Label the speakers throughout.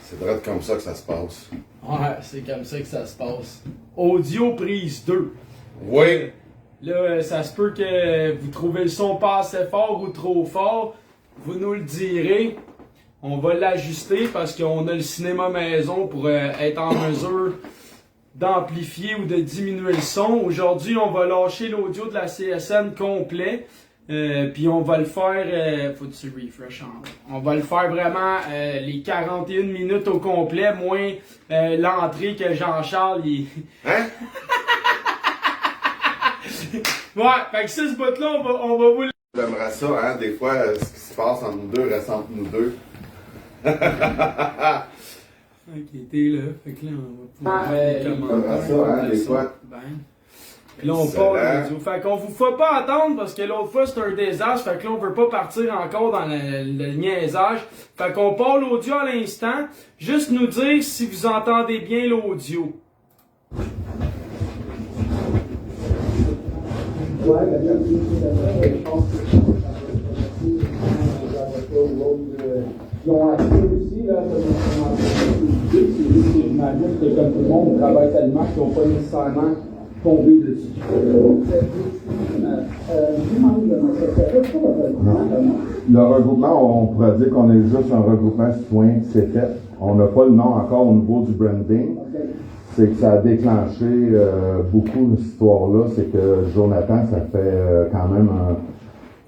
Speaker 1: C'est vrai comme ça que ça se passe.
Speaker 2: Ouais, c'est comme ça que ça se passe. Audio prise 2.
Speaker 1: Oui.
Speaker 2: Là, ça se peut que vous trouvez le son pas assez fort ou trop fort. Vous nous le direz. On va l'ajuster parce qu'on a le cinéma maison pour être en mesure d'amplifier ou de diminuer le son. Aujourd'hui, on va lâcher l'audio de la CSN complet. Puis on va le faire, faut que tu refresh on va le faire vraiment les 41 minutes au complet, moins l'entrée que Jean-Charles il...
Speaker 1: Hein?
Speaker 2: Ouais, fait que ça, ce bout-là, on va vous le...
Speaker 1: J'aimerais ça, hein, des fois, ce qui se passe entre nous deux reste entre nous deux.
Speaker 2: Ok, t'es là, fait que là, on va pouvoir
Speaker 1: J'aimerais ça, hein, des fois.
Speaker 2: Ben. Puis là, on part l'audio. Fait qu'on vous fait pas attendre parce que l'autre fois, c'était un désastre. Fait que là, on veut pas partir encore dans le niaisage. Fait qu'on part l'audio à l'instant. Juste nous dire si vous entendez bien l'audio.
Speaker 3: Ouais, je pense ils ont accès aussi, là, j'imagine que comme tout le monde, on travaille tellement qu'ils n'ont pas nécessairement tombé dessus.
Speaker 4: Le regroupement, on pourrait dire qu'on est juste un regroupement citoyen qui s'est fait. On n'a pas le nom encore au niveau du branding. C'est que ça a déclenché beaucoup cette histoire-là. C'est que Jonathan, ça fait quand même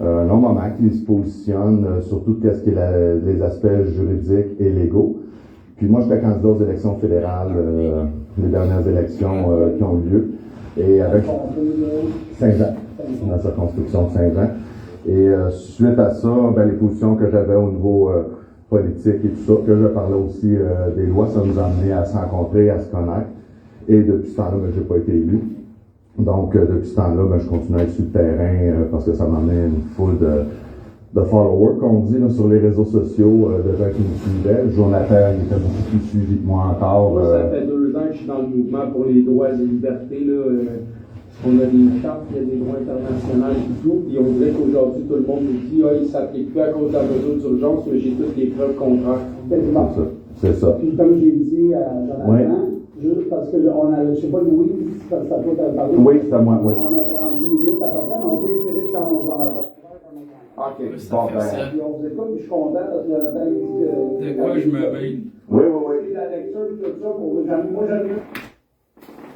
Speaker 4: un long moment qu'il se positionne sur tout ce qui est les aspects juridiques et légaux. Puis moi, j'étais candidat aux élections fédérales, les dernières élections qui ont eu lieu. Et avec Saint-Jean, dans la circonscription de Saint-Jean. Et suite à ça, ben, les positions que j'avais au niveau politique et tout ça, que je parlais aussi des lois, ça nous a amené à se rencontrer, à se connaître. Et depuis ce temps-là, ben, j'ai pas été élu. Donc, depuis ce temps-là, ben, je continue à être sur le terrain parce que ça m'a amené une foule de followers, comme on dit, là, sur les réseaux sociaux, de gens qui me suivaient. Jonathan, il était beaucoup plus suivi que moi encore.
Speaker 3: Moi, ça fait 2 ans que je suis dans le mouvement pour les droits et libertés, là. On a des chartes, il y a des droits internationaux et tout. Puis on dirait qu'aujourd'hui, tout le monde nous dit « Ah, il ne s'applique plus à cause de la mesure d'urgence, mais j'ai toutes les preuves contraires. »
Speaker 4: C'est ça.
Speaker 5: Puis comme j'ai dit à Jonathan, juste parce que on a, je sais pas, Louis, c'est à toi de parler.
Speaker 4: Oui, c'est à moi, oui.
Speaker 5: On a 30 minutes à peu près, mais on peut étirer jusqu'à 11 heures.
Speaker 4: OK,
Speaker 2: Oui,
Speaker 4: bon, ben.
Speaker 5: Puis on vous écoute, puis je suis content parce que Jonathan dit que.
Speaker 2: De quoi je me baigne?
Speaker 4: Oui.
Speaker 5: La lecture, tout ça, moi j'aime mieux.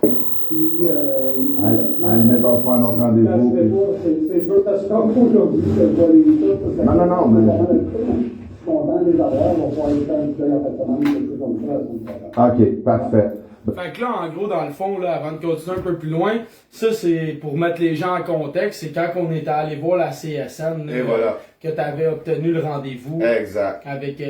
Speaker 5: Puis,
Speaker 4: À la limite, on se fait un autre rendez-vous.
Speaker 5: C'est sûr, parce que comme aujourd'hui, je vois les choses.
Speaker 4: Non, mais.
Speaker 5: Je suis content des horaires, on va pouvoir aller faire un petit peu en fait semaine, quelque chose comme ça.
Speaker 4: OK, parfait.
Speaker 2: Fait que là, en gros, dans le fond, là, avant de continuer un peu plus loin, ça, c'est pour mettre les gens en contexte, c'est quand on était allé voir la CSN, là,
Speaker 1: Et voilà.
Speaker 2: que tu avais obtenu le rendez-vous
Speaker 1: Exact.
Speaker 2: avec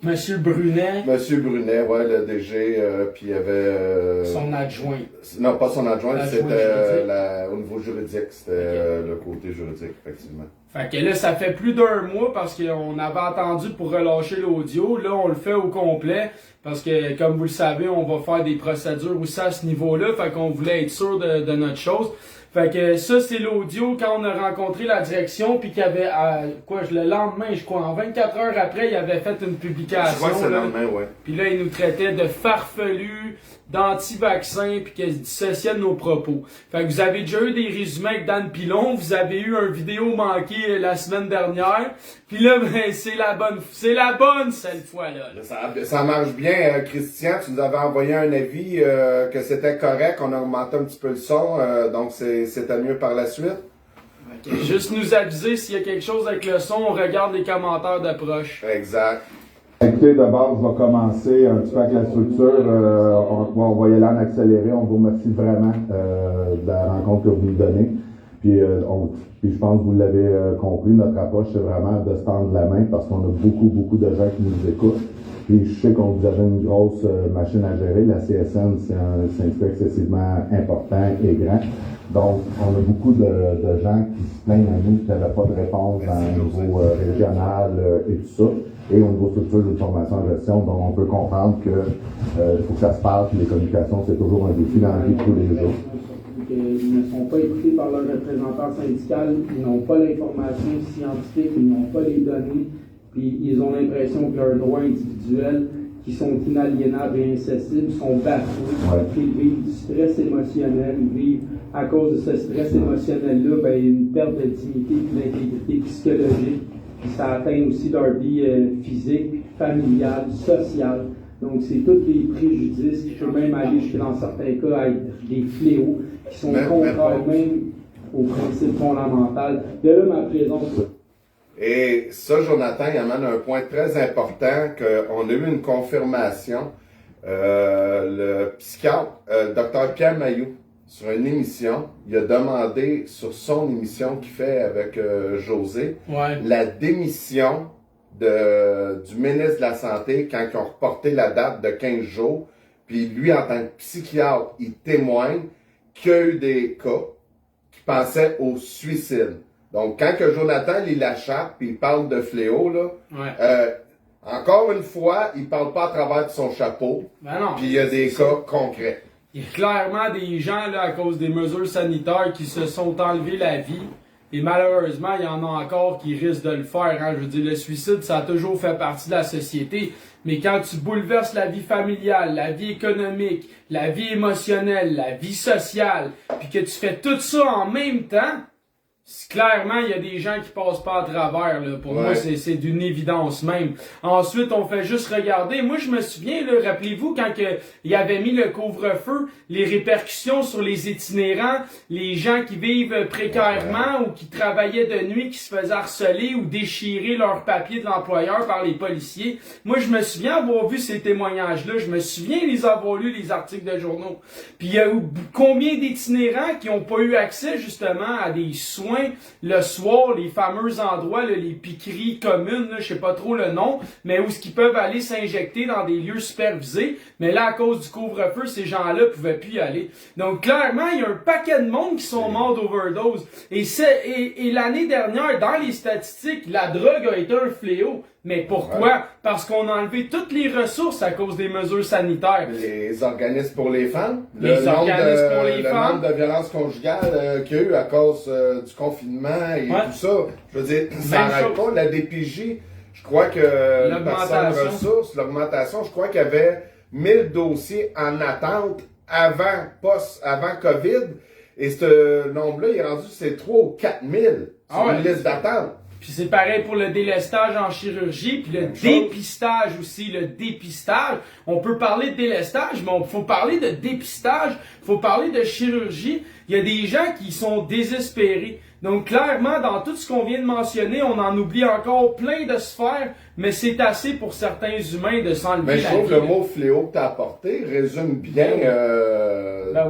Speaker 2: Monsieur Brunet,
Speaker 1: Monsieur Brunet, ouais, le DG, puis il y avait...
Speaker 2: son adjoint.
Speaker 1: Non, pas son adjoint,
Speaker 2: L'adjoint
Speaker 1: c'était
Speaker 2: juridique.
Speaker 1: au niveau juridique, c'était le côté juridique, effectivement.
Speaker 2: Fait que là, ça fait plus d'1 mois parce qu'on avait attendu pour relâcher l'audio. Là, on le fait au complet parce que, comme vous le savez, on va faire des procédures aussi à ce niveau-là. Fait qu'on voulait être sûr de notre chose. Fait que ça, c'est l'audio quand on a rencontré la direction puis qu'il y avait, le lendemain, je crois, en 24 heures après, il avait fait une publication.
Speaker 1: Je crois que c'est le lendemain, ouais.
Speaker 2: Puis là, il nous traitait de farfelus, d'anti-vaccins, puis qu'il se dissociait de nos propos. Fait que vous avez déjà eu des résumés avec Dan Pilon, vous avez eu un vidéo manqué la semaine dernière, puis là, ben, c'est la bonne cette fois-là.
Speaker 1: Ça marche bien, Christian, tu nous avais envoyé un avis que c'était correct, on a augmenté un petit peu le son, donc c'était mieux par la suite.
Speaker 2: Okay. Juste nous aviser s'il y a quelque chose avec le son, on regarde les commentaires d'approche.
Speaker 1: Exact.
Speaker 4: Écoutez, d'abord, je vais commencer un petit peu avec la structure. On va y aller en accéléré. On vous remercie vraiment de la rencontre que vous nous donnez. Puis je pense que vous l'avez compris, notre approche, c'est vraiment de se tendre la main parce qu'on a beaucoup de gens qui nous écoutent. Puis je sais qu'on vous avez une grosse machine à gérer. La CSN, c'est un syndicat excessivement important et grand. Donc, on a beaucoup de gens qui se plaignent à nous qu'il n'y avait pas de réponse dans le niveau régional et tout ça. Et au niveau structure de formation en gestion, donc on peut comprendre que faut que ça se passe, les communications, c'est toujours un défi dans la vie de tous les jours.
Speaker 3: Ils ne sont pas écoutés par leur représentant syndical, ils n'ont pas l'information scientifique, ils n'ont pas les données. puis ils ont l'impression que leurs droits individuels, qui sont inaliénables et incessibles, sont bafoués. Ils vivent du stress émotionnel, ils vivent, à cause de ce stress émotionnel-là, ben, une perte de dignité et d'intégrité psychologique. Puis ça atteint aussi leur vie physique, familiale, sociale. Donc, c'est tous des préjudices qui peuvent même aller jusqu'à, dans certains cas, être des fléaux qui sont contraires même aux principes fondamentaux. De là, ma présence.
Speaker 1: Et ça, Jonathan, il amène un point très important qu'on a eu une confirmation. Le psychiatre, Dr Pierre Mailloux, sur une émission, il a demandé sur son émission qu'il fait avec José, la démission du ministre de la Santé quand ils ont reporté la date de 15 jours. Puis lui, en tant que psychiatre, il témoigne qu'il y a eu des cas qui pensaient au suicide. Donc, quand que Jonathan lit la charte puis il parle de fléau, là, encore une fois, il parle pas à travers de son chapeau.
Speaker 2: Ben non,
Speaker 1: puis il y a des cas concrets.
Speaker 2: Il y a clairement des gens, là, à cause des mesures sanitaires, qui se sont enlevés la vie. Et malheureusement, il y en a encore qui risquent de le faire. Hein. Je veux dire, le suicide, ça a toujours fait partie de la société. Mais quand tu bouleverses la vie familiale, la vie économique, la vie émotionnelle, la vie sociale, puis que tu fais tout ça en même temps, clairement, il y a des gens qui passent pas à travers. Là. Pour moi, c'est d'une évidence même. Ensuite, on fait juste regarder. Moi, je me souviens, là, rappelez-vous, quand il avait mis le couvre-feu, les répercussions sur les itinérants, les gens qui vivent précairement ou qui travaillaient de nuit, qui se faisaient harceler ou déchirer leurs papiers de l'employeur par les policiers. Moi, je me souviens avoir vu ces témoignages-là. Je me souviens les avoir lus, les articles de journaux. Puis il y a eu combien d'itinérants qui n'ont pas eu accès, justement, à des soins le soir, les fameux endroits, là, les piqueries communes, là, je sais pas trop le nom, mais où ce qu'ils peuvent aller s'injecter dans des lieux supervisés. Mais là, à cause du couvre-feu, ces gens-là pouvaient plus y aller. Donc, clairement, il y a un paquet de monde qui sont morts d'overdose. Et l'année dernière, dans les statistiques, la drogue a été un fléau. Mais pourquoi? Parce qu'on a enlevé toutes les ressources à cause des mesures sanitaires.
Speaker 1: Les organismes pour les femmes.
Speaker 2: Le
Speaker 1: nombre de violences conjugales qu'il y a eu à cause du confinement et tout ça. Je veux dire, ça n'arrête pas. La DPJ, je crois que l'augmentation, je crois qu'il y avait 1000 dossiers en attente avant COVID. Et ce nombre-là, il est rendu, c'est 3 ou 4 000 sur une liste d'attente.
Speaker 2: Puis c'est pareil pour le délestage en chirurgie, puis le dépistage aussi, le dépistage. On peut parler de délestage, mais il faut parler de dépistage, il faut parler de chirurgie. Il y a des gens qui sont désespérés. Donc clairement, dans tout ce qu'on vient de mentionner, on en oublie encore plein de sphères, mais c'est assez pour certains humains de s'enlever la vie.
Speaker 1: Mais je trouve que le mot fléau que tu as apporté résume bien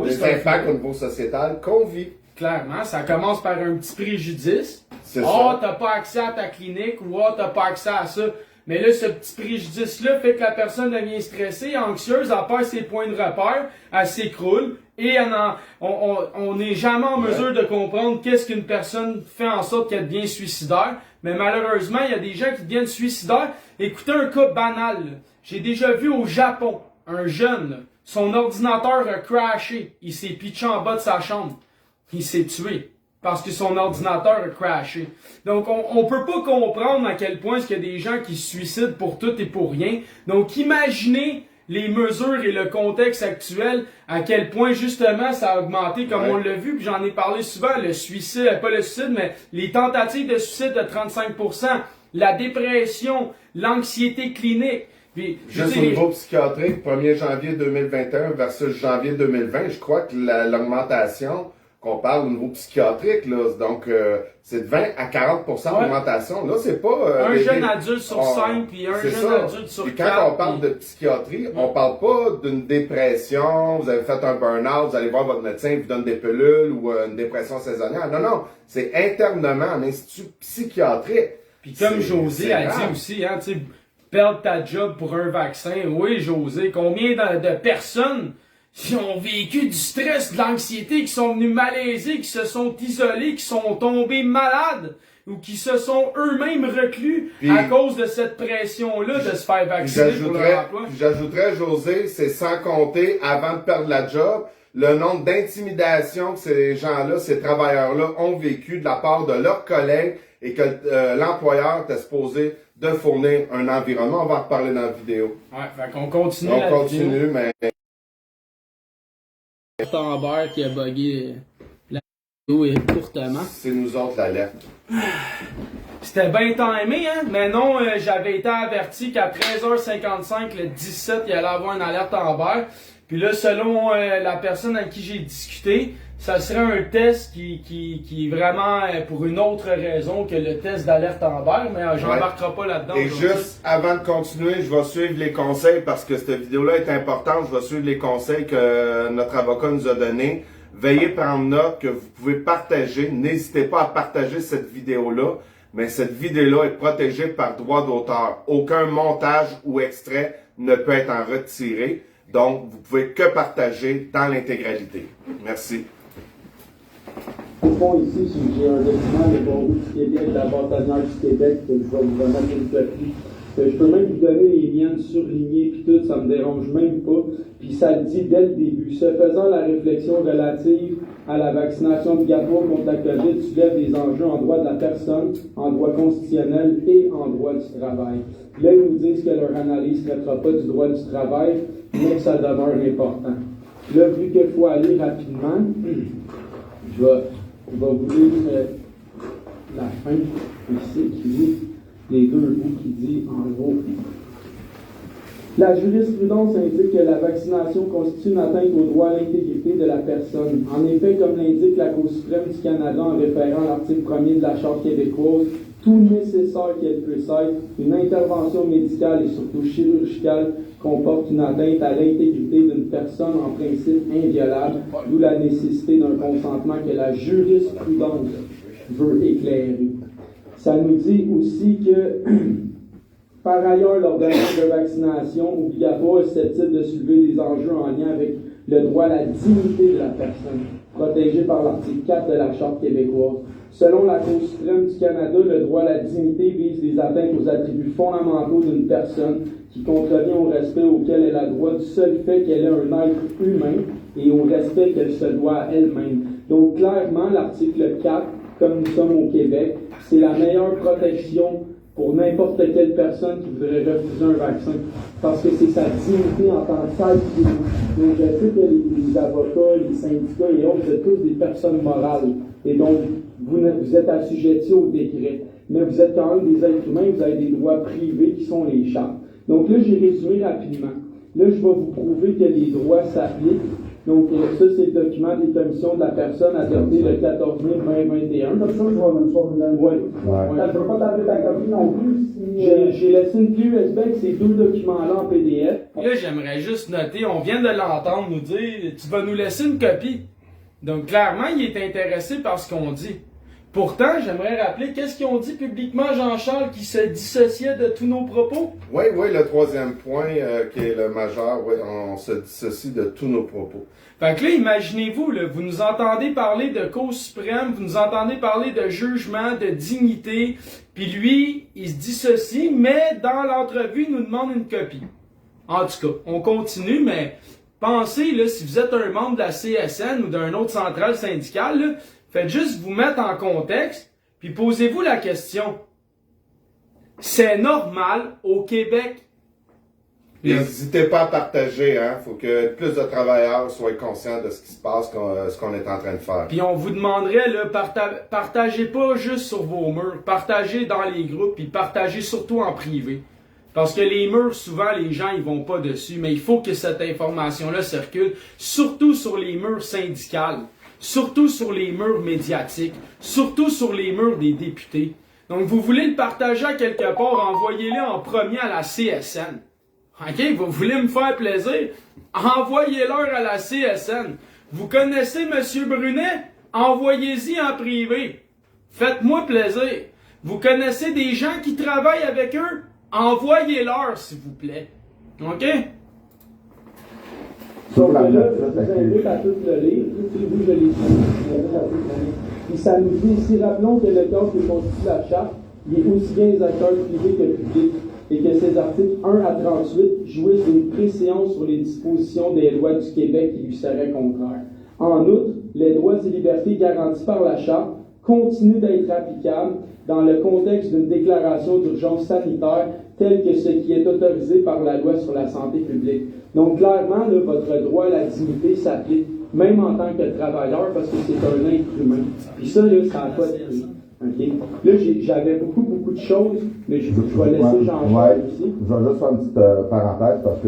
Speaker 1: les impacts au niveau sociétal qu'on vit.
Speaker 2: Clairement, ça commence par un petit préjudice. T'as pas accès à ta clinique ou t'as pas accès à ça. Mais là, ce petit préjudice-là fait que la personne devient stressée, anxieuse, elle perd ses points de repère, elle s'écroule et on n'est jamais en mesure de comprendre qu'est-ce qu'une personne fait en sorte qu'elle devient suicidaire. Mais malheureusement, il y a des gens qui deviennent suicidaires. Écoutez un cas banal. J'ai déjà vu au Japon un jeune, son ordinateur a crashé. Il s'est pitché en bas de sa chambre. Il s'est tué parce que son ordinateur a crashé. Donc, on peut pas comprendre à quel point il y a des gens qui se suicident pour tout et pour rien. Donc, imaginez les mesures et le contexte actuel, à quel point, justement, ça a augmenté, comme on l'a vu, puis j'en ai parlé souvent, le suicide, pas le suicide, mais les tentatives de suicide de 35%, la dépression, l'anxiété clinique. Puis,
Speaker 1: juste au niveau psychiatrique, 1er janvier 2021 versus janvier 2020, je crois que l'augmentation qu'on parle au niveau psychiatrique, là, donc c'est de 20 à 40% d'augmentation. Là, c'est pas...
Speaker 2: un jeune adulte sur 5, puis un jeune adulte sur 4.
Speaker 1: Et quand on parle de psychiatrie, on parle pas d'une dépression, vous avez fait un burn-out, vous allez voir votre médecin, il vous donne des pilules ou une dépression saisonnière. Non, non, c'est internement en institut psychiatrique.
Speaker 2: Puis comme José a dit aussi, hein, tu sais, perdre ta job pour un vaccin. Oui, José, combien de personnes qui ont vécu du stress, de l'anxiété, qui sont venus malaiser, qui se sont isolés, qui sont tombés malades ou qui se sont eux-mêmes reclus à cause de cette pression-là de se faire vacciner pour leur emploi.
Speaker 1: J'ajouterais, José, c'est sans compter, avant de perdre la job, le nombre d'intimidations que ces gens-là, ces travailleurs-là ont vécu de la part de leurs collègues et que l'employeur est supposé de fournir un environnement. On va en reparler dans la vidéo.
Speaker 2: Ouais, fait qu'on continue
Speaker 1: On
Speaker 2: la
Speaker 1: continue, mais...
Speaker 2: Tambert qui a bugué la vidéo courtement.
Speaker 1: C'est nous autres l'alerte.
Speaker 2: C'était bien timé, hein? Mais non, j'avais été averti qu'à 13h55, le 17, il allait avoir une alerte Amber. Puis là, selon la personne avec qui j'ai discuté, ça serait un test qui est vraiment pour une autre raison que le test d'alerte Amber, mais j'embarquerai pas là-dedans.
Speaker 1: Et juste avant de continuer, je vais suivre les conseils parce que cette vidéo-là est importante. Je vais suivre les conseils que notre avocat nous a donnés. Veuillez prendre note que vous pouvez partager. N'hésitez pas à partager cette vidéo-là. Mais cette vidéo-là est protégée par droit d'auteur. Aucun montage ou extrait ne peut être en retiré. Donc, vous pouvez que partager dans l'intégralité. Merci.
Speaker 3: Au fond, ici, j'ai un document de Barreau du Québec, de la bâtonnière du Québec, que je vais vous remettre une copie. Je peux même vous donner les miennes surlignées, puis tout, ça me dérange même pas. Puis ça le dit dès le début. Ce faisant, la réflexion relative à la vaccination obligatoire contre la COVID soulève des enjeux en droit de la personne, en droit constitutionnel et en droit du travail. Là, ils nous disent que leur analyse ne traitera pas du droit du travail, mais que ça demeure important. Là, vu qu'il faut aller rapidement, je vais vous lire la fin ici qui dit les deux bouts qui dit en gros. La jurisprudence indique que la vaccination constitue une atteinte au droit à l'intégrité de la personne. En effet, comme l'indique la Cour suprême du Canada en référant à l'article 1er de la Charte québécoise, tout nécessaire qu'elle puisse être, une intervention médicale et surtout chirurgicale comporte une atteinte à l'intégrité d'une personne en principe inviolable, d'où la nécessité d'un consentement que la jurisprudence veut éclairer. Ça nous dit aussi que, par ailleurs, l'ordonnance de vaccination obligatoire est susceptible de soulever des enjeux en lien avec le droit à la dignité de la personne, protégé par l'article 4 de la Charte québécoise. Selon la Cour suprême du Canada, le droit à la dignité vise les atteintes aux attributs fondamentaux d'une personne qui contrevient au respect auquel elle a droit du seul fait qu'elle est un être humain et au respect qu'elle se doit à elle-même. Donc, clairement, l'article 4, comme nous sommes au Québec, c'est la meilleure protection pour n'importe quelle personne qui voudrait refuser un vaccin, parce que c'est sa dignité en tant que telle qui est. Donc, je sais que les avocats, les syndicats et autres, vous êtes tous des personnes morales, et donc vous êtes assujettis au décret, mais vous êtes quand même des êtres humains, vous avez des droits privés qui sont les chartes. Donc là, j'ai résumé rapidement. Là, je vais vous prouver que les droits s'appliquent. Donc, ça, c'est le document des commissions de la personne adopté le 14 mai 2021.
Speaker 5: Comme ça, je vais me faire une
Speaker 3: Oui.
Speaker 5: Je ne veux pas t'appeler ta copie non plus.
Speaker 3: J'ai laissé une clé USB avec ces deux documents-là en PDF.
Speaker 2: Là, j'aimerais juste noter, on vient de l'entendre nous dire, tu vas nous laisser une copie. Donc, clairement, il est intéressé par ce qu'on dit. Pourtant, j'aimerais rappeler, qu'est-ce qu'ils ont dit publiquement, Jean-Charles, qui se dissociait de tous nos propos?
Speaker 1: Oui, le troisième point qui est le majeur, oui, on se dissocie de tous nos propos.
Speaker 2: Fait que là, imaginez-vous, là, vous nous entendez parler de cause suprême, vous nous entendez parler de jugement, de dignité, puis lui, il se dissocie, mais dans l'entrevue, il nous demande une copie. En tout cas, on continue, mais pensez, là, si vous êtes un membre de la CSN ou d'un autre centrale syndicale, là, faites juste vous mettre en contexte, puis posez-vous la question. C'est normal au Québec?
Speaker 1: N'hésitez pas à partager, hein. Faut que plus de travailleurs soient conscients de ce qui se passe, ce qu'on est en train de faire.
Speaker 2: Puis on vous demanderait, là, partagez pas juste sur vos murs, partagez dans les groupes, puis partagez surtout en privé. Parce que les murs, souvent, les gens, ils vont pas dessus, mais il faut que cette information-là circule, surtout sur les murs syndicales. Surtout sur les murs médiatiques, surtout sur les murs des députés. Donc, vous voulez le partager à quelque part, envoyez-le en premier à la CSN. OK? Vous voulez me faire plaisir? Envoyez-leur à la CSN. Vous connaissez M. Brunet? Envoyez-y en privé. Faites-moi plaisir. Vous connaissez des gens qui travaillent avec eux? Envoyez-leur, s'il vous plaît. OK?
Speaker 3: Donc là, je vous invite à tout le lire. Vous, je l'ai dit. Puis ça nous dit ici, rappelons que le cadre qui constitue la charte, il est aussi bien les acteurs privés que publics, et que ces articles 1 à 38 jouissent d'une préséance sur les dispositions des lois du Québec qui lui seraient contraires. En outre, les droits et libertés garantis par la charte continue d'être applicable dans le contexte d'une déclaration d'urgence sanitaire tel que ce qui est autorisé par la loi sur la santé publique. Donc, clairement, là, votre droit à la dignité s'applique, même en tant que travailleur, parce que c'est un être humain. Puis ça, là, ça n'a pas de prix. Okay. Là, j'avais beaucoup de choses, mais je vais laisser Jean-Charles aussi.
Speaker 4: Je vais juste faire une petite parenthèse parce que...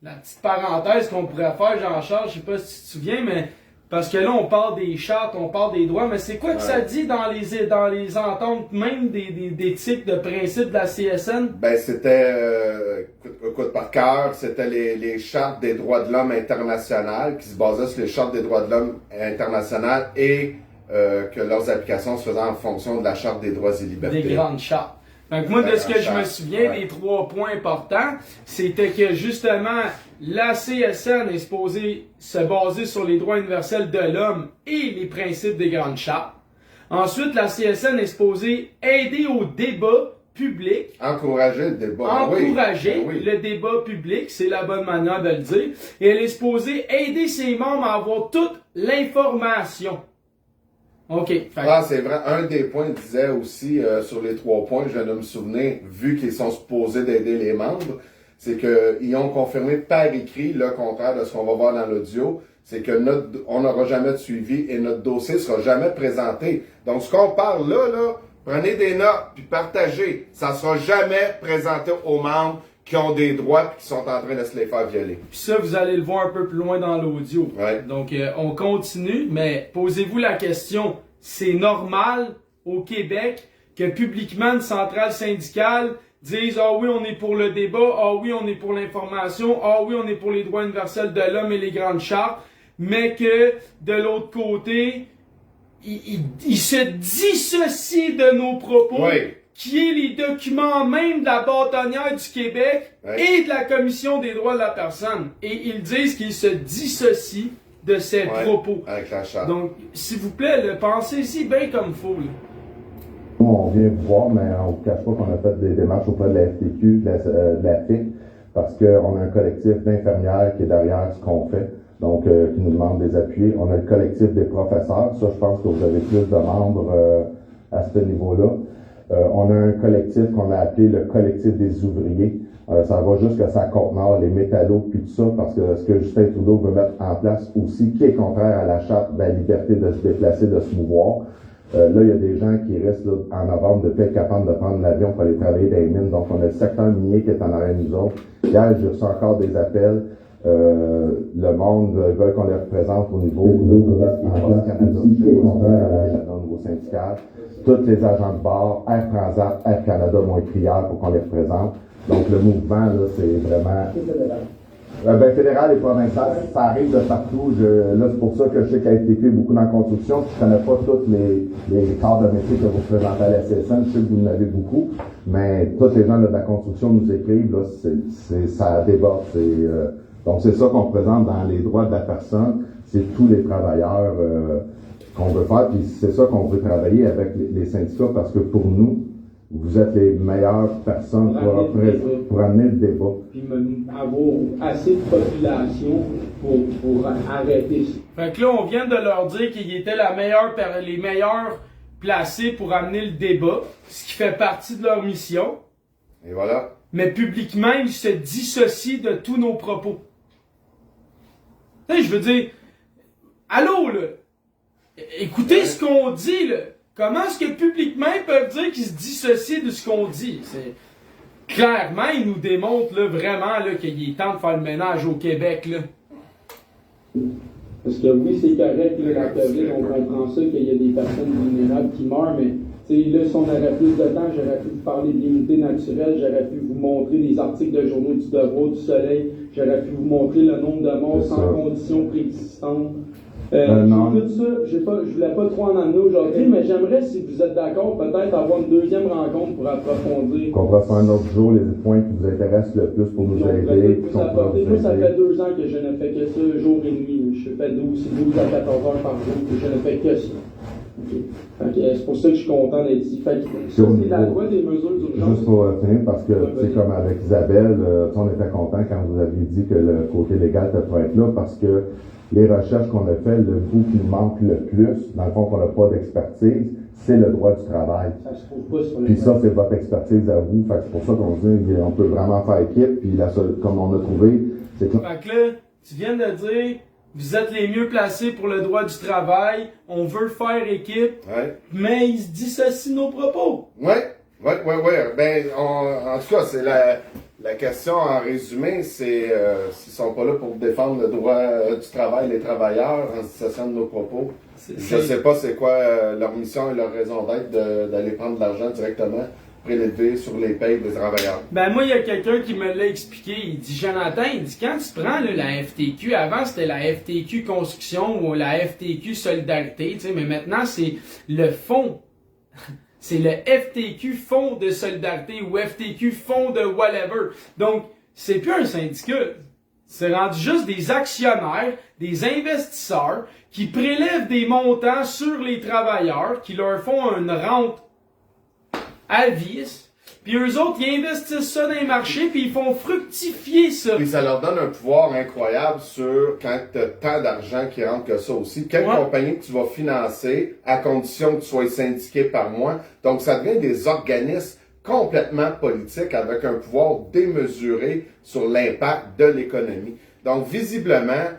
Speaker 2: La petite parenthèse qu'on pourrait faire, Jean-Charles, je sais pas si tu te souviens, mais parce que là, on parle des chartes, on parle des droits, mais c'est quoi que ça dit dans les ententes même d'éthique, de principes de la CSN?
Speaker 1: Ben, c'était, écoute par cœur, c'était les chartes des droits de l'homme internationales qui se basaient sur les chartes des droits de l'homme internationales et que leurs applications se faisaient en fonction de la charte des droits et libertés.
Speaker 2: Des grandes chartes. Donc moi, de ce que je me souviens, les 3 points importants, c'était que justement, la CSN est supposée se baser sur les droits universels de l'homme et les principes des grandes chartes. Ensuite, la CSN est supposée aider au débat public.
Speaker 1: Encourager le débat.
Speaker 2: Encourager le débat public, c'est la bonne manière de le dire. Et elle est supposée aider ses membres à avoir toute l'information. OK.
Speaker 1: C'est vrai. Un des points disait aussi sur les 3 points, je viens de me souvenir, vu qu'ils sont supposés d'aider les membres, c'est qu'ils ont confirmé par écrit le contraire de ce qu'on va voir dans l'audio, c'est que on n'aura jamais de suivi et notre dossier sera jamais présenté. Donc ce qu'on parle là, prenez des notes puis partagez. Ça sera jamais présenté aux membres qui ont des droits et qui sont en train de se les faire violer.
Speaker 2: Puis ça, vous allez le voir un peu plus loin dans l'audio.
Speaker 1: Ouais.
Speaker 2: Donc, on continue, mais posez-vous la question, c'est normal au Québec que publiquement une centrale syndicale dise « Ah oui, on est pour le débat, ah oui, on est pour l'information, ah oui, on est pour les droits universels de l'homme et les grandes chartes », mais que, de l'autre côté, il se dissocie de nos propos.
Speaker 1: Oui.
Speaker 2: Qui est les documents même de la bâtonnière du Québec et de la Commission des droits de la personne. Et ils disent qu'ils se dissocient de ces propos.
Speaker 1: Avec la charte.
Speaker 2: Donc, s'il vous plaît, pensez-y bien comme il faut. Là.
Speaker 4: Nous, on vient vous voir, mais on ne cache pas qu'on a fait des démarches auprès de la FTQ, de la FIC, parce qu'on a un collectif d'infirmières qui est derrière ce qu'on fait, donc qui nous demande des appuis. On a le collectif des professeurs. Ça, je pense que vous avez plus de membres à ce niveau-là. On a un collectif qu'on a appelé le collectif des ouvriers. Ça va jusqu'à Saint-Côte-Nord, les métallos, puis tout ça, parce que ce que Justin Trudeau veut mettre en place aussi, qui est contraire à la charte de la liberté de se déplacer, de se mouvoir. Là, il y a des gens qui restent là, en novembre de pas être capables de prendre l'avion pour aller travailler dans les mines. Donc, on a le secteur minier qui est en arrière de nous autres. Hier, j'ai reçu encore des appels. Le monde veut qu'on les représente au niveau de Canada, au niveau syndical. Tous les agents de bord, Air Transat, Air Canada m'ont écrit hier pour qu'on les représente. Donc le mouvement, là, c'est vraiment... fédéral et provincial, ça arrive de partout. Là, c'est pour ça que je sais qu'à FTQ est beaucoup dans la construction. Je ne connais pas tous les corps de métier que vous présentez à la CSN. Je sais que vous en avez beaucoup. Mais tous les gens là, de la construction nous écrivent. Là, ça déborde. Donc, c'est ça qu'on présente dans les droits de la personne. C'est tous les travailleurs qu'on veut faire. Puis c'est ça qu'on veut travailler avec les syndicats parce que pour nous, vous êtes les meilleures personnes pour amener le débat.
Speaker 3: Puis avoir assez de population pour arrêter ça.
Speaker 2: Fait que là, on vient de leur dire qu'ils étaient les meilleurs placés pour amener le débat, ce qui fait partie de leur mission.
Speaker 1: Et voilà.
Speaker 2: Mais publiquement, ils se dissocient de tous nos propos. Tu sais, je veux dire, allô, là, écoutez ce qu'on dit, là. Comment est-ce que publiquement ils peuvent dire qu'ils se dissocient de ce qu'on dit? Clairement, ils nous démontrent là, vraiment là, qu'il est temps de faire le ménage au Québec. Là.
Speaker 3: Parce que oui, c'est correct, là, la COVID, on comprend ça, qu'il y a des personnes vulnérables qui meurent, mais là, si on avait plus de temps, j'aurais pu vous parler de l'unité naturelle, j'aurais pu vous montrer des articles de journaux du Devoir, du Soleil, j'aurais pu vous montrer le nombre de morts sans conditions préexistantes. Tout ça, je voulais pas trop en amener aujourd'hui, mais j'aimerais, si vous êtes d'accord, peut-être avoir une deuxième rencontre pour approfondir.
Speaker 4: Qu'on va faire un autre jour les points qui vous intéressent le plus pour nous aider.
Speaker 3: Moi, ça fait 2 ans que je ne fais que ça, jour et nuit. Je fais 12 à 14 heures par jour, et je ne fais que ça. Okay. C'est pour ça que je suis content d'être ici. Ça, c'est la loi des mesures d'urgence.
Speaker 4: Juste pour finir, parce que, c'est comme avec Isabelle, on était content quand vous aviez dit que le côté légal ne peut pas être là, parce que les recherches qu'on a faites, le bout qui nous manque le plus, dans le fond qu'on n'a pas d'expertise, c'est le droit du travail.
Speaker 5: Ça se trouve pas sur les
Speaker 4: Puis ça, c'est votre expertise à vous. Fait que c'est pour ça qu'on dit on peut vraiment faire équipe. Puis la seule, comme on a trouvé, c'est que...
Speaker 2: Fait que là, tu viens de dire, vous êtes les mieux placés pour le droit du travail, on veut faire équipe,
Speaker 1: Ouais.
Speaker 2: mais ils se dissocient nos propos.
Speaker 1: Ouais. Ben, en tout cas, c'est la question en résumé, c'est s'ils sont pas là pour défendre le droit du travail, les travailleurs, en se dissociant de nos propos. Je sais pas c'est quoi leur mission et leur raison d'être d'aller prendre de l'argent directement prélevé sur les payes des travailleurs.
Speaker 2: Ben moi, il y a quelqu'un qui me l'a expliqué. Il dit, Jonathan, il dit, quand tu prends là, la FTQ, avant c'était la FTQ Construction ou la FTQ Solidarité, tu sais, mais maintenant c'est le fonds. C'est le FTQ Fonds de Solidarité ou FTQ Fonds de whatever. Donc, c'est plus un syndicat. C'est rendu juste des actionnaires, des investisseurs qui prélèvent des montants sur les travailleurs, qui leur font une rente à vis, puis eux autres, ils investissent ça dans les marchés, puis ils font fructifier ça.
Speaker 1: Puis ça leur donne un pouvoir incroyable sur quand tu as tant d'argent qui rentre que ça aussi. Quelle compagnie que tu vas financer à condition que tu sois syndiqué par mois. Donc ça devient des organismes complètement politiques avec un pouvoir démesuré sur l'impact de l'économie. Donc visiblement,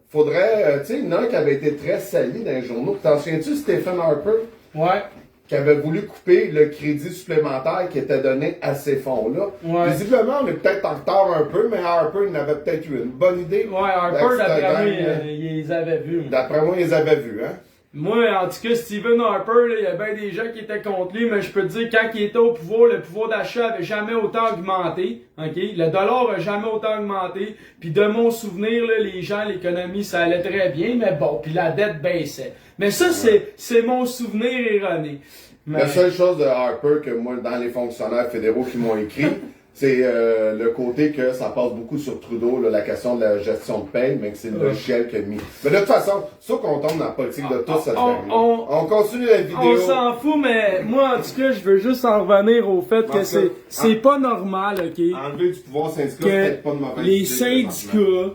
Speaker 1: faudrait, tu sais, il y en a un qui avait été très sali dans les journaux. T'en souviens-tu, Stephen Harper?
Speaker 2: Ouais.
Speaker 1: Qui avait voulu couper le crédit supplémentaire qui était donné à ces fonds-là.
Speaker 2: Ouais.
Speaker 1: Visiblement, on est peut-être en retard un peu, mais Harper, il avait peut-être eu une bonne idée.
Speaker 2: Ouais, Harper, d'après moi, ils les avaient vus.
Speaker 1: D'après moi, ils les avaient vus, hein?
Speaker 2: Moi, en tout cas, Stephen Harper, là, il y a bien des gens qui étaient contre lui, mais je peux te dire, quand il était au pouvoir, le pouvoir d'achat avait jamais autant augmenté. Ok, le dollar a jamais autant augmenté. Puis de mon souvenir, là, les gens, l'économie, ça allait très bien, mais bon, puis la dette baissait. Mais ça, c'est mon souvenir erroné. Mais...
Speaker 1: La seule chose de Harper que moi, dans les fonctionnaires fédéraux qui m'ont écrit, c'est le côté que ça passe beaucoup sur Trudeau, là, la question de la gestion de paye, mais que c'est le logiciel qui a mis. Mais de toute façon, sauf qu'on tombe dans la politique de tous, ça se termine. On continue la vidéo.
Speaker 2: On s'en fout, mais moi, en tout cas, je veux juste en revenir au fait que c'est pas normal, ok?
Speaker 1: Enlever du pouvoir syndical, c'est
Speaker 2: que
Speaker 1: peut-être pas de mauvaise
Speaker 2: les
Speaker 1: idée,
Speaker 2: syndicats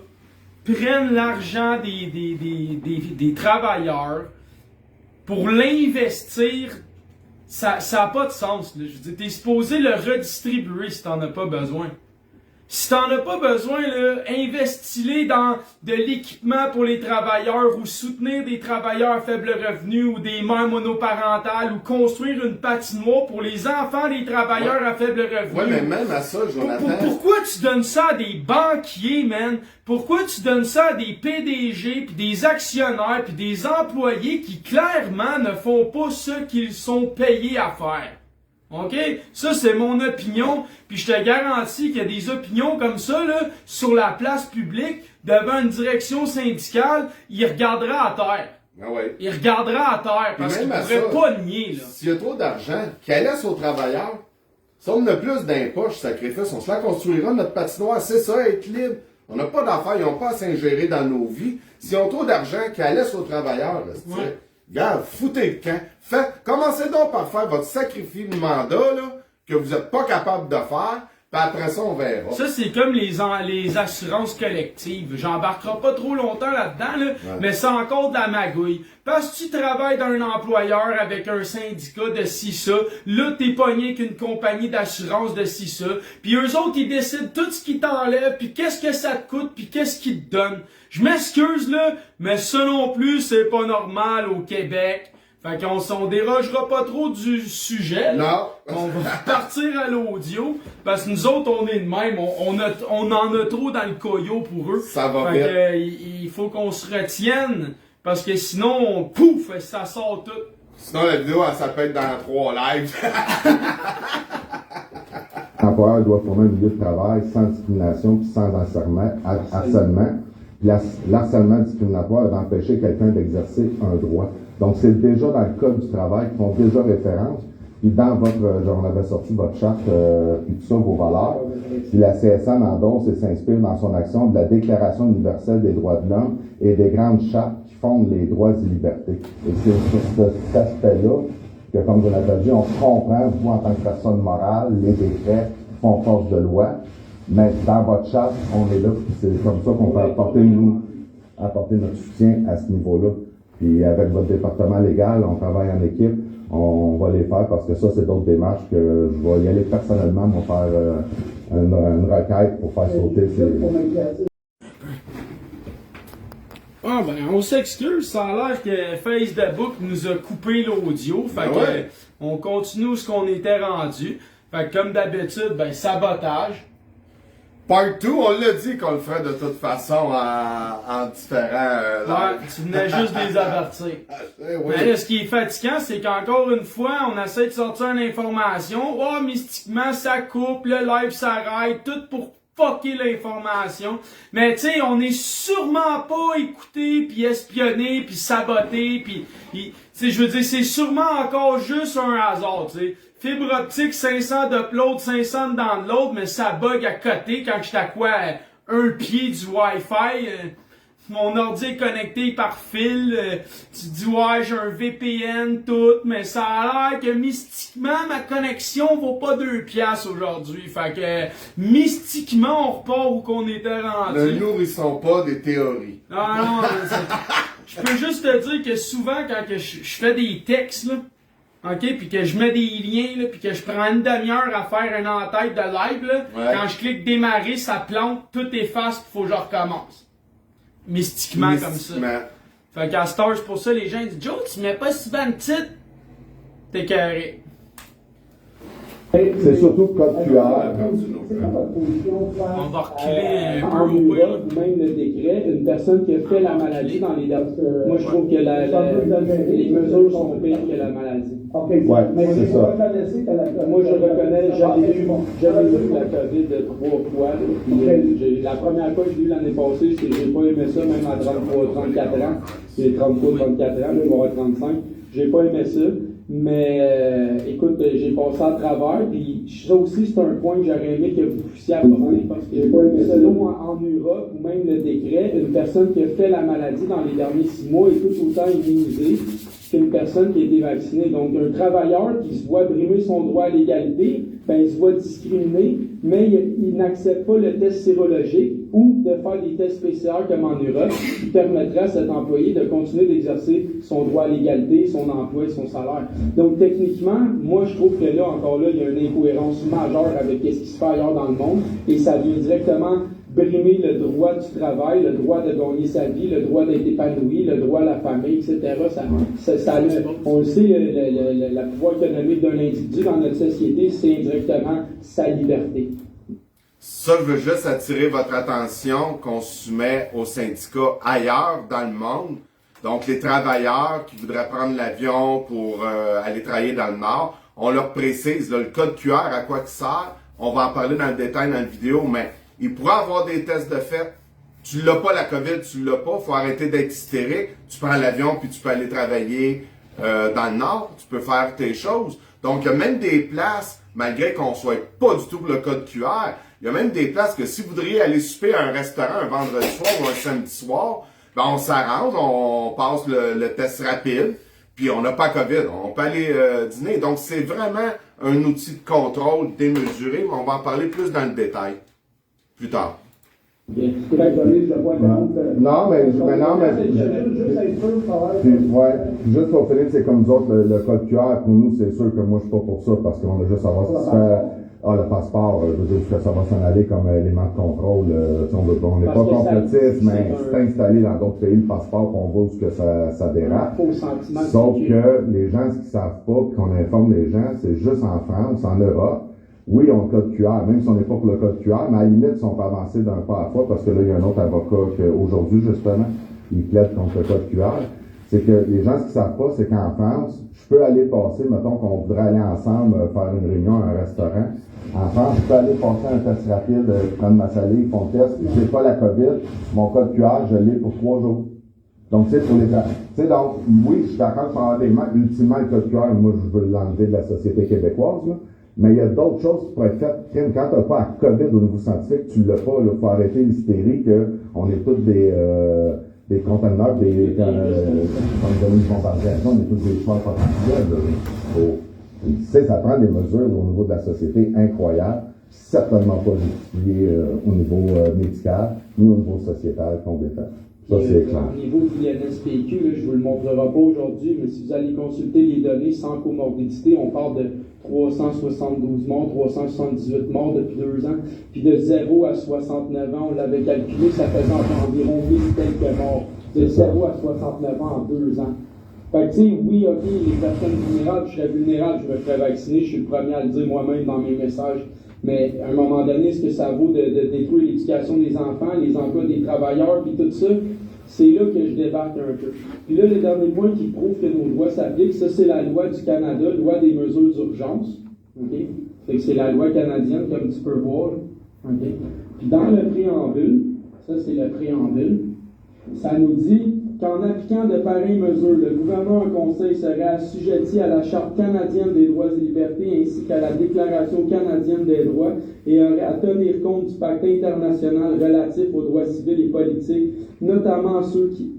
Speaker 2: prennent l'argent des travailleurs pour l'investir. Ça a pas de sens, là. Je veux dire, t'es supposé le redistribuer si t'en as pas besoin. Si t'en as pas besoin, là, investis-les dans de l'équipement pour les travailleurs ou soutenir des travailleurs à faible revenu ou des mères monoparentales ou construire une patinoire pour les enfants des travailleurs à faible revenu.
Speaker 1: Ouais, mais même à ça, Jonathan.
Speaker 2: Pourquoi tu donnes ça à des banquiers, man? Pourquoi tu donnes ça à des PDG, puis des actionnaires, puis des employés qui clairement ne font pas ce qu'ils sont payés à faire? OK? Ça, c'est mon opinion. Puis je te garantis qu'il y a des opinions comme ça, là, sur la place publique, devant une direction syndicale, il regardera à terre.
Speaker 1: Ah ouais.
Speaker 2: Il regardera à terre, parce qu'il pourrait pas nier, là.
Speaker 1: S'il y a trop d'argent, qu'elle laisse aux travailleurs. Si on a plus d'impoches, sacrifice, on se la construira notre patinoire. C'est ça, être libre. On n'a pas d'affaires, ils n'ont pas à s'ingérer dans nos vies. S'ils ont trop d'argent, qu'elle laisse aux travailleurs, là,
Speaker 2: Ouais.
Speaker 1: Regarde, foutez le camp. Commencez donc par faire votre sacrifice de mandat, là, que vous n'êtes pas capable de faire, puis après ça, on verra.
Speaker 2: Ça, c'est comme les assurances collectives. J'embarquerai pas trop longtemps là-dedans, là, mais c'est encore de la magouille. Parce que tu travailles dans un employeur avec un syndicat de ci, ça, là, t'es pogné qu'une compagnie d'assurance de ci, ça, puis eux autres, ils décident tout ce qu'ils t'enlèvent, puis qu'est-ce que ça te coûte, puis qu'est-ce qu'ils te donnent. Je m'excuse, là, mais ça non plus, c'est pas normal au Québec. Fait qu'on s'en dérogera pas trop du sujet.
Speaker 1: Non.
Speaker 2: On va partir à l'audio, parce que nous autres, on est de même. On en a trop dans le coyot pour eux.
Speaker 1: Ça va
Speaker 2: fait
Speaker 1: vite.
Speaker 2: que, il faut qu'on se retienne, parce que sinon, pouf, ça sort tout.
Speaker 1: Sinon, la vidéo, elle s'appelle dans 3 lives.
Speaker 4: L'employeur doit fournir un milieu de travail sans discrimination puis sans harcèlement. Puis l'harcèlement discriminatoire est d'empêcher quelqu'un d'exercer un droit. Donc, c'est déjà dans le Code du travail qui font déjà référence. Puis dans votre, on avait sorti votre charte, puis tout ça, vos valeurs. Puis la CSN endosse et s'inspire dans son action de la Déclaration universelle des droits de l'homme et des grandes chartes qui fondent les droits et libertés. Et c'est sur cet aspect-là que, comme je l'avais dit, on comprend, vous, en tant que personne morale, les décrets font force de loi. Mais dans votre charte, on est là, c'est comme ça qu'on peut apporter notre soutien à ce niveau-là. Puis avec votre département légal, on travaille en équipe, on va les faire parce que ça, c'est d'autres démarches que je vais y aller personnellement, moi, faire une requête pour faire sauter ces...
Speaker 2: Ah ben, on s'excuse, ça a l'air que Facebook nous a coupé l'audio, fait que on continue où ce qu'on était rendu. Fait que comme d'habitude, ben sabotage.
Speaker 1: Part 2, on l'a dit qu'on le ferait de toute façon en différents lives.
Speaker 2: Tu venais juste de les avertir.
Speaker 1: Oui.
Speaker 2: Mais là, ce qui est fatigant, c'est qu'encore une fois, on essaie de sortir une information. Oh, mystiquement, ça coupe, le live s'arrête, tout pour fucker l'information. Mais tu sais, on est sûrement pas écouté, puis espionné, puis saboté, puis tu sais, je veux dire, c'est sûrement encore juste un hasard, tu sais. Fibre optique, 500 d'upload, 500 dans l'autre, mais ça bug à côté quand j'étais à quoi, un pied du Wi-Fi. Mon ordi est connecté par fil. Tu dis, ouais, j'ai un VPN, tout, mais ça a l'air que mystiquement, ma connexion vaut pas 2 piastres aujourd'hui. Fait que, mystiquement, on repart où qu'on était rendu.
Speaker 1: Ne nourrissons pas des théories.
Speaker 2: Non, je peux juste te dire que souvent, quand que je fais des textes, là, OK, puis que je mets des liens, là, puis que je prends une demi-heure à faire une en-tête de live, là, quand je clique démarrer, ça plante, tout efface, puis faut que je recommence. Mystiquement comme ça. Fait qu'à Star, c'est pour ça les gens disent Joe, tu mets pas si souvent de titre, t'es carré.
Speaker 4: C'est surtout code QR.
Speaker 2: On va reculer un
Speaker 3: En
Speaker 2: peu au
Speaker 3: Europe, même le décret, une personne qui a fait la maladie dans les moi je trouve que les mesures sont pires que la maladie.
Speaker 5: OK,
Speaker 4: Ouais,
Speaker 5: mais
Speaker 4: c'est
Speaker 5: vous
Speaker 4: ça.
Speaker 5: reconnaissez que la
Speaker 3: Moi je reconnais, j'avais eu la COVID 3 fois. Puis, la première fois que j'ai eu l'année passée, j'ai pas aimé ça, même à 34 ans. J'ai 33, 34 ans, là, je vais avoir 35. J'ai pas aimé ça. Mais écoute, j'ai passé à travers, puis ça aussi c'est un point que j'aurais aimé que vous puissiez apporter parce que selon en Europe ou même le décret, une personne qui a fait la maladie dans les derniers 6 mois est tout autant immunisée qu'une personne qui a été vaccinée. Donc un travailleur qui se voit brimer son droit à l'égalité, ben il se voit discriminé, mais il n'accepte pas le test sérologique ou de faire des tests PCR comme en Europe, qui permettra à cet employé de continuer d'exercer son droit à l'égalité, son emploi et son salaire. Donc, techniquement, moi, je trouve que là, encore là, il y a une incohérence majeure avec ce qui se fait ailleurs dans le monde, et ça vient directement brimer le droit du travail, le droit de gagner sa vie, le droit d'être épanoui, le droit à la famille, etc. On le sait, la pouvoir économique d'un individu dans notre société, c'est indirectement sa liberté.
Speaker 1: Ça, je veux juste attirer votre attention qu'on soumet aux syndicats ailleurs dans le monde. Donc, les travailleurs qui voudraient prendre l'avion pour aller travailler dans le Nord, on leur précise là, le code QR, à quoi il sert. On va en parler dans le détail dans la vidéo, mais il pourra avoir des tests de fait. Tu l'as pas la COVID, tu l'as pas, faut arrêter d'être hystérique. Tu prends l'avion puis tu peux aller travailler dans le Nord, tu peux faire tes choses. Donc, il y a même des places, malgré qu'on soit pas du tout pour le code QR, il y a même des places que si vous voudriez aller souper à un restaurant un vendredi soir ou un samedi soir, ben on s'arrange, on passe le test rapide, puis on n'a pas COVID, on peut aller dîner. Donc, c'est vraiment un outil de contrôle démesuré, mais on va en parler plus dans le détail plus tard.
Speaker 5: Bien. Non, mais
Speaker 4: juste pour finir, c'est comme nous autres, le code QR, pour nous, c'est sûr que moi, je suis pas pour ça, parce qu'on a juste à voir ce qui se fait. Ah, le passeport, je veux dire, que ça va s'en aller comme élément de contrôle. On n'est pas complotiste, mais c'est installé dans d'autres pays, le passeport, on voit où que ça dérape. Sauf que les gens, ce qu'ils savent pas, qu'on informe les gens, c'est juste en France, en Europe. Oui, on a le code QR, même si on n'est pas pour le code QR, mais à la limite, si on peut avancer d'un pas à la fois, parce que là, il y a un autre avocat qu'aujourd'hui, justement, il plaide contre le code QR. C'est que les gens, ce qu'ils savent pas, c'est qu'en France, je peux aller passer, mettons qu'on voudrait aller ensemble faire une réunion à un restaurant. En France, je peux aller passer un test rapide, prendre ma salive, ils font le test, j'ai pas la COVID, mon code QR, je l'ai pour 3 jours. Donc, tu sais, pour les gens. Tu sais, donc, oui, je suis d'accord pour avoir des mains. Ultimement, le code QR, moi, je veux l'enlever de la société québécoise, là. Mais il y a d'autres choses qui pourraient être faites. Quand t'as pas la COVID au niveau scientifique, tu l'as pas, là. Faut arrêter l'hystérie qu'on est tous des conteneurs, comme Denis Bombardier, on est tous des choix potentiels, tu sais, ça prend des mesures au niveau de la société incroyables, certainement pas justifiées au niveau médical, ni au niveau sociétal qu'on défend. Ça, c'est clair.
Speaker 3: Au niveau de l'INSPQ, là, je ne vous le montrerai pas aujourd'hui, mais si vous allez consulter les données sans comorbidité, on parle de 372 morts, 378 morts depuis 2 ans. Puis de 0 à 69 ans, on l'avait calculé, ça faisait environ 1000 quelques morts. De 0 à 69 ans en 2 ans. Fait que, tu sais, oui, OK, les personnes vulnérables, je serais vulnérable, je me ferais vacciner, je suis le premier à le dire moi-même dans mes messages. Mais à un moment donné, ce que ça vaut de détruire l'éducation des enfants, les emplois des travailleurs, puis tout ça, c'est là que je débarque un peu. Puis là, le dernier point qui prouve que nos lois s'appliquent, ça, c'est la loi du Canada, loi des mesures d'urgence. OK? Fait que c'est la loi canadienne, comme tu peux voir. OK? Puis dans le préambule, ça, c'est le préambule, ça nous dit qu'en appliquant de pareilles mesures, le gouvernement en conseil serait assujetti à la Charte canadienne des droits et libertés ainsi qu'à la Déclaration canadienne des droits et aurait à tenir compte du pacte international relatif aux droits civils et politiques, notamment ce qui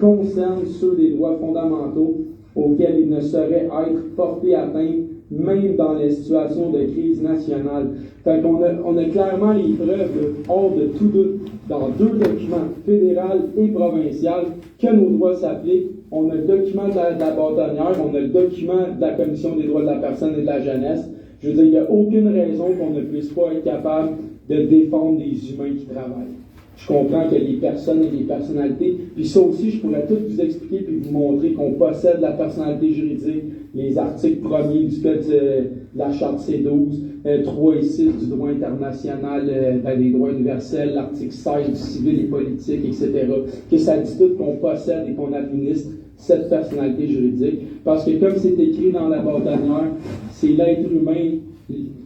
Speaker 3: concerne ceux des droits fondamentaux auxquels il ne saurait être porté atteinte même dans les situations de crise nationale. Fait qu'on a clairement les preuves, hors de tout doute, dans 2 documents, fédéral et provincial, que nos droits s'appliquent. On a le document de la bâtonnière, on a le document de la Commission des droits de la personne et de la jeunesse. Je veux dire, il n'y a aucune raison qu'on ne puisse pas être capable de défendre les humains qui travaillent. Je comprends que les personnes et les personnalités, puis ça aussi, je pourrais tout vous expliquer puis vous montrer qu'on possède la personnalité juridique, les articles 1er du Code de la Charte C12, 3 et 6 du droit international des droits universels, l'article 16 du civil et politique, etc., que ça dit tout qu'on possède et qu'on administre cette personnalité juridique, parce que comme c'est écrit dans la bâtonnière, c'est l'être humain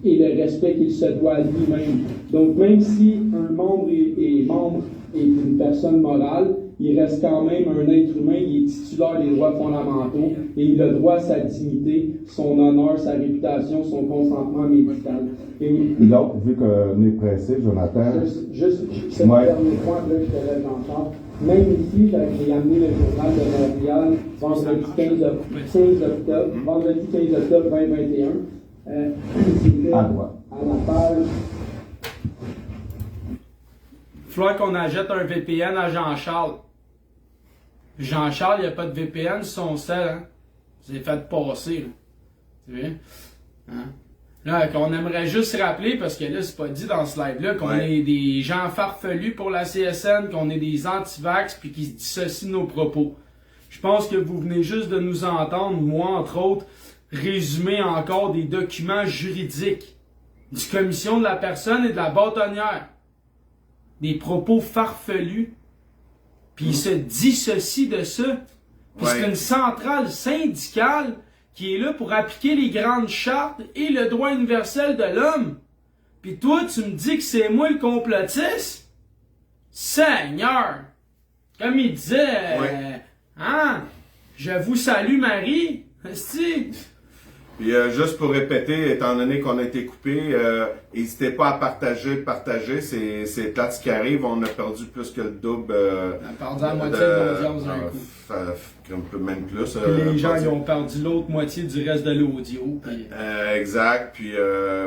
Speaker 3: et le respect qu'il se doit à lui-même. Donc, même si un membre est une personne morale, il reste quand même un être humain, il est titulaire des droits fondamentaux et il a droit à sa dignité, son honneur, sa réputation, son consentement médical. Et
Speaker 4: l'autre, vu qu'on est pressé, Jonathan.
Speaker 3: Juste c'est le dernier point, là, je te laisse en charge. Même ici, j'ai amené le journal de Montréal, vendredi 15 octobre 2021.
Speaker 4: À droite.
Speaker 3: À la page.
Speaker 2: Il faudrait qu'on achète un VPN à Jean-Charles. Jean-Charles, il n'y a pas de VPN sur son sel, hein? C'est fait passer, là. Tu vois? Hein? Là, qu'on aimerait juste rappeler, parce que là, c'est pas dit dans ce live-là, qu'on est des gens farfelus pour la CSN, qu'on est des anti-vax, puis qui se dissocient de nos propos. Je pense que vous venez juste de nous entendre, moi, entre autres, résumer encore des documents juridiques du Commission de la personne et de la bâtonnière. Des propos farfelus. Puis ils se dissocient de ça. Puis c'est une centrale syndicale qui est là pour appliquer les grandes chartes et le droit universel de l'homme. Puis toi, tu me dis que c'est moi le complotiste? Seigneur! Comme il disait, hein? Je vous salue Marie. Esti.
Speaker 1: Puis juste pour répéter, étant donné qu'on a été coupé, n'hésitez pas à partager, c'est plate ce qui arrive, on a perdu plus que le double.
Speaker 2: On a perdu la moitié de l'audience d'un coup.
Speaker 1: Un peu même plus.
Speaker 2: Puis les gens ils ont perdu l'autre moitié du reste de l'audio.
Speaker 1: Exact, puis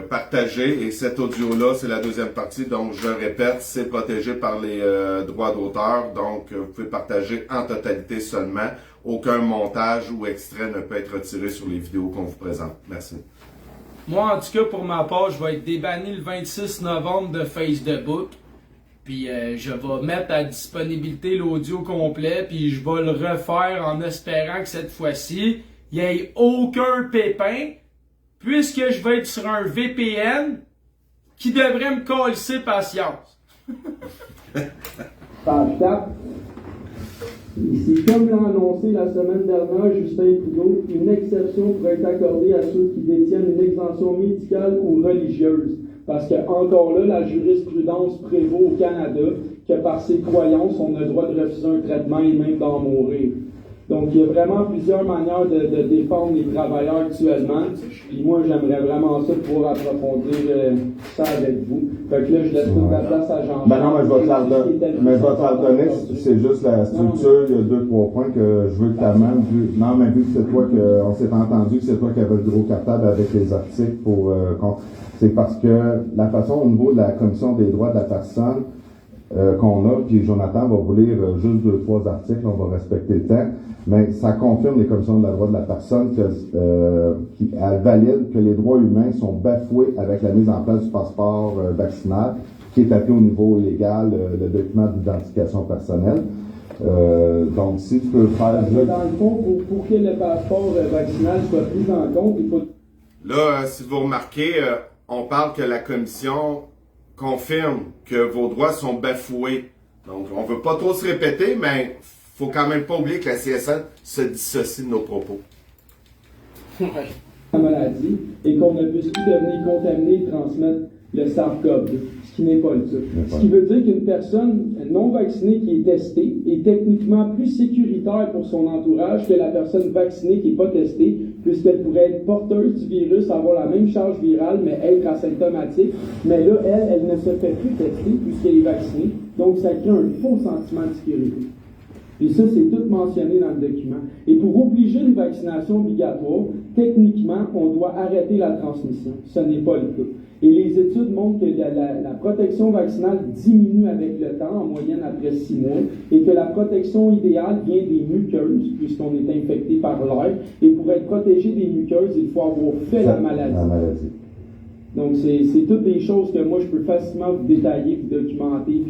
Speaker 1: partagez, et cet audio-là, c'est la deuxième partie, donc je répète, c'est protégé par les droits d'auteur, donc vous pouvez partager en totalité seulement. Aucun montage ou extrait ne peut être retiré sur les vidéos qu'on vous présente. Merci.
Speaker 2: Moi, en tout cas, pour ma part, je vais être débanni le 26 novembre de Facebook. Puis je vais mettre à disponibilité l'audio complet. Puis je vais le refaire en espérant que cette fois-ci, il n'y ait aucun pépin. Puisque je vais être sur un VPN qui devrait me coller patience.
Speaker 3: Page 4. Ici, comme l'a annoncé la semaine dernière Justin Trudeau, une exception pourrait être accordée à ceux qui détiennent une exemption médicale ou religieuse. Parce que, encore là, la jurisprudence prévaut au Canada que par ses croyances, on a le droit de refuser un traitement et même d'en mourir. Donc, il y a vraiment plusieurs manières de défendre les travailleurs actuellement. Puis moi, j'aimerais vraiment ça pouvoir approfondir ça avec vous. Fait que là, je laisse toute la place à Jean-Charles.
Speaker 4: Ben non, mais je vais te la redonner. C'est juste la structure. Il y a 2-3 points que je veux que tu amènes. Non, mais vu que c'est toi qu'on s'est entendu, que c'est toi qui avais le gros cartable avec les articles pour c'est parce que la façon au niveau de la Commission des droits de la personne, qu'on a, puis Jonathan va vous lire juste 2-3 articles, on va respecter le temps, mais ça confirme les commissions de la droit de la personne qui valide que les droits humains sont bafoués avec la mise en place du passeport vaccinal, qui est appelé au niveau légal le document d'identification personnelle. Donc, si tu peux faire...
Speaker 3: Dans le fond, pour que le passeport vaccinal soit pris en compte, il faut...
Speaker 1: Là, si vous remarquez, on parle que la commission confirme que vos droits sont bafoués. Donc, on veut pas trop se répéter, mais faut quand même pas oublier que la CSN se dissocie de nos propos.
Speaker 3: La maladie et qu'on ne puisse plus devenir contaminé et transmettre le SARS-CoV-2, ce qui n'est pas le cas. Ce qui veut dire qu'une personne non vaccinée qui est testée est techniquement plus sécuritaire pour son entourage que la personne vaccinée qui n'est pas testée, puisqu'elle pourrait être porteuse du virus, avoir la même charge virale, mais être asymptomatique. Mais là, elle ne se fait plus tester puisqu'elle est vaccinée. Donc, ça crée un faux sentiment de sécurité. Et ça, c'est tout mentionné dans le document. Et pour obliger une vaccination obligatoire, techniquement, on doit arrêter la transmission. Ce n'est pas le cas. Et les études montrent que la protection vaccinale diminue avec le temps, en moyenne après 6 mois, et que la protection idéale vient des muqueuses, puisqu'on est infecté par l'air. Et pour être protégé des muqueuses, il faut avoir fait la maladie. Donc, c'est toutes des choses que moi, je peux facilement vous détailler, vous documenter,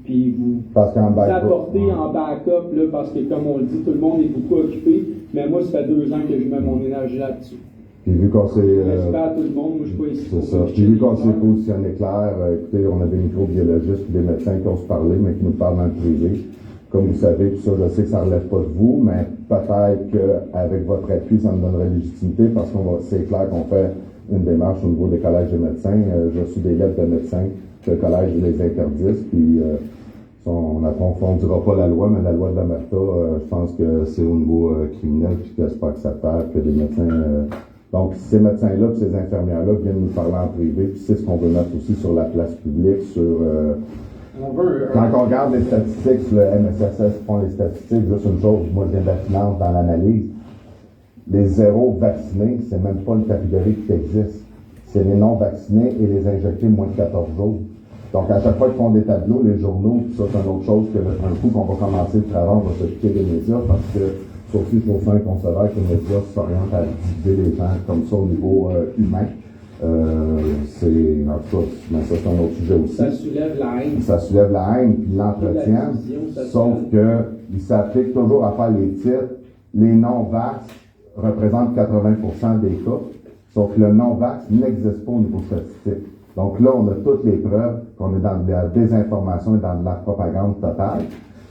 Speaker 3: puis vous apporter en backup, là, parce que, comme on le dit, tout le monde est beaucoup occupé, mais moi, ça fait 2 ans que je mets mon énergie là-dessus.
Speaker 4: Puis vu qu'on s'est...
Speaker 3: J'espère à tout le monde, moi, je suis pas ici.
Speaker 4: C'est ça. Puis vu qu'on s'est positionné clair, écoutez, on a des microbiologistes et des médecins qui osent parler, mais qui nous parlent dans le privé. Comme vous savez, tout ça, je sais que ça ne relève pas de vous, mais peut-être qu'avec votre appui, ça me donnerait légitimité, parce c'est clair qu'on fait une démarche au niveau des collèges des médecins. J'ai reçu des lettres de médecins que le collège les interdise, puis on n'approfondira pas la loi, mais la loi de l'Omerta, je pense que c'est au niveau criminel, puis que c'est pas acceptable que des médecins... donc, ces médecins-là, puis ces infirmières-là viennent nous parler en privé, puis c'est ce qu'on veut mettre aussi sur la place publique, quand on regarde les statistiques, le MSSS font les statistiques, juste une chose, moi je viens de la finance dans l'analyse, les zéros vaccinés, c'est même pas une catégorie qui existe. C'est les non vaccinés et les injectés moins de 14 jours. Donc, à chaque fois qu'ils font des tableaux, les journaux, ça, c'est une autre chose un coup qu'on va commencer le travail, on va s'occuper des médias, parce que, sauf si je trouve ça inconcevable que les médias s'orientent à diviser les gens comme ça au niveau humain. En tout cas, mais ça, c'est un autre sujet aussi.
Speaker 3: Ça soulève la haine.
Speaker 4: Ça soulève la haine, puis l'entretien. Sauf qu'il s'applique toujours à faire les titres. Les non-vax représentent 80% des cas. Sauf que le non-vax n'existe pas au niveau statistique. Donc là, on a toutes les preuves qu'on est dans de la désinformation et dans de la propagande totale.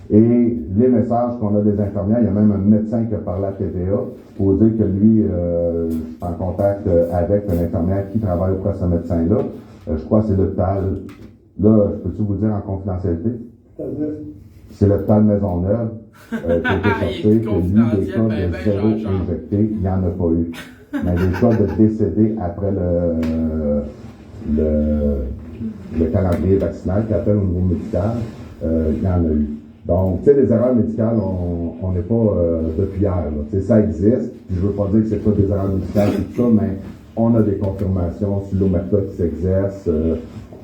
Speaker 4: Et les messages qu'on a des infirmières, il y a même un médecin qui a parlé à TVA pour dire que lui, je suis en contact avec une infirmière qui travaille auprès de ce médecin-là. Je crois que c'est l'hôpital, là, peux-tu vous dire en confidentialité? C'est l'hôpital Maisonneuve qui a été sorti, que lui, des cas de zéro injecté, il n'y en a pas eu. Mais des cas de décédés après le calendrier vaccinal qui appelle au niveau médical, il y en a eu. Donc, tu sais, les erreurs médicales, on n'est pas depuis hier. Tu sais, ça existe. Je veux pas dire que c'est pas des erreurs médicales et tout ça, mais on a des confirmations sur l'Omerta qui s'exerce.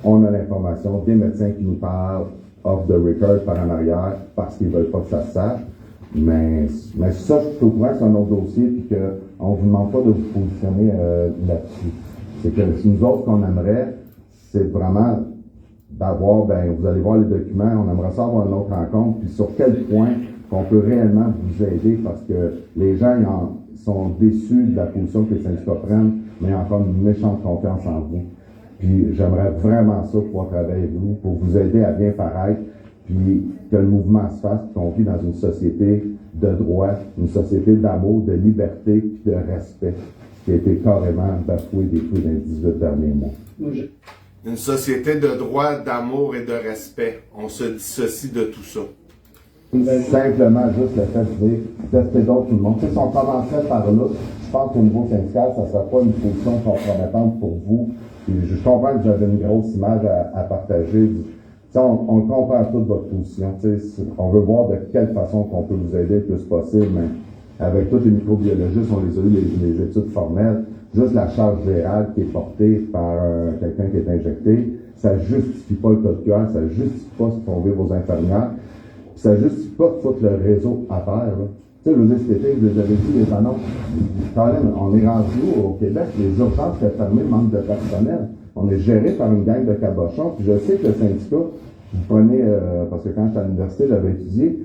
Speaker 4: On a l'information des médecins qui nous parlent off the record par en arrière parce qu'ils veulent pas que ça se sache. Mais ça, je suis au courant que c'est un autre dossier puis qu'on ne vous demande pas de vous positionner là-dessus. C'est que si nous autres, qu'on aimerait, c'est vraiment d'avoir, vous allez voir les documents, on aimerait ça avoir une autre rencontre, puis sur quel point qu'on peut réellement vous aider, parce que les gens sont déçus de la position que les syndicats prennent, mais ils ont encore une méchante confiance en vous. Puis j'aimerais vraiment ça pouvoir travailler avec vous, pour vous aider à bien paraître, puis que le mouvement se fasse, qu'on vit dans une société de droit, une société d'amour, de liberté, puis de respect, qui a été carrément bafoué des coups dans les 18 derniers mois.
Speaker 1: Une société de droit, d'amour et de respect. On se dissocie de tout ça.
Speaker 4: Simplement juste le fait de dire, tester d'autres tout le monde. Si on commençait par là, je pense qu'au niveau syndical, ça ne serait pas une position compromettante pour vous. Et je comprends que vous avez une grosse image à partager. On comprend toute votre position. On veut voir de quelle façon qu'on peut vous aider le plus possible, mais avec tous les microbiologistes, on les a eu les études formelles. juste la charge virale qui est portée par quelqu'un qui est injecté, ça justifie pas le cas de cœur, ça justifie pas ce qu'on vit vos infirmières, ça justifie pas de foutre le réseau à terre. Là. Tu sais, je veux dire, cet été, vous avez vu les annonces. Colin, on est rendu au Québec, les urgences sont fermées, manque de personnel. On est géré par une gang de cabochons. Puis je sais que le syndicat, vous prenez, parce que quand j'étais à l'université, j'avais étudié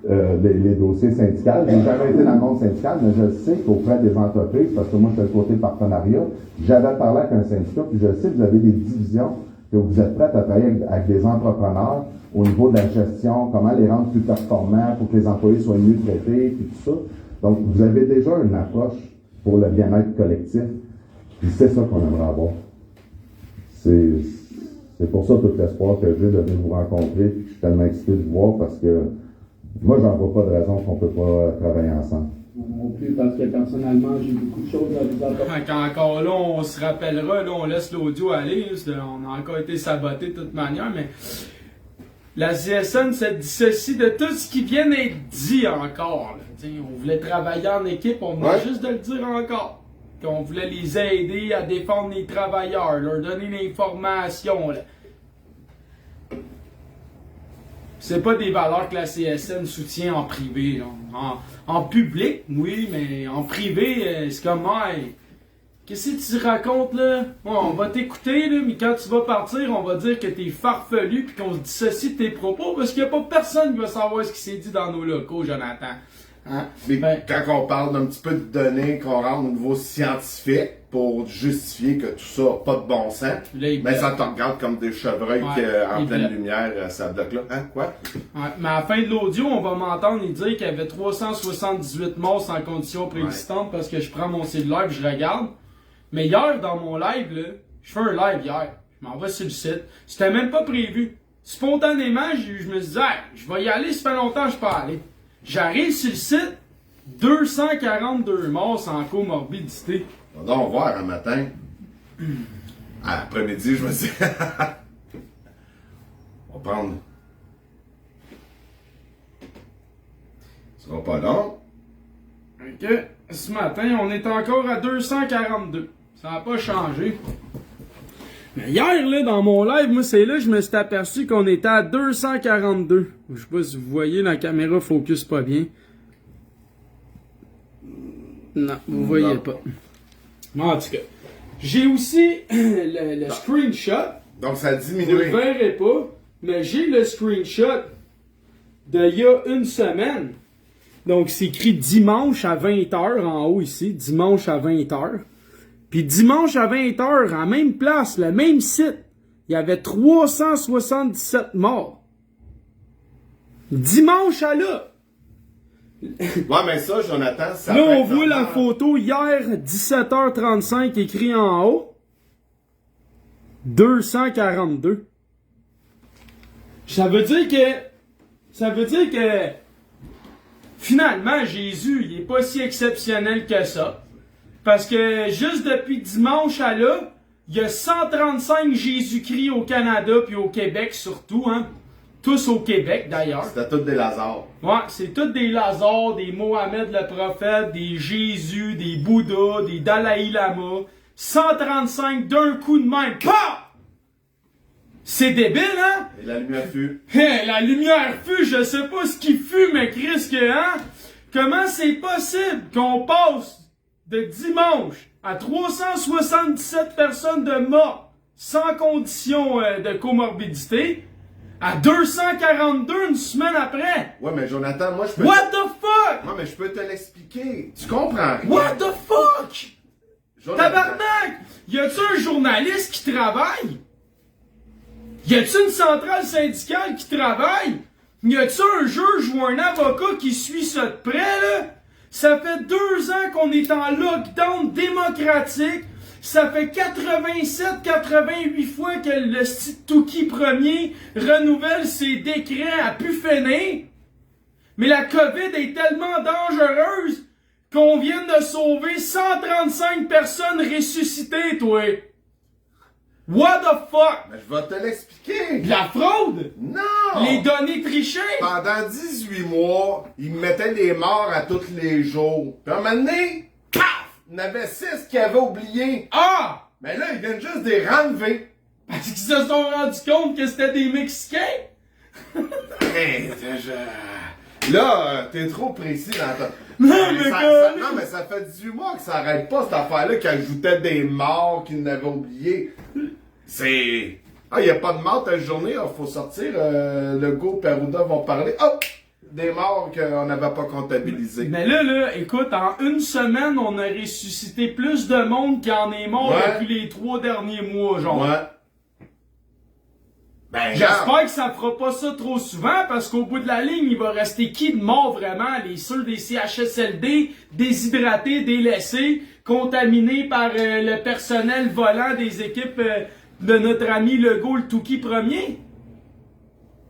Speaker 4: les dossiers syndicaux. J'ai jamais été dans le monde syndical, mais je sais qu'auprès des entreprises, parce que moi, je suis le côté partenariat, j'avais parlé avec un syndicat, puis je sais que vous avez des divisions, que vous êtes prêts à travailler avec des entrepreneurs au niveau de la gestion, comment les rendre plus performants pour que les employés soient mieux traités, puis tout ça. Donc, vous avez déjà une approche pour le bien-être collectif, puis c'est ça qu'on aimerait avoir. C'est pour ça tout l'espoir que j'ai de venir vous rencontrer, puis que je suis tellement excité de vous voir, parce que moi, j'en vois pas de raison qu'on peut pas travailler ensemble.
Speaker 3: Non plus, parce que personnellement, j'ai beaucoup de choses à vous apporter.
Speaker 2: Encore là, on se rappellera, là, on laisse l'audio aller, on a encore été saboté de toute manière, mais la CSN se dissocie de tout ce qui vient d'être dit encore. Là. On voulait travailler en équipe, on venait juste de le dire encore. Qu'on voulait les aider à défendre les travailleurs, leur donner l'information. C'est pas des valeurs que la CSN soutient en privé. Là. En public, oui, mais en privé, c'est comme, hey, qu'est-ce que tu racontes là? Ouais, on va t'écouter, là, mais quand tu vas partir, on va dire que t'es farfelu puis qu'on se dissocie de tes propos parce qu'il n'y a pas personne qui va savoir ce qui s'est dit dans nos locaux, Jonathan. Hein?
Speaker 1: Mais quand on parle d'un petit peu de données qu'on rentre au niveau scientifique pour justifier que tout ça n'a pas de bon sens, mais ça te regarde comme des chevreuils en pleine lumière, ça bloque là. Hein? Quoi?
Speaker 2: Ouais, mais à la fin de l'audio, on va m'entendre dire qu'il y avait 378 morts sans condition préexistante parce que je prends mon cellulaire et je regarde. Mais hier, dans mon live, là, je fais un live hier. Je m'en vais sur le site. C'était même pas prévu. Spontanément, je me suis dit, hey, je vais y aller, ça fait longtemps que je peux aller. J'arrive sur le site, 242 morts sans comorbidité.
Speaker 1: On va donc voir un matin. À l'après-midi, je me dis, on va prendre. Ce sera pas long.
Speaker 2: Ok, ce matin, on est encore à 242. Ça n'a pas changé. Mais hier, là, dans mon live, moi, c'est là que je me suis aperçu qu'on était à 242. Je sais pas si vous voyez, la caméra focus pas bien. Non, vous voyez pas. En tout cas, j'ai aussi le screenshot.
Speaker 1: Donc, ça a
Speaker 2: Vous
Speaker 1: diminué.
Speaker 2: le verrez pas, mais j'ai le screenshot d'il y a une semaine. Donc, c'est écrit dimanche à 20h en haut ici. Dimanche à 20h. Puis dimanche à 20h, à la même place, le même site, il y avait 377 morts. Dimanche à là.
Speaker 1: Ouais, mais ça, Jonathan, ça
Speaker 2: Là,
Speaker 1: peut
Speaker 2: on
Speaker 1: être
Speaker 2: voit la
Speaker 1: normal.
Speaker 2: photo hier, 17h35, écrit en haut. 242. Ça veut dire que finalement, Jésus, il est pas si exceptionnel que ça. Parce que juste depuis dimanche à là, il y a 135 Jésus-Christ au Canada puis au Québec surtout, hein. Tous au Québec d'ailleurs.
Speaker 1: C'était tous des Lazars.
Speaker 2: Ouais, c'est tous des Lazars, des Mohamed le prophète, des Jésus, des Bouddhas, des Dalai Lama. 135 d'un coup de même. Pah! C'est débile, hein?
Speaker 1: Et la lumière fut.
Speaker 2: La lumière fut, je sais pas ce qui fut, mais Christ que, hein? Comment c'est possible qu'on passe de dimanche à 377 personnes de morts sans condition de comorbidité à 242 une semaine après?
Speaker 1: Ouais, mais Jonathan, moi, je peux.
Speaker 2: What the fuck?
Speaker 1: Ouais, mais je peux te l'expliquer. Tu comprends rien.
Speaker 2: What the fuck?
Speaker 1: Jonathan.
Speaker 2: Tabarnak! Y a-tu un journaliste qui travaille? Y a-tu une centrale syndicale qui travaille? Y a-tu un juge ou un avocat qui suit ça de près, là? Ça fait 2 ans qu'on est en lockdown démocratique. Ça fait 87-88 fois que le Touki Ier renouvelle ses décrets à pu finir. Mais la COVID est tellement dangereuse qu'on vient de sauver 135 personnes ressuscitées, toi. What the fuck?
Speaker 1: Mais je vais te l'expliquer.
Speaker 2: De la fraude?
Speaker 1: Non!
Speaker 2: Les données trichées?
Speaker 1: Pendant 18 mois, ils me mettaient des morts à tous les jours. Puis à un moment donné, paf! il y en avait 6 qui avaient oublié.
Speaker 2: Ah!
Speaker 1: Mais là, ils viennent juste des renlever.
Speaker 2: Parce qu'ils se sont rendus compte que c'était des Mexicains?
Speaker 1: Hey, là, t'es trop précis dans ta... Non, mais ça fait 18 mois que ça arrête pas, cette affaire-là, qui ajoutait des morts qu'ils n'avaient oublié. C'est... Ah, y a pas de mort telle journée, il faut sortir. Legault et Arruda vont parler. Oh! Des morts qu'on n'avait pas comptabilisés.
Speaker 2: Mais là, écoute, en une semaine, on a ressuscité plus de monde qu'il en est mort depuis les 3 derniers mois, genre.
Speaker 1: Ouais. Ben,
Speaker 2: J'espère que ça fera pas ça trop souvent, parce qu'au bout de la ligne, il va rester qui de mort vraiment? Ceux des CHSLD, déshydratés, délaissés, contaminés par le personnel volant des équipes de notre ami Legault, le Touki premier?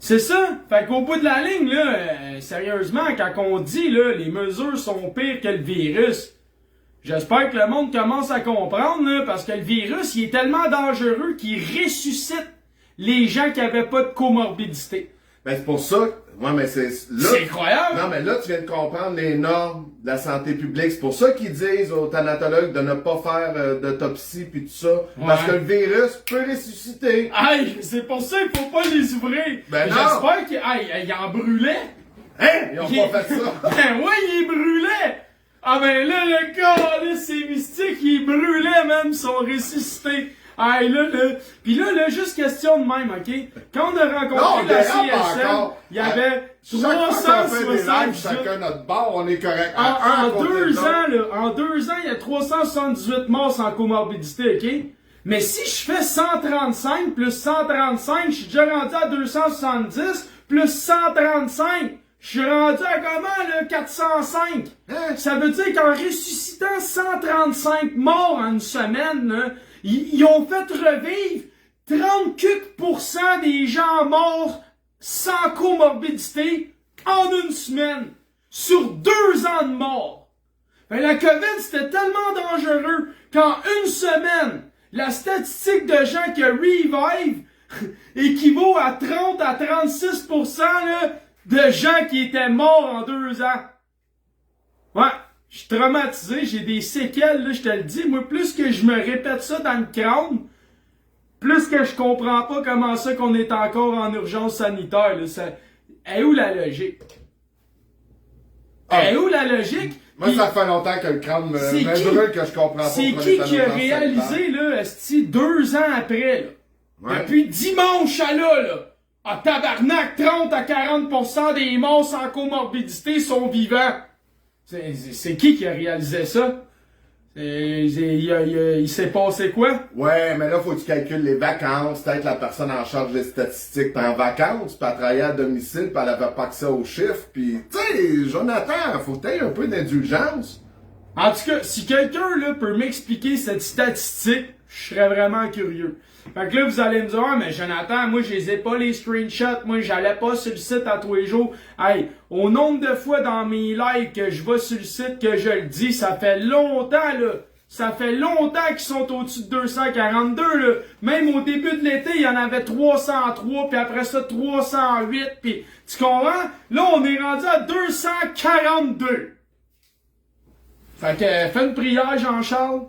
Speaker 2: C'est ça. Fait qu'au bout de la ligne, là, sérieusement, quand on dit, là, les mesures sont pires que le virus, j'espère que le monde commence à comprendre, là, parce que le virus, il est tellement dangereux qu'il ressuscite les gens qui avaient pas de comorbidité.
Speaker 1: Ben, c'est pour ça. Ouais, mais c'est.
Speaker 2: C'est incroyable!
Speaker 1: Non, mais là, tu viens de comprendre les normes de la santé publique. C'est pour ça qu'ils disent aux thanatologues de ne pas faire d'autopsie pis tout ça.
Speaker 2: Ouais.
Speaker 1: Parce que le virus peut ressusciter.
Speaker 2: Aïe, c'est pour ça qu'il faut pas les ouvrir.
Speaker 1: Ben non.
Speaker 2: J'espère qu'ils en brûlaient.
Speaker 1: Hein? Ils ont pas fait ça.
Speaker 2: Ben ouais, ils brûlaient! Ah ben là, le corps, là, c'est mystique, ils brûlaient même, ils sont ressuscités. Aïe, là, pis là, juste question de même, ok? Quand on a rencontré la CSL, il y avait
Speaker 1: Chaque fois qu'on fait des lives,
Speaker 2: 378...
Speaker 1: chacun notre bord, on est correct.
Speaker 2: En 2 ans, là, en 2 ans, il y a 378 morts sans comorbidité, ok? Mais si je fais 135 plus 135, je suis déjà rendu à 270 plus 135. Je suis rendu à comment, là? 405.
Speaker 1: Hein?
Speaker 2: Ça veut dire qu'en ressuscitant 135 morts en une semaine, là, ils ont fait revivre 30% des gens morts sans comorbidité en une semaine. Sur 2 ans de mort. Ben, la COVID, c'était tellement dangereux qu'en une semaine, la statistique de gens qui revive équivaut à 30 à 36% là, de gens qui étaient morts en 2 ans. Ouais, je suis traumatisé, j'ai des séquelles, là, je te le dis. Moi, plus que je me répète ça dans le crâne, plus que je comprends pas comment ça qu'on est encore en urgence sanitaire. Là, est où la logique? Est où la logique?
Speaker 1: Moi, ça fait longtemps que le crâne me brûle que je comprends pas.
Speaker 2: C'est qui a réalisé, là, esti, 2 ans après, là?
Speaker 1: Ouais.
Speaker 2: Depuis dimanche à là, à tabarnak, 30 à 40% des morts sans comorbidité sont vivants. C'est qui a réalisé ça? Il s'est passé quoi?
Speaker 1: Ouais, mais là, faut que tu calcules les vacances. Peut-être la personne en charge des statistiques est en vacances, puis elle travaillait à domicile, puis elle avait pas accès aux chiffres, puis tu sais, Jonathan, faut que t'aies un peu d'indulgence.
Speaker 2: En tout cas, si quelqu'un là peut m'expliquer cette statistique, je serais vraiment curieux. Fait que là, vous allez me dire, ah, mais Jonathan, moi, je les ai pas les screenshots, moi, j'allais pas sur le site à tous les jours. Hey, au nombre de fois dans mes lives que je vais sur le site que je le dis, ça fait longtemps, là. Ça fait longtemps qu'ils sont au-dessus de 242, là. Même au début de l'été, il y en avait 303, puis après ça, 308, puis tu comprends? Là, on est rendu à 242. Fait que, fais une prière, Jean-Charles.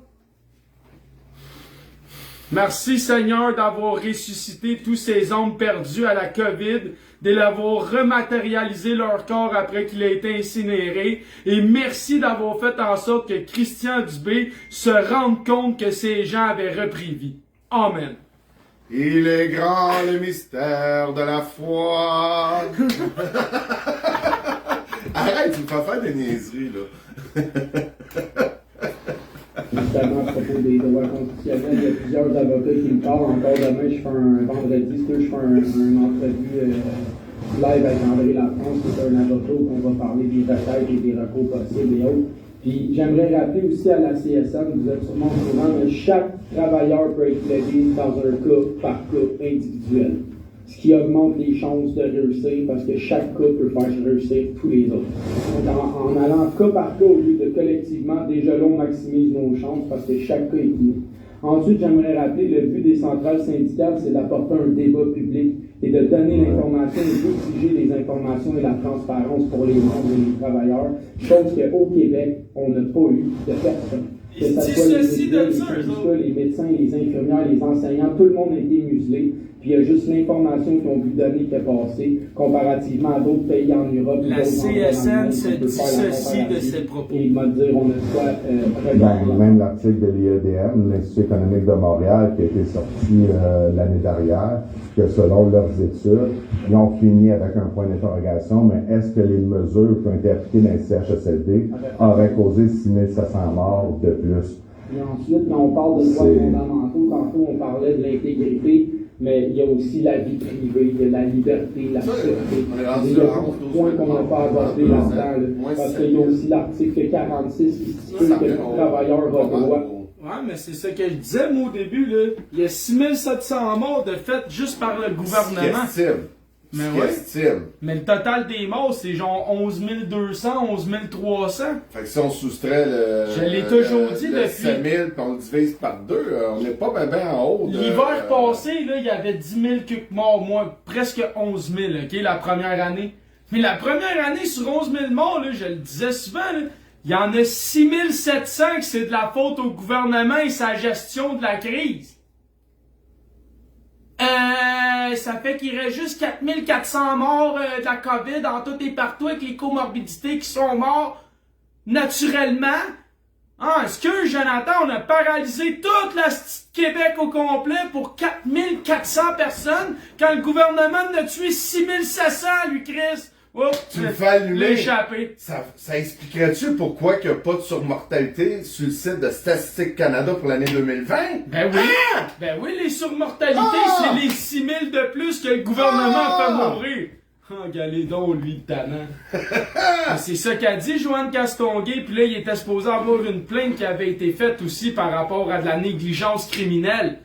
Speaker 2: Merci Seigneur d'avoir ressuscité tous ces hommes perdus à la COVID, de l'avoir rematérialisé leur corps après qu'il a été incinéré, et merci d'avoir fait en sorte que Christian Dubé se rende compte que ces gens avaient repris vie. Amen.
Speaker 1: Il est grand le mystère de la foi. Arrête, tu me fais faire des niaiseries, là.
Speaker 3: Justement, à propos des droits constitutionnels, il y a plusieurs avocats qui me parlent. Encore demain, je fais un vendredi, je fais un entrevue live avec André Lafrance, qui est un avocat où on va parler des requêtes et des recours possibles et autres. Puis j'aimerais rappeler aussi à la CSN, vous êtes sûrement au courant, mais chaque travailleur peut être plaidé dans un cas par cas individuel. Ce qui augmente les chances de réussir parce que chaque cas peut faire réussir tous les autres. Donc en allant cas par cas au lieu de collectivement, déjà là on maximise nos chances parce que chaque cas est unique. Ensuite, j'aimerais rappeler le but des centrales syndicales, c'est d'apporter un débat public et de donner l'information et d'exiger les informations et la transparence pour les membres et les travailleurs, chose qu'au Québec, on n'a pas eu de personne. Que
Speaker 2: Ils
Speaker 3: ça
Speaker 2: disent
Speaker 3: soit les
Speaker 2: ceci
Speaker 3: médias,
Speaker 2: de
Speaker 3: les
Speaker 2: ça, eux
Speaker 3: syndicats,
Speaker 2: autres.
Speaker 3: les médecins, les infirmières, les enseignants, tout le monde a été muselé. Puis il y a juste l'information qu'ils ont pu donner qui est passée, comparativement à d'autres pays en Europe.
Speaker 2: La
Speaker 3: d'autres
Speaker 2: CSN
Speaker 3: environnements,
Speaker 2: se
Speaker 3: on peut faire la
Speaker 2: dissocie de
Speaker 3: comparative.
Speaker 2: ses propos.
Speaker 3: Et il m'a dit, on a quoi
Speaker 4: Ben, même l'article de l'IEDM, l'Institut économique de Montréal, qui a été sorti l'année dernière, que selon leurs études, ils ont fini avec un point d'interrogation, mais est-ce que les mesures qui ont été appliquées dans les CHSLD auraient causé 6700 morts de plus?
Speaker 3: Et ensuite, quand on parle de droits fondamentaux, tantôt on parlait de l'intégrité, mais il y a aussi la vie privée, il y a la liberté, la sûreté. Il y a beaucoup de points qu'on n'a pas abordés là-dedans, là, parce qu'il y a aussi l'article 46 qui stipule que tout travailleur a droit.
Speaker 2: Ouais, mais c'est ça que je disais, moi, au début, là. Il y a 6700 morts de fait juste par le gouvernement. Mais ouais. Mais le total des morts, c'est genre 11 200, 11 300.
Speaker 1: Fait que si on soustrait
Speaker 2: Je l'ai toujours dit
Speaker 1: le
Speaker 2: depuis.
Speaker 1: 5000 puis on le divise par 2, on n'est pas bien en haut.
Speaker 2: L'hiver passé, là, il y avait 10 000 quelques morts, moi, presque 11 000, ok, la première année. Mais la première année, sur 11 000 morts, là, je le disais souvent, là, il y en a 6 700 que c'est de la faute au gouvernement et sa gestion de la crise. Ça fait qu'il reste juste 4 400 morts de la COVID en tout et partout avec les comorbidités qui sont morts naturellement. Ah, est-ce que, Jonathan, on a paralysé toute la Québec au complet pour 4 400 personnes quand le gouvernement en a tué 6 700, lui, Chris? Oups,
Speaker 1: tu me fais allumer.
Speaker 2: Échappé.
Speaker 1: Ça expliquerait-tu pourquoi il n'y a pas de surmortalité sur le site de Statistique Canada pour l'année 2020?
Speaker 2: Ben oui. Ah! Ben oui, les surmortalités, c'est les 6 000 de plus que le gouvernement a fait mourir. Oh, galez donc, lui, le talent. C'est ça qu'a dit Joanne Castonguay, puis là, il était supposé avoir une plainte qui avait été faite aussi par rapport à de la négligence criminelle.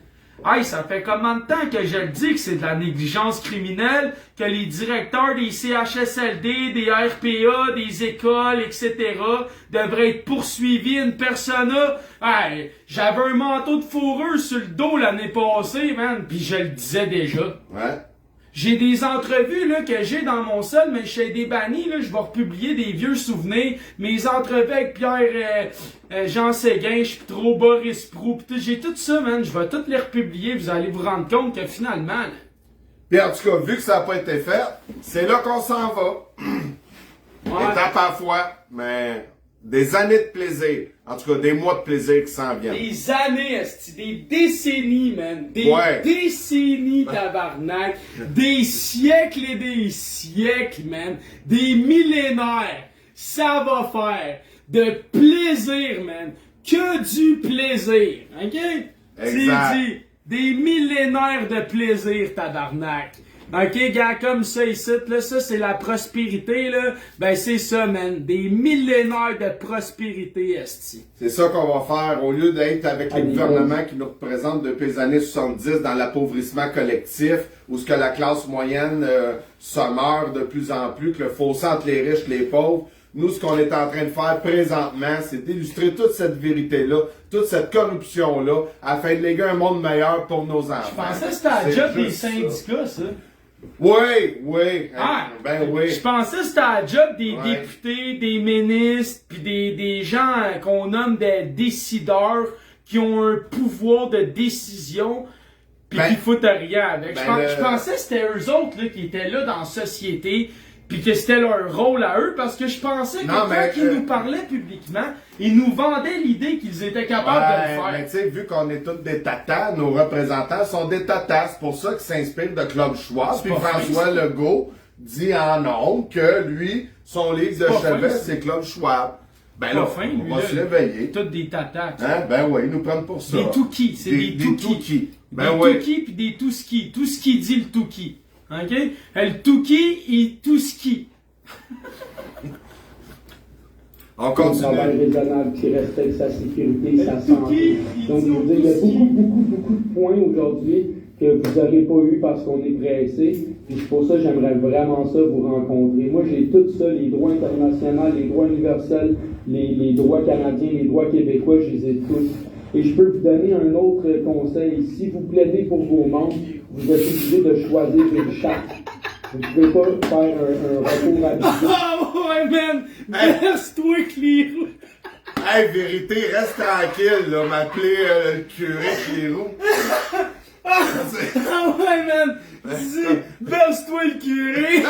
Speaker 2: Hey, ça fait combien de temps que je le dis que c'est de la négligence criminelle, que les directeurs des CHSLD, des RPA, des écoles, etc. devraient être poursuivis in persona. Hey, j'avais un manteau de fourrure sur le dos l'année passée, man, pis je le disais déjà.
Speaker 1: Ouais.
Speaker 2: J'ai des entrevues là, que j'ai dans mon sol, mais chez des bannis, là, je vais republier des vieux souvenirs. Mes entrevues avec Pierre Jean Séguin, je suis trop Boris Proulx, j'ai tout ça, man. Je vais tout les republier, vous allez vous rendre compte que finalement... Là,
Speaker 1: puis en tout cas, vu que ça n'a pas été fait, c'est là qu'on s'en va. Étape à la fois, mais des années de plaisir. En tout cas, des mois de plaisir qui s'en viennent.
Speaker 2: Des années, esti, des décennies, man. Des décennies, tabarnak. Des siècles et des siècles, man. Des millénaires. Ça va faire de plaisir, man. Que du plaisir. OK?
Speaker 1: Exact.
Speaker 2: C'est dit. Des millénaires de plaisir, tabarnak. Ok, gars, comme ça ici, là, ça c'est la prospérité, là. Ben c'est ça, man. Des millénaires de prospérité, esti.
Speaker 1: C'est ça qu'on va faire. Au lieu d'être avec les gouvernements qui nous représentent depuis les années 70 dans l'appauvrissement collectif, où ce que la classe moyenne se meurt de plus en plus, que le fossé entre les riches et les pauvres, nous, ce qu'on est en train de faire présentement, c'est d'illustrer toute cette vérité-là, toute cette corruption-là, afin de léguer un monde meilleur pour nos enfants.
Speaker 2: Je pensais que c'était la job des syndicats, ça.
Speaker 1: Oui.
Speaker 2: Ah,
Speaker 1: ben oui.
Speaker 2: Je pensais que c'était la job des députés, des ministres, puis des gens qu'on nomme des décideurs qui ont un pouvoir de décision, puis qui foutent rien avec. Je pensais que c'était eux autres là, qui étaient là dans la société, puis que c'était leur rôle à eux, parce que je pensais que quand ils nous parlaient publiquement, ils nous vendaient l'idée qu'ils étaient capables de le faire.
Speaker 1: Mais tu sais, vu qu'on est tous des tatas, nos représentants sont des tatas. C'est pour ça qu'ils s'inspirent de Claude Schwab. Puis François Legault dit en nombre que lui, son livre de chevet, c'est Claude Schwab. Ben là, on va se réveiller.
Speaker 2: Toutes des tatas.
Speaker 1: Hein? Ben oui, ils nous prennent pour ça.
Speaker 2: Des Touki, c'est des Touki.
Speaker 1: Ben
Speaker 2: des Touki puis des Touski. Tout ce qui dit le Touki. OK? Le Touki et Touski.
Speaker 1: On continue.
Speaker 3: Un travail raisonnable qui respecte sa sécurité, sa santé. Donc, je veux dire, il y a beaucoup de points aujourd'hui que vous n'aurez pas eu parce qu'on est pressé. Puis pour ça, j'aimerais vraiment ça vous rencontrer. Moi, j'ai tout ça, les droits internationaux, les droits universels, les droits canadiens, les droits québécois, je les ai tous. Et je peux vous donner un autre conseil. Si vous plaidez pour vos membres, vous êtes obligé de choisir une charte. Vous ne pouvez pas faire un recours à
Speaker 2: Oh ouais, man! Laisse-toi clear!
Speaker 1: Hey, vérité, reste tranquille, là, m'appeler le curé Clérou.
Speaker 2: Ah ouais, man! Dis, berce-toi le curé!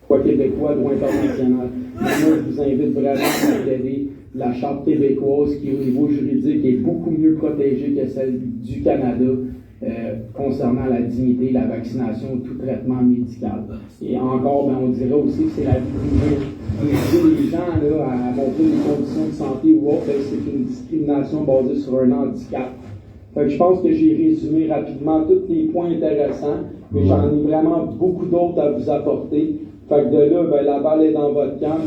Speaker 3: Droit québécois, droit international. Moi, je vous invite vraiment à regarder la Charte québécoise qui, au niveau juridique, est beaucoup mieux protégée que celle du Canada concernant la dignité, la vaccination, tout traitement médical. Et encore, ben, on dirait aussi que c'est la vie privée. Inviter les gens là, à montrer des conditions de santé ou autre, c'est une discrimination basée sur un handicap. Fait que je pense que j'ai résumé rapidement tous les points intéressants, mais j'en ai vraiment beaucoup d'autres à vous apporter. Fait que de là, ben, la balle est dans votre camp.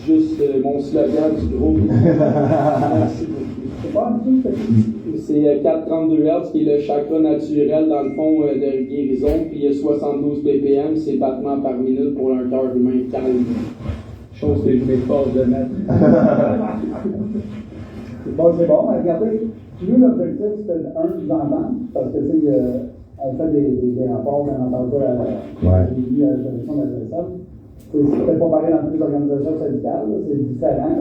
Speaker 3: C'est juste mon slogan du groupe. Merci beaucoup. C'est 432 Hz qui est le chakra naturel dans le fond de guérison. Puis il y a 72 BPM, c'est battements par minute pour un cœur humain calme. Chose que je m'efforce de mettre.
Speaker 5: C'est bon, regardez. Nous, l'objectif, c'était de vous entendre, parce que, tu sais, on fait des rapports, bien entendu, à la direction de la GSM. C'est peut-être pas pareil dans toutes les organisations syndicales, c'est différent,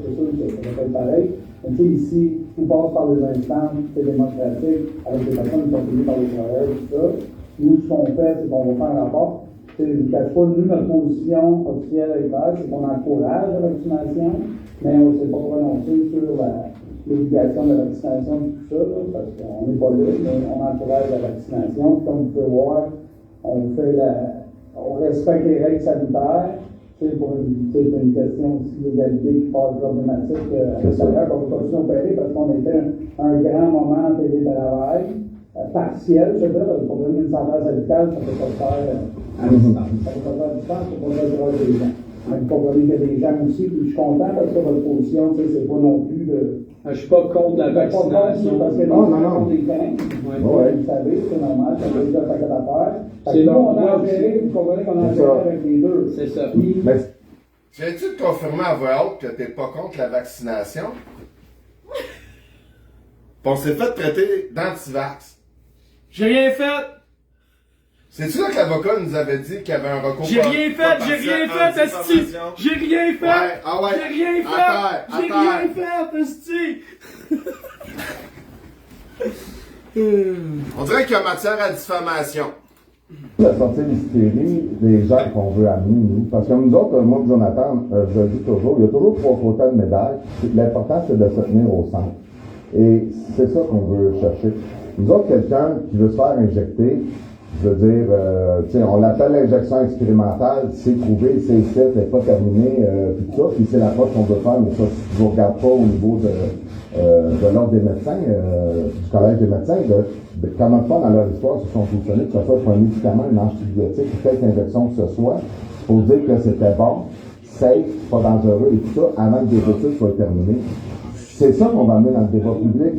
Speaker 5: c'est sûr que ça va être pareil. Mais tu sais, ici, tout passe par les instances démocratiques, avec des personnes qui sont payées par les travailleurs, tout ça. Nous, ce qu'on fait, c'est qu'on va faire un rapport. Je ne vous cache pas, nous, notre position officielle à l'hiver, c'est qu'on encourage la vaccination, mais on ne s'est pas prononcé sur l'obligation de la vaccination et tout ça, là, parce qu'on n'est pas là, mais on encourage la vaccination. Comme vous pouvez voir, on respecte les règles sanitaires. Pour une question aussi d'égalité qui parle problématique à l'extérieur, on va continuer à opérer parce qu'on était un grand moment en télétravail partiel, je veux dire, parce que pour donner une centrale syndicale, ça ne peut pas se faire à distance. Ça ne peut pas se faire à distance, ça ne peut pas se faire des gens. Il faut qu'il y ait des gens aussi, puis je suis content parce que votre position, c'est pas non plus de.
Speaker 3: Je ne suis pas contre la vaccination.
Speaker 5: Parce que
Speaker 4: non.
Speaker 5: des craintes. Vous savez, c'est normal, ça veut dire un paquet d'affaires.
Speaker 3: C'est
Speaker 5: nous, on a
Speaker 3: normal
Speaker 5: géré, vous comprenez qu'on a géré avec les deux.
Speaker 3: C'est ça.
Speaker 1: Viens-tu de confirmer à voix haute que t'es pas contre la vaccination? Puis on s'est fait traiter d'anti-vax.
Speaker 2: J'ai rien fait!
Speaker 1: C'est-tu là que l'avocat nous avait dit qu'il y avait un recours?
Speaker 2: J'ai rien fait, esti! J'ai rien fait!
Speaker 1: Ouais, ah ouais.
Speaker 2: J'ai rien fait! J'ai rien fait, esti!
Speaker 1: On dirait qu'il y a matière à diffamation.
Speaker 4: La sortie d'hystérie des gens qu'on veut amener, nous. Parce que nous autres, moi et Jonathan, je le dis toujours, il y a toujours 3 côtés de médaille. L'important, c'est de se tenir au centre. Et c'est ça qu'on veut chercher. Nous autres, quelqu'un qui veut se faire injecter, je veux dire, on l'appelle l'injection expérimentale, c'est prouvé, c'est fait, c'est pas terminé, tout ça, puis c'est l'approche qu'on veut faire, mais ça, si je ne regarde pas au niveau de l'ordre des médecins, du collège des médecins, de comment pas dans leur histoire se sont positionnés, que ce soit pour un médicament, une antibiotique, quelque injection que ce soit, pour dire que c'était bon, safe, pas dangereux et tout ça, avant que les études soient terminées. C'est ça qu'on va amener dans le débat public.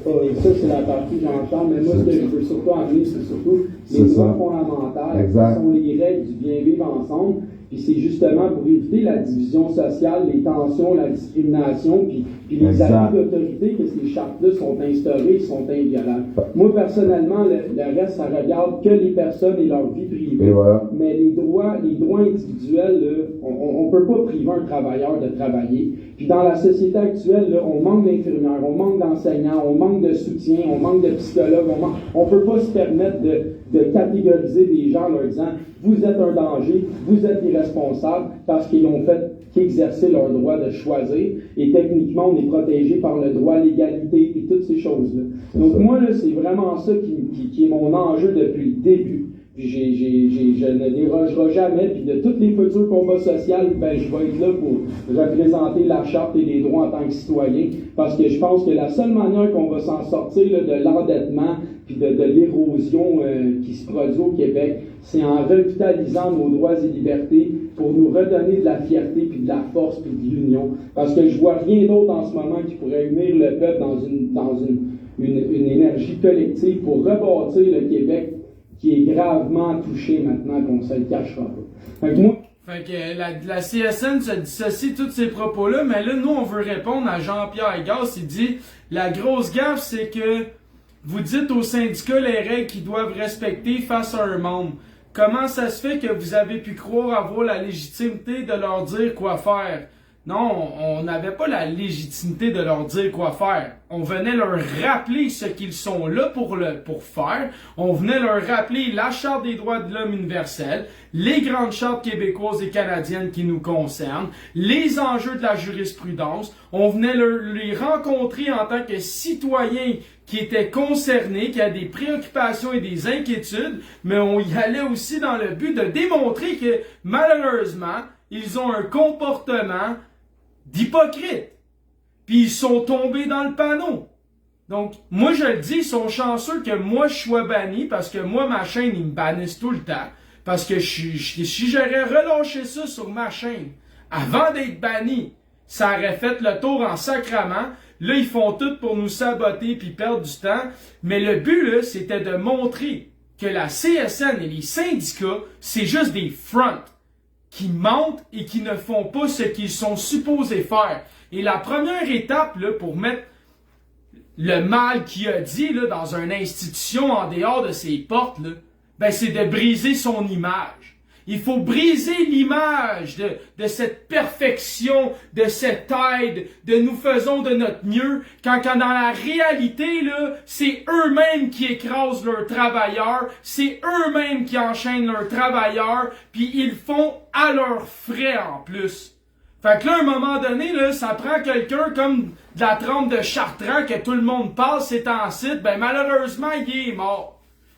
Speaker 3: Ça, c'est la partie que j'entends, mais moi, ce que je veux surtout amener, c'est surtout les droits fondamentaux, qui sont les règles du bien vivre ensemble. Puis c'est justement pour éviter la division sociale, les tensions, la discrimination, puis les abus d'autorité que ces chartes-là sont instaurées, sont inviolables. Moi, personnellement, le reste, ça regarde que les personnes et leur vie privée.
Speaker 4: Voilà.
Speaker 3: Mais les droits individuels, là, on ne peut pas priver un travailleur de travailler. Puis dans la société actuelle, là, on manque d'infirmières, on manque d'enseignants, on manque de soutien, on manque de psychologues, on ne peut pas se permettre de catégoriser des gens en leur disant « vous êtes un danger, vous êtes irresponsable » parce qu'ils ont fait qu'exercer leur droit de choisir. Et techniquement, on est protégé par le droit à l'égalité et toutes ces choses-là. Donc moi, là, c'est vraiment ça qui est mon enjeu depuis le début. Puis je ne dérogerai jamais, puis de tous les futurs combats sociaux, ben, je vais être là pour représenter la charte et les droits en tant que citoyen, parce que je pense que la seule manière qu'on va s'en sortir là, de l'endettement puis de l'érosion qui se produit au Québec, c'est en revitalisant nos droits et libertés pour nous redonner de la fierté puis de la force puis de l'union. Parce que je vois rien d'autre en ce moment qui pourrait unir le peuple dans une énergie collective pour rebâtir le Québec qui est gravement touché maintenant, qu'on ne se le cachera pas. Fait que
Speaker 2: la CSN se dissocie tous ces propos-là, mais là, nous, on veut répondre à Jean-Pierre Gasse. Il dit, la grosse gaffe, c'est que vous dites aux syndicats les règles qu'ils doivent respecter face à un membre. comment ça se fait que vous avez pu croire avoir la légitimité de leur dire quoi faire? Non, on n'avait pas la légitimité de leur dire quoi faire. On venait leur rappeler ce qu'ils sont là pour faire. On venait leur rappeler la Charte des droits de l'homme universelle, les grandes chartes québécoises et canadiennes qui nous concernent, les enjeux de la jurisprudence. On venait les rencontrer en tant que citoyens qui étaient concernés, qui avaient des préoccupations et des inquiétudes, mais on y allait aussi dans le but de démontrer que, malheureusement, ils ont un comportement d'hypocrite. Puis ils sont tombés dans le panneau. Donc, moi je le dis, ils sont chanceux que moi je sois banni, parce que moi, ma chaîne, ils me bannissent tout le temps. Parce que si j'aurais relâché ça sur ma chaîne, avant d'être banni, ça aurait fait le tour en sacrament. Là, ils font tout pour nous saboter puis perdre du temps. Mais le but, là, c'était de montrer que la CSN et les syndicats, c'est juste des fronts qui mentent et qui ne font pas ce qu'ils sont supposés faire. Et la première étape là, pour mettre le mal qu'il a dit là, dans une institution en dehors de ses portes, là, ben, c'est de briser son image. Il faut briser l'image de cette perfection, de cette aide, de nous faisons de notre mieux, quand dans la réalité, là, c'est eux-mêmes qui écrasent leurs travailleurs, c'est eux-mêmes qui enchaînent leurs travailleurs, puis ils font à leurs frais en plus. Fait que là, à un moment donné, là, ça prend quelqu'un comme de la trempe de Chartrand que tout le monde passe, c'est en site, ben malheureusement, il est mort.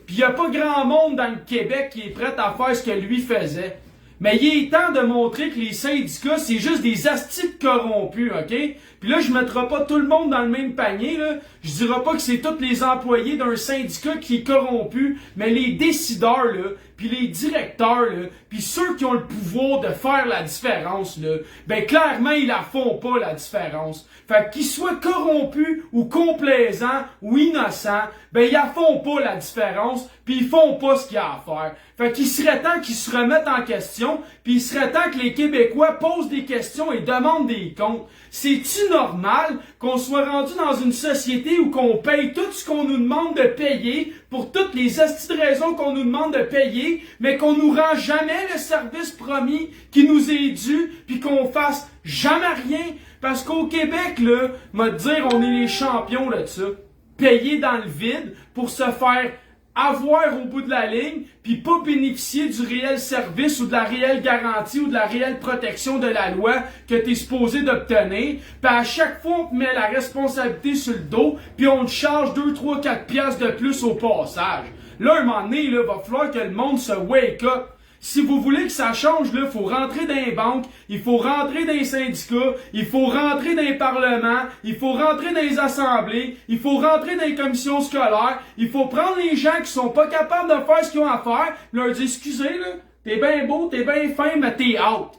Speaker 2: Puis il n'y a pas grand monde dans le Québec qui est prêt à faire ce que lui faisait. Mais il est temps de montrer que les syndicats, c'est juste des astis corrompus, OK? Puis là, je ne mettrai pas tout le monde dans le même panier, là. Je dirai pas que c'est tous les employés d'un syndicat qui est corrompu, mais les décideurs, là, puis les directeurs, là, puis ceux qui ont le pouvoir de faire la différence, là, ben clairement, ils la font pas, la différence. Fait qu'ils soient corrompus ou complaisants ou innocents, ben ils la font pas, la différence, puis ils font pas ce qu'il y a à faire. Fait qu'il serait temps qu'ils se remettent en question, puis il serait temps que les Québécois posent des questions et demandent des comptes. C'est-tu normal qu'on soit rendu dans une société où qu'on paye tout ce qu'on nous demande de payer pour toutes les astuces de raisons qu'on nous demande de payer, mais qu'on nous rend jamais le service promis qui nous est dû, puis qu'on fasse jamais rien? Parce qu'au Québec, là, m'a dire, on est les champions là, de ça. Payer dans le vide pour se faire avoir au bout de la ligne, puis pas bénéficier du réel service ou de la réelle garantie ou de la réelle protection de la loi que tu es supposé d'obtenir. Puis à chaque fois, on te met la responsabilité sur le dos, puis on te charge 2, 3, 4 piastres de plus au passage. Là, un moment donné, il va falloir que le monde se wake up. Si vous voulez que ça change, il faut rentrer dans les banques, il faut rentrer dans les syndicats, il faut rentrer dans les parlements, il faut rentrer dans les assemblées, il faut rentrer dans les commissions scolaires, il faut prendre les gens qui sont pas capables de faire ce qu'ils ont à faire, leur dire, excusez, là, t'es bien beau, t'es bien fin, mais t'es out.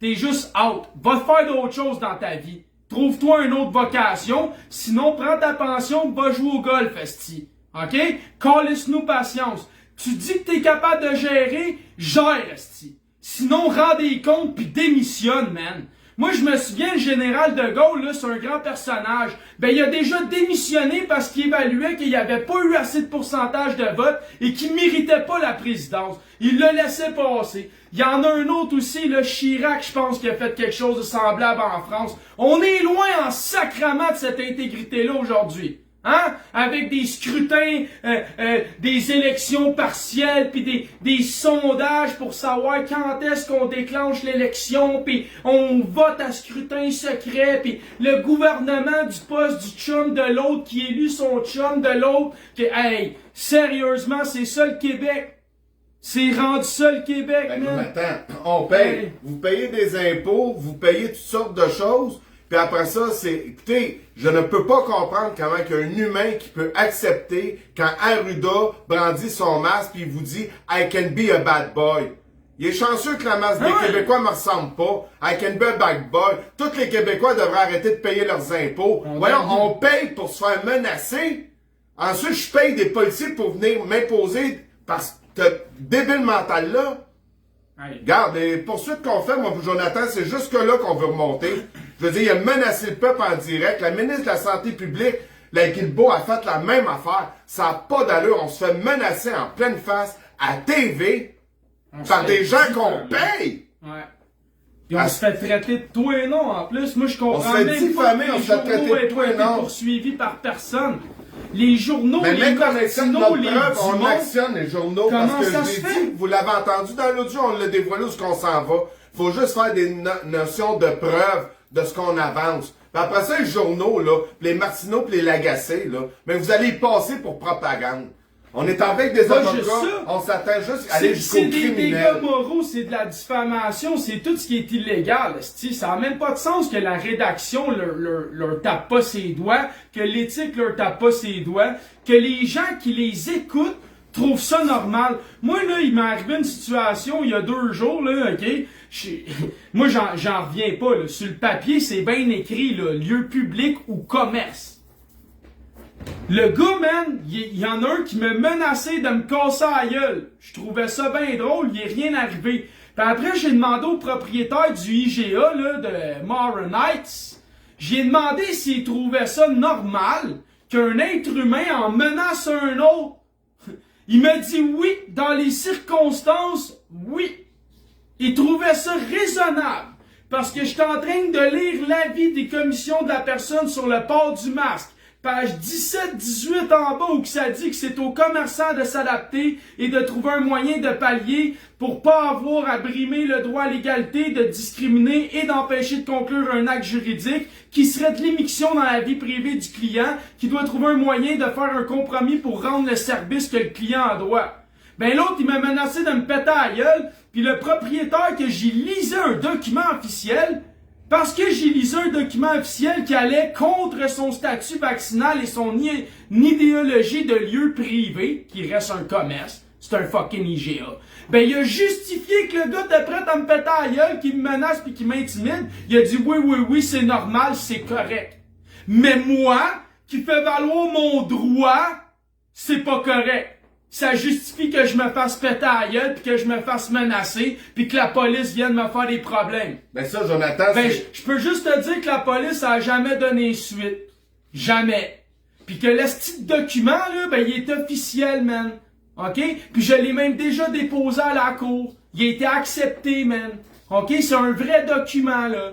Speaker 2: T'es juste out. Va faire d'autres choses dans ta vie. Trouve-toi une autre vocation, sinon prends ta pension, va jouer au golf, esti. OK? Calisse-nous patience. Tu dis que t'es capable de gérer, gère, esti. Sinon, rends des comptes pis démissionne, man. Moi, je me souviens, le général de Gaulle, là, c'est un grand personnage. Ben, il a déjà démissionné parce qu'il évaluait qu'il n'y avait pas eu assez de pourcentage de vote et qu'il méritait pas la présidence. Il le laissait passer. Il y en a un autre aussi, là, Chirac, je pense, qui a fait quelque chose de semblable en France. On est loin en sacrament de cette intégrité-là aujourd'hui. Hein? Avec des scrutins, des élections partielles, puis des sondages pour savoir quand est-ce qu'on déclenche l'élection, puis on vote à scrutin secret, puis le gouvernement du poste du chum de l'autre qui élit son chum de l'autre. Hey, sérieusement, c'est ça le Québec. C'est rendu ça le Québec,
Speaker 1: ben,
Speaker 2: man.
Speaker 1: Attends, on paye.
Speaker 2: Hey.
Speaker 1: Vous payez des impôts, vous payez toutes sortes de choses. Puis après ça, c'est... Écoutez, je ne peux pas comprendre comment il y a un humain qui peut accepter quand Arruda brandit son masque puis il vous dit « I can be a bad boy ». Il est chanceux que la masse des Québécois me ressemble pas. I can be a bad boy. Tous les Québécois devraient arrêter de payer leurs impôts. Voyons, on paye pour se faire menacer. Ensuite, je paye des policiers pour venir m'imposer parce que ce débile mental-là. Regarde, les poursuites qu'on fait, moi, pour Jonathan, c'est jusque-là qu'on veut remonter. Je veux dire, il a menacé le peuple en direct. La ministre de la Santé publique, la Guilbeault, a fait la même affaire. Ça n'a pas d'allure. On se fait menacer en pleine face, à TV. Par des gens qu'on paye!
Speaker 2: Ouais. Puis on se fait traiter de tout et non en plus. Moi, je comprends
Speaker 1: On se fait
Speaker 2: même pas
Speaker 1: diffamer,
Speaker 2: que
Speaker 1: on
Speaker 2: les
Speaker 1: se fait traiter
Speaker 2: journaux
Speaker 1: de
Speaker 2: aient
Speaker 1: tout
Speaker 2: pas
Speaker 1: et
Speaker 2: été
Speaker 1: non.
Speaker 2: poursuivis par personne. Les journaux,
Speaker 1: Mais
Speaker 2: les
Speaker 1: même qu'on actionne
Speaker 2: matinaux,
Speaker 1: notre
Speaker 2: les
Speaker 1: preuve, on
Speaker 2: dimanches,
Speaker 1: actionne les journaux
Speaker 2: Comment
Speaker 1: parce que
Speaker 2: ça
Speaker 1: je
Speaker 2: se
Speaker 1: l'ai
Speaker 2: fait?
Speaker 1: dit, vous l'avez entendu dans l'audio, on l'a dévoilé où est-ce qu'on s'en va. Faut juste faire des notions de preuve de ce qu'on avance. Puis après ça, les journaux, là, les Martineau pis les Lagacé, là, mais vous allez y passer pour propagande. On est avec des
Speaker 2: Pas
Speaker 1: avocats,
Speaker 2: juste ça.
Speaker 1: on s'attend juste à aller jusqu'au
Speaker 2: C'est des
Speaker 1: criminel.
Speaker 2: dégâts moraux, c'est de la diffamation, c'est tout ce qui est illégal. esti. Ça n'a même pas de sens que la rédaction leur tape pas ses doigts, que l'éthique leur tape pas ses doigts, que les gens qui les écoutent trouvent ça normal. Moi, là, il m'est arrivé une situation il y a 2 jours, là, ok? Moi, j'en reviens pas, là. Sur le papier, c'est bien écrit, là, lieu public ou commerce. Le gars, man, il y en a un qui m'a menacé de me casser la gueule. Je trouvais ça bien drôle, il est rien arrivé. Puis après, j'ai demandé au propriétaire du IGA, là, de Morin Heights, j'ai demandé s'il trouvait ça normal qu'un être humain en menace un autre. Il m'a dit oui, dans les circonstances, oui. Il trouvait ça raisonnable. Parce que j'étais en train de lire l'avis des commissions de la personne sur le port du masque. Page 17-18 en bas où ça dit que c'est aux commerçants de s'adapter et de trouver un moyen de pallier pour pas avoir à brimer le droit à l'égalité, de discriminer et d'empêcher de conclure un acte juridique qui serait de l'immixtion dans la vie privée du client, qui doit trouver un moyen de faire un compromis pour rendre le service que le client a droit. Ben l'autre, il m'a menacé de me péter à la gueule, puis le propriétaire que j'ai lisé un document officiel, parce que j'ai lisé un document officiel qui allait contre son statut vaccinal et son idéologie de lieu privé, qui reste un commerce, c'est un fucking IGA. Ben il a justifié que le gars était prêt à me péter à la gueule, qui me menace puis qui m'intimide, il a dit oui, c'est normal, c'est correct. Mais moi, qui fais valoir mon droit, c'est pas correct. Ça justifie que je me fasse péter à la gueule, puis que je me fasse menacer, puis que la police vienne me faire des problèmes.
Speaker 1: Ben ça, Jonathan,
Speaker 2: Ben,
Speaker 1: c'est...
Speaker 2: je peux juste te dire que la police a jamais donné suite. Jamais. Puis que le petit document, là, ben, il est officiel, man. OK? Puis je l'ai même déjà déposé à la cour. Il a été accepté, man. OK? C'est un vrai document, là.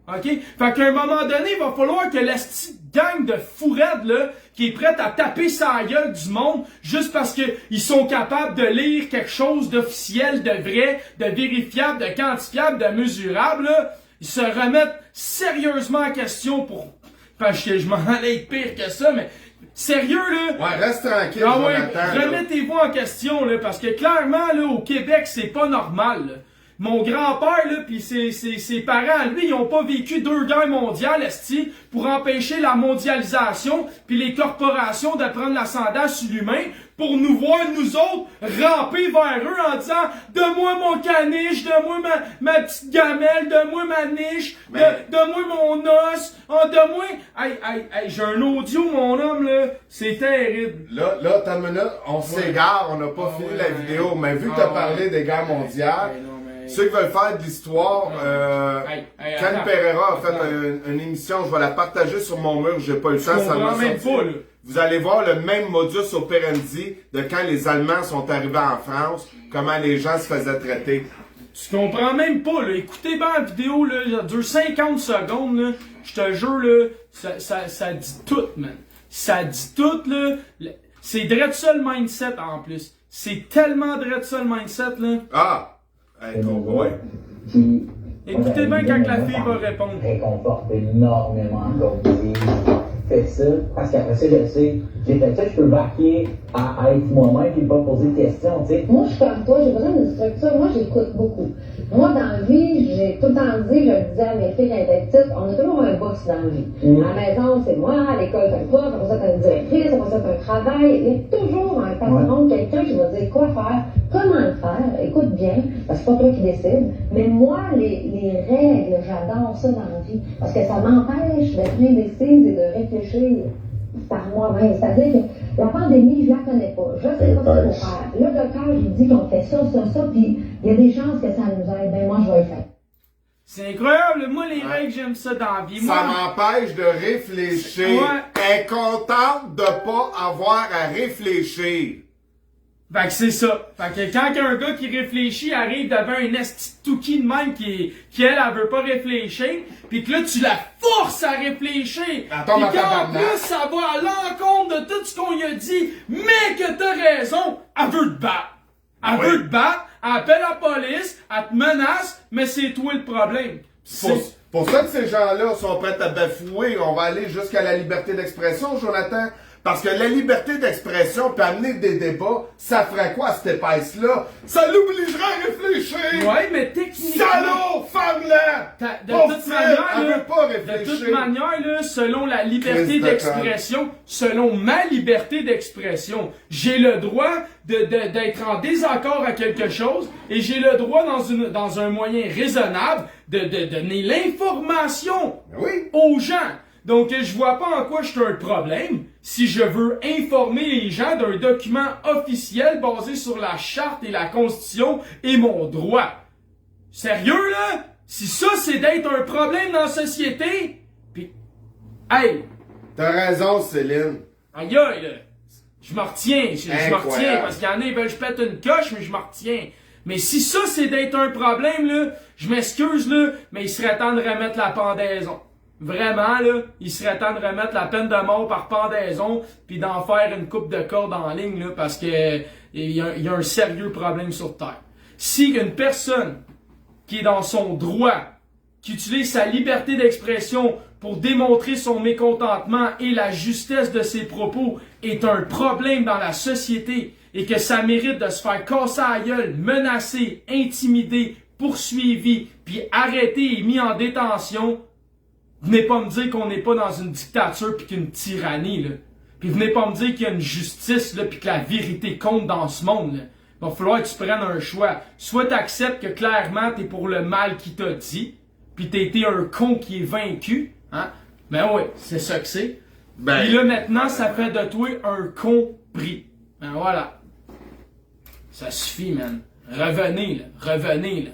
Speaker 2: OK? Fait qu'à un moment donné, il va falloir que la petite gang de fourrettes, là, qui est prête à taper sa gueule du monde, juste parce que ils sont capables de lire quelque chose d'officiel, de vrai, de vérifiable, de quantifiable, de mesurable, là, ils se remettent sérieusement en question pour... Parce que je m'en allais être pire que ça, mais... Sérieux, là?
Speaker 1: Ouais, reste tranquille,
Speaker 2: Ah ouais,
Speaker 1: Jonathan.
Speaker 2: remettez-vous en question, là, parce que clairement, là, au Québec, c'est pas normal, là. Mon grand-père, là, pis ses parents, lui, ils ont pas vécu 2 guerres mondiales, esti, pour empêcher la mondialisation, puis les corporations de prendre l'ascendant sur l'humain, pour nous voir, nous autres, ramper vers eux en disant « Donne-moi mon caniche, donne-moi ma petite gamelle, donne-moi ma niche, donne-moi mon os, oh, donne-moi... » Hey, j'ai un audio, mon homme, là, c'est terrible.
Speaker 1: Là, t'as une minute, on s'égare, on n'a pas fini la vidéo, mais vu que t'as parlé des guerres mondiales, ceux qui veulent faire de l'histoire, Ken Pereira a fait une émission, je vais la partager sur mon mur, j'ai pas eu le temps, ça m'a sorti. Vous allez voir le même modus operandi de quand les Allemands sont arrivés en France, comment les gens se faisaient traiter.
Speaker 2: Tu comprends même pas, là. Écoutez bien la vidéo, là, ça dure 50 secondes, là. Je te jure, là, ça dit tout, man. Ça dit tout, là. C'est direct ça le mindset, en plus. C'est tellement direct ça le mindset, là.
Speaker 1: Ah! Hey, ouais.
Speaker 2: Écoutez bien quand la fille va répondre.
Speaker 6: Réconforte énormément comme fait ça, parce qu'après ça, je sais, j'ai fait ça, je peux vaquer à être moi-même et pas poser de questions, tu sais.
Speaker 7: Moi, je suis comme toi, j'ai besoin d'une structure. Moi, j'écoute beaucoup. Moi, dans la vie, j'ai tout le temps dit, je le disais à mes filles quand elles étaient petites, on a toujours un boss dans la vie. À la maison, c'est moi, à l'école, t'as un prof, après ça, t'as une directrice, après ça, t'as un travail. Il y a toujours un patron, quelqu'un qui va dire quoi faire, comment le faire. Écoute bien, parce que c'est pas toi qui décide. Mais moi, les règles, j'adore ça dans la vie. Parce que ça m'empêche de prendre des décisions et de réfléchir par moi-même. C'est-à-dire que la pandémie, je la connais pas. Je sais pas ce qu'il faut faire. Le docteur, il dit qu'on fait ça, puis il y a des chances que ça nous aide. Ben moi, je vais le faire.
Speaker 2: C'est incroyable. Moi, les règles, j'aime ça dans la vie.
Speaker 1: Ça m'empêche de réfléchir.
Speaker 2: Ouais.
Speaker 1: Incontente de pas avoir à réfléchir.
Speaker 2: Fait que c'est ça. Fait que quand un gars qui réfléchit arrive devant un esti de touki de même qui elle veut pas réfléchir, pis que là tu la forces à réfléchir, pis qu'en plus ça va à l'encontre de tout ce qu'on lui a dit, mais que t'as raison, elle veut te battre. Elle veut te battre, elle appelle la police, elle te menace, mais c'est toi le problème.
Speaker 1: Pour ça que ces gens-là sont prêts à bafouer, on va aller jusqu'à la liberté d'expression, Jonathan. Parce que la liberté d'expression peut amener des débats, ça ferait quoi cette épaisse-là? Ça l'obligerait à réfléchir!
Speaker 2: Ouais, mais techniquement...
Speaker 1: Salaud, femme-là!
Speaker 2: De toute manière,
Speaker 1: elle
Speaker 2: là,
Speaker 1: veut pas réfléchir.
Speaker 2: de toute manière, là, selon la liberté d'expression, selon ma liberté d'expression, j'ai le droit d'être en désaccord à quelque chose et j'ai le droit dans un moyen raisonnable de donner l'information aux gens. Donc, je vois pas en quoi je suis un problème si je veux informer les gens d'un document officiel basé sur la charte et la constitution et mon droit. Sérieux, là? Si ça, c'est d'être un problème dans la société, pis... Hey!
Speaker 1: T'as raison, Céline.
Speaker 2: Aïe, là! Je me retiens, je me retiens, parce qu'il y en a, ils veulent que je pète une coche, mais je me retiens. Mais si ça, c'est d'être un problème, là, je m'excuse, là, mais il serait temps de remettre la pendaison. Vraiment, là, il serait temps de remettre la peine de mort par pendaison puis d'en faire une coupe de corde en ligne, là, parce que il y a un sérieux problème sur Terre. Si une personne qui est dans son droit, qui utilise sa liberté d'expression pour démontrer son mécontentement et la justesse de ses propos est un problème dans la société et que ça mérite de se faire casser à la gueule, menacé, intimidé, poursuivi, puis arrêté et mis en détention, venez pas me dire qu'on n'est pas dans une dictature pis qu'une tyrannie, là. Puis venez pas me dire qu'il y a une justice, là, pis que la vérité compte dans ce monde, là. Il va falloir que tu prennes un choix. Soit t'acceptes que clairement t'es pour le mal qu'il t'a dit, pis t'as été un con qui est vaincu, hein. Ben ouais, c'est ça que c'est. Et là maintenant, ça fait de toi un compris. Ben voilà. Ça suffit, man. Revenez, là.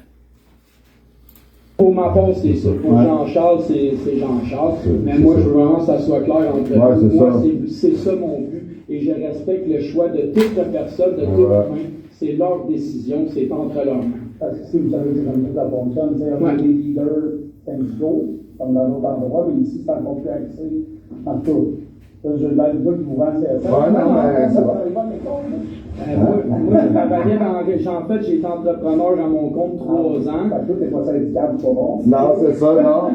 Speaker 3: Pour ma part, c'est ça. Pour Jean-Charles, c'est Jean-Charles. Mais moi, je veux vraiment que ça soit clair entre nous. Moi, c'est ça mon but. Et je respecte le choix de toute personne, de tout humain. C'est leur décision, c'est entre leurs mains.
Speaker 5: Parce que si vous savez que comme ça fonctionne, on a des leaders syndicaux, comme dans d'autres endroits, mais ici, c'est encore plus axé en tout. Je l'ai dit que vous vendez ça.
Speaker 3: Moi, je travaillais en fait, j'ai été entrepreneur à mon compte 3 ans.
Speaker 5: Parce que t'es pas syndical, c'est pas bon.
Speaker 4: Non, c'est ça, non.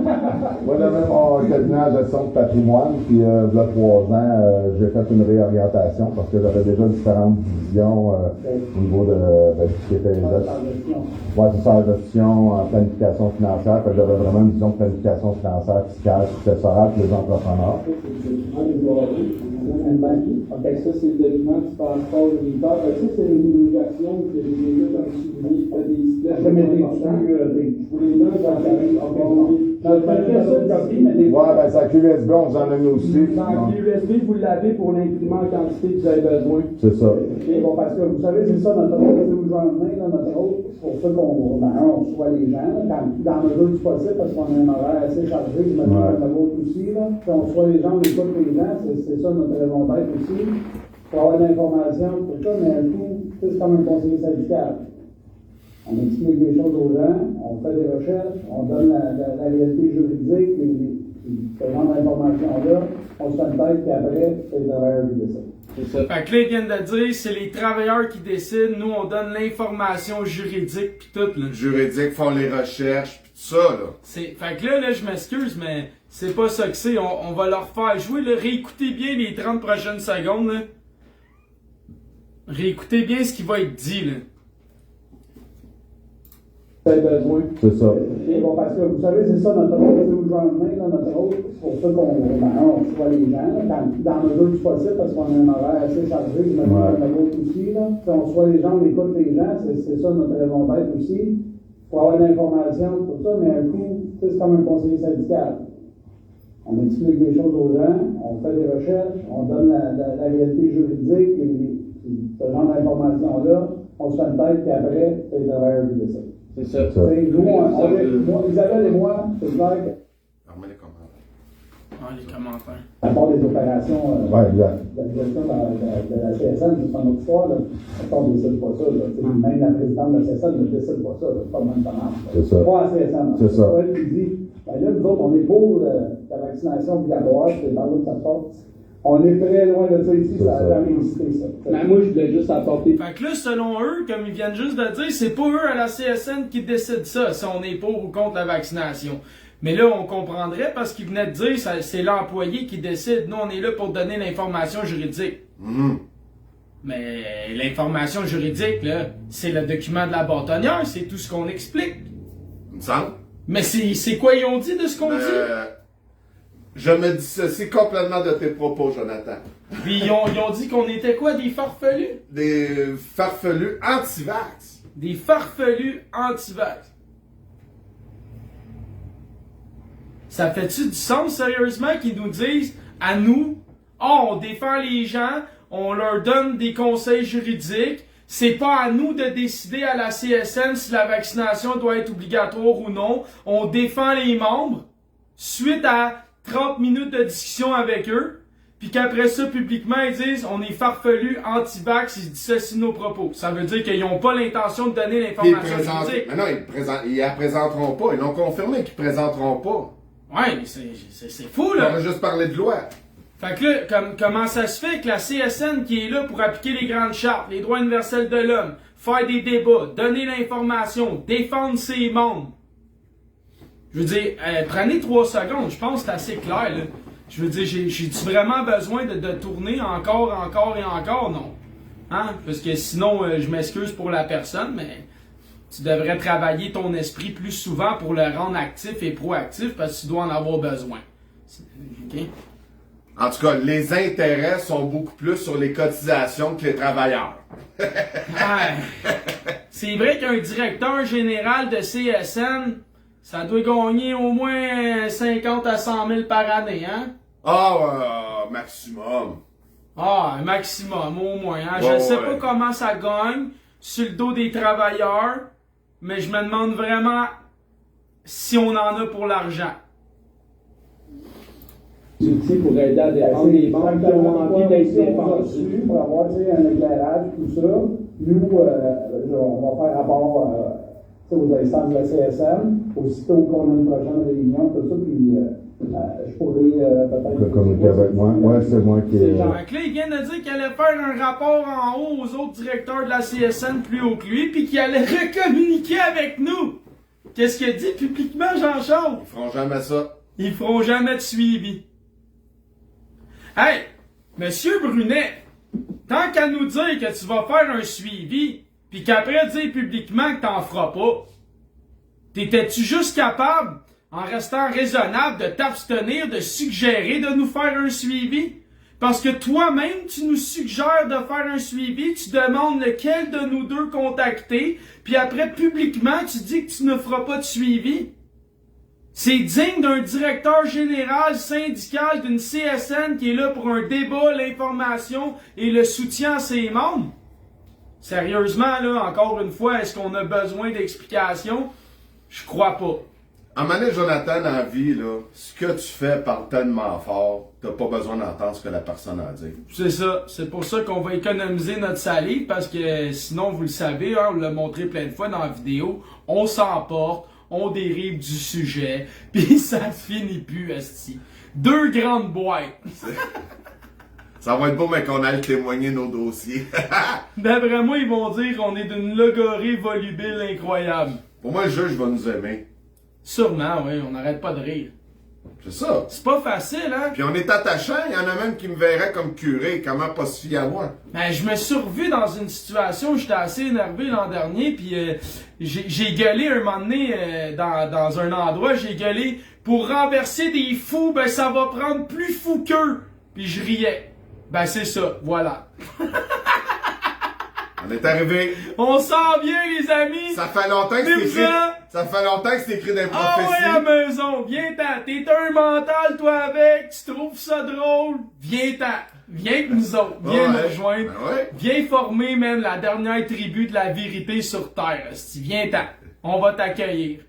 Speaker 4: Moi, j'avais mon cabinet en gestion de patrimoine, puis il y a 3 ans, j'ai fait une réorientation parce que j'avais déjà différentes visions au niveau de tout ce qui était ouais, c'est ça, la gestion, en planification financière. J'avais vraiment une vision de planification financière, fiscale, successorale pour les entrepreneurs.
Speaker 3: Ok, ça c'est le document du passeport de l'État. Ça c'est l'immunization que j'ai déjà dans le souvenir.
Speaker 4: Ouais, ben ça clé USB, on vous en a mis aussi.
Speaker 3: Dans le USB, vous l'avez pour l'imprimer en quantité que vous avez besoin.
Speaker 4: C'est ça.
Speaker 5: Okay, bon, parce que vous savez, c'est ça, notre rôle, où je vais en venir, notre rôle, c'est pour ça qu'on reçoit les gens, dans le mesure du possible, parce qu'on a un horaire assez chargé, je me dis le vôtre aussi, là. Puis on reçoit les gens, on écoute les gens, c'est ça notre raison d'être aussi. Pour avoir de l'information, tout ça, mais un coup, c'est comme un conseiller syndical. On explique des choses aux gens, on fait des recherches, on donne la réalité juridique, ce genre d'informations-là, on se fait une tête, puis après, c'est les travailleurs qui décident.
Speaker 2: C'est ça. Fait que là, ils viennent de dire, c'est les travailleurs qui décident, nous, on donne l'information juridique pis tout, là.
Speaker 1: Juridiques font les recherches pis tout ça, là.
Speaker 2: Fait que là, je m'excuse, mais c'est pas ça que c'est. On va leur faire jouer, là. Réécoutez bien les 30 prochaines secondes, là. Réécoutez bien ce qui va être dit, là.
Speaker 3: Besoin.
Speaker 4: C'est ça.
Speaker 5: Okay, bon, parce que vous savez, c'est ça, notre rôle, où je vais en venir, notre rôle, c'est pour ça qu'on reçoit les gens, dans le mesure du possible, parce qu'on a un horaire assez chargé, je me dis le vôtre aussi, là. Puis on reçoit les gens, on écoute les gens, c'est ça notre raison d'être aussi, pour avoir de l'information, tout ça, mais un coup, c'est comme un conseiller syndical. On explique des choses aux gens, on fait des recherches, on donne la réalité juridique, ce genre d'informations-là, on se fait une tête, puis après, c'est les travailleurs qui décident.
Speaker 3: C'est ça.
Speaker 5: Nous, Isabelle et moi, c'est clair que.
Speaker 1: Remets les commentaires.
Speaker 2: Ah, les commentaires.
Speaker 5: À part des opérations
Speaker 4: ouais, exact.
Speaker 5: de gestion de la CSN, c'est une autre histoire. Là. On ne décide pas ça. Là. Même la présidente de la CSN ne décide pas ça. C'est pas le même temps.
Speaker 4: C'est ça.
Speaker 5: Pas la CSN.
Speaker 4: C'est ça.
Speaker 5: Elle qui dit, ben là, nous autres, on est pour la vaccination obligatoire, c'est dans l'autre ça porte. On est très loin de ça ici, ça a jamais existé, ça.
Speaker 3: Mais moi, je voulais juste apporter.
Speaker 2: Fait que là, selon eux, comme ils viennent juste de dire, c'est pas eux à la CSN qui décident ça, si on est pour ou contre la vaccination. Mais là, on comprendrait parce qu'ils venaient de dire que c'est l'employé qui décide. Nous, on est là pour donner l'information juridique. Mais l'information juridique, là, c'est le document de la bâtonnière, c'est tout ce qu'on explique.
Speaker 1: Il me semble.
Speaker 2: Mais c'est quoi ils ont dit de ce qu'on dit?
Speaker 1: Je me dissocie complètement de tes propos, Jonathan.
Speaker 2: Puis ils ont dit qu'on était quoi, des farfelus?
Speaker 1: Des farfelus anti-vax.
Speaker 2: Des farfelus anti-vax. Ça fait-tu du sens, sérieusement, qu'ils nous disent, à nous, on défend les gens, on leur donne des conseils juridiques, c'est pas à nous de décider à la CSN si la vaccination doit être obligatoire ou non, on défend les membres, suite à 30 minutes de discussion avec eux, puis qu'après ça, publiquement, ils disent on est farfelus, anti-vax, ils dissocient nos propos. Ça veut dire qu'ils n'ont pas l'intention de donner l'information juridique.
Speaker 1: Mais non, ils la présenteront pas. Ils l'ont confirmé qu'ils présenteront pas.
Speaker 2: Ouais, mais c'est fou, là.
Speaker 1: On a juste parlé de loi.
Speaker 2: Fait que là, comment ça se fait que la CSN qui est là pour appliquer les grandes chartes, les droits universels de l'homme, faire des débats, donner l'information, défendre ses membres, je veux dire, prenez 3 secondes, je pense que c'est assez clair, là. Je veux dire, j'ai-tu vraiment besoin de tourner encore et encore? Non. Hein? Parce que sinon, je m'excuse pour la personne, mais tu devrais travailler ton esprit plus souvent pour le rendre actif et proactif parce que tu dois en avoir besoin. OK?
Speaker 1: En tout cas, les intérêts sont beaucoup plus sur les cotisations que les travailleurs.
Speaker 2: C'est vrai qu'un directeur général de CSN, ça doit gagner au moins 50 à 100 000 par année, hein?
Speaker 1: Maximum.
Speaker 2: Un maximum, au moins. Hein?
Speaker 1: Ouais,
Speaker 2: je sais
Speaker 1: ouais.
Speaker 2: pas comment ça gagne sur le dos des travailleurs, mais je me demande vraiment si on en a pour l'argent.
Speaker 3: Outils pour aider à défendre les membres qui ont envie d'être défendus.
Speaker 5: Pour avoir un éclairage, tout ça, nous, on va faire rapport aux instances de la CSN, aussitôt qu'on a une prochaine réunion, tout ça, puis je pourrais peut-être...
Speaker 4: Communiquer avec moi. Ouais, c'est moi qui...
Speaker 2: Fait que là, il vient de dire qu'il allait faire un rapport en haut aux autres directeurs de la CSN plus haut que lui, puis qu'il allait recommuniquer avec nous. Qu'est-ce qu'il a dit publiquement, Jean-Charles?
Speaker 1: Ils feront jamais ça.
Speaker 2: Ils feront jamais de suivi. Hey, Monsieur Brunet, tant qu'à nous dire que tu vas faire un suivi, puis qu'après dire publiquement que t'en feras pas, t'étais-tu juste capable, en restant raisonnable, de t'abstenir, de suggérer de nous faire un suivi? Parce que toi-même, tu nous suggères de faire un suivi, tu demandes lequel de nous deux contacter, puis après, publiquement, tu dis que tu ne feras pas de suivi. C'est digne d'un directeur général syndical d'une CSN qui est là pour un débat, l'information et le soutien à ses membres. Sérieusement, là, encore une fois, est-ce qu'on a besoin d'explications? Je crois pas.
Speaker 1: À un moment donné, Jonathan, dans la vie, là, ce que tu fais parle tellement fort, t'as pas besoin d'entendre ce que la personne a à dire.
Speaker 2: C'est ça. C'est pour ça qu'on va économiser notre salive, parce que sinon, vous le savez, hein, on l'a montré plein de fois dans la vidéo, on s'emporte, on dérive du sujet, puis ça finit plus, esti. 2 grandes boîtes.
Speaker 1: Ça va être beau, mais qu'on aille témoigner nos dossiers.
Speaker 2: D'après moi, ils vont dire qu'on est d'une logorée volubile incroyable.
Speaker 1: Pour moi, le juge va nous aimer.
Speaker 2: Sûrement, oui, on n'arrête pas de rire.
Speaker 1: C'est ça.
Speaker 2: C'est pas facile, hein?
Speaker 1: Puis on est attachant, il y en a même qui me verraient comme curé, comment pas se fier à moi.
Speaker 2: Ben, je me suis revu dans une situation où j'étais assez énervé l'an dernier, puis j'ai gueulé un moment donné dans un endroit, j'ai gueulé « Pour renverser des fous, ben ça va prendre plus fou qu'eux! » Puis je riais. Ben c'est ça, voilà.
Speaker 1: On est arrivé.
Speaker 2: On s'en vient, les amis!
Speaker 1: Ça fait longtemps que c'est écrit. Ça fait longtemps que c'est écrit dans les
Speaker 2: Ah
Speaker 1: prophéties.
Speaker 2: ouais, à maison, viens-t'en. T'es un mental, toi, avec. Tu trouves ça drôle? Viens-t'en. Viens avec nous autres. Viens nous rejoindre.
Speaker 1: Ben ouais.
Speaker 2: Viens former, même la dernière tribu de la vérité sur Terre. Viens-t'en. On va t'accueillir.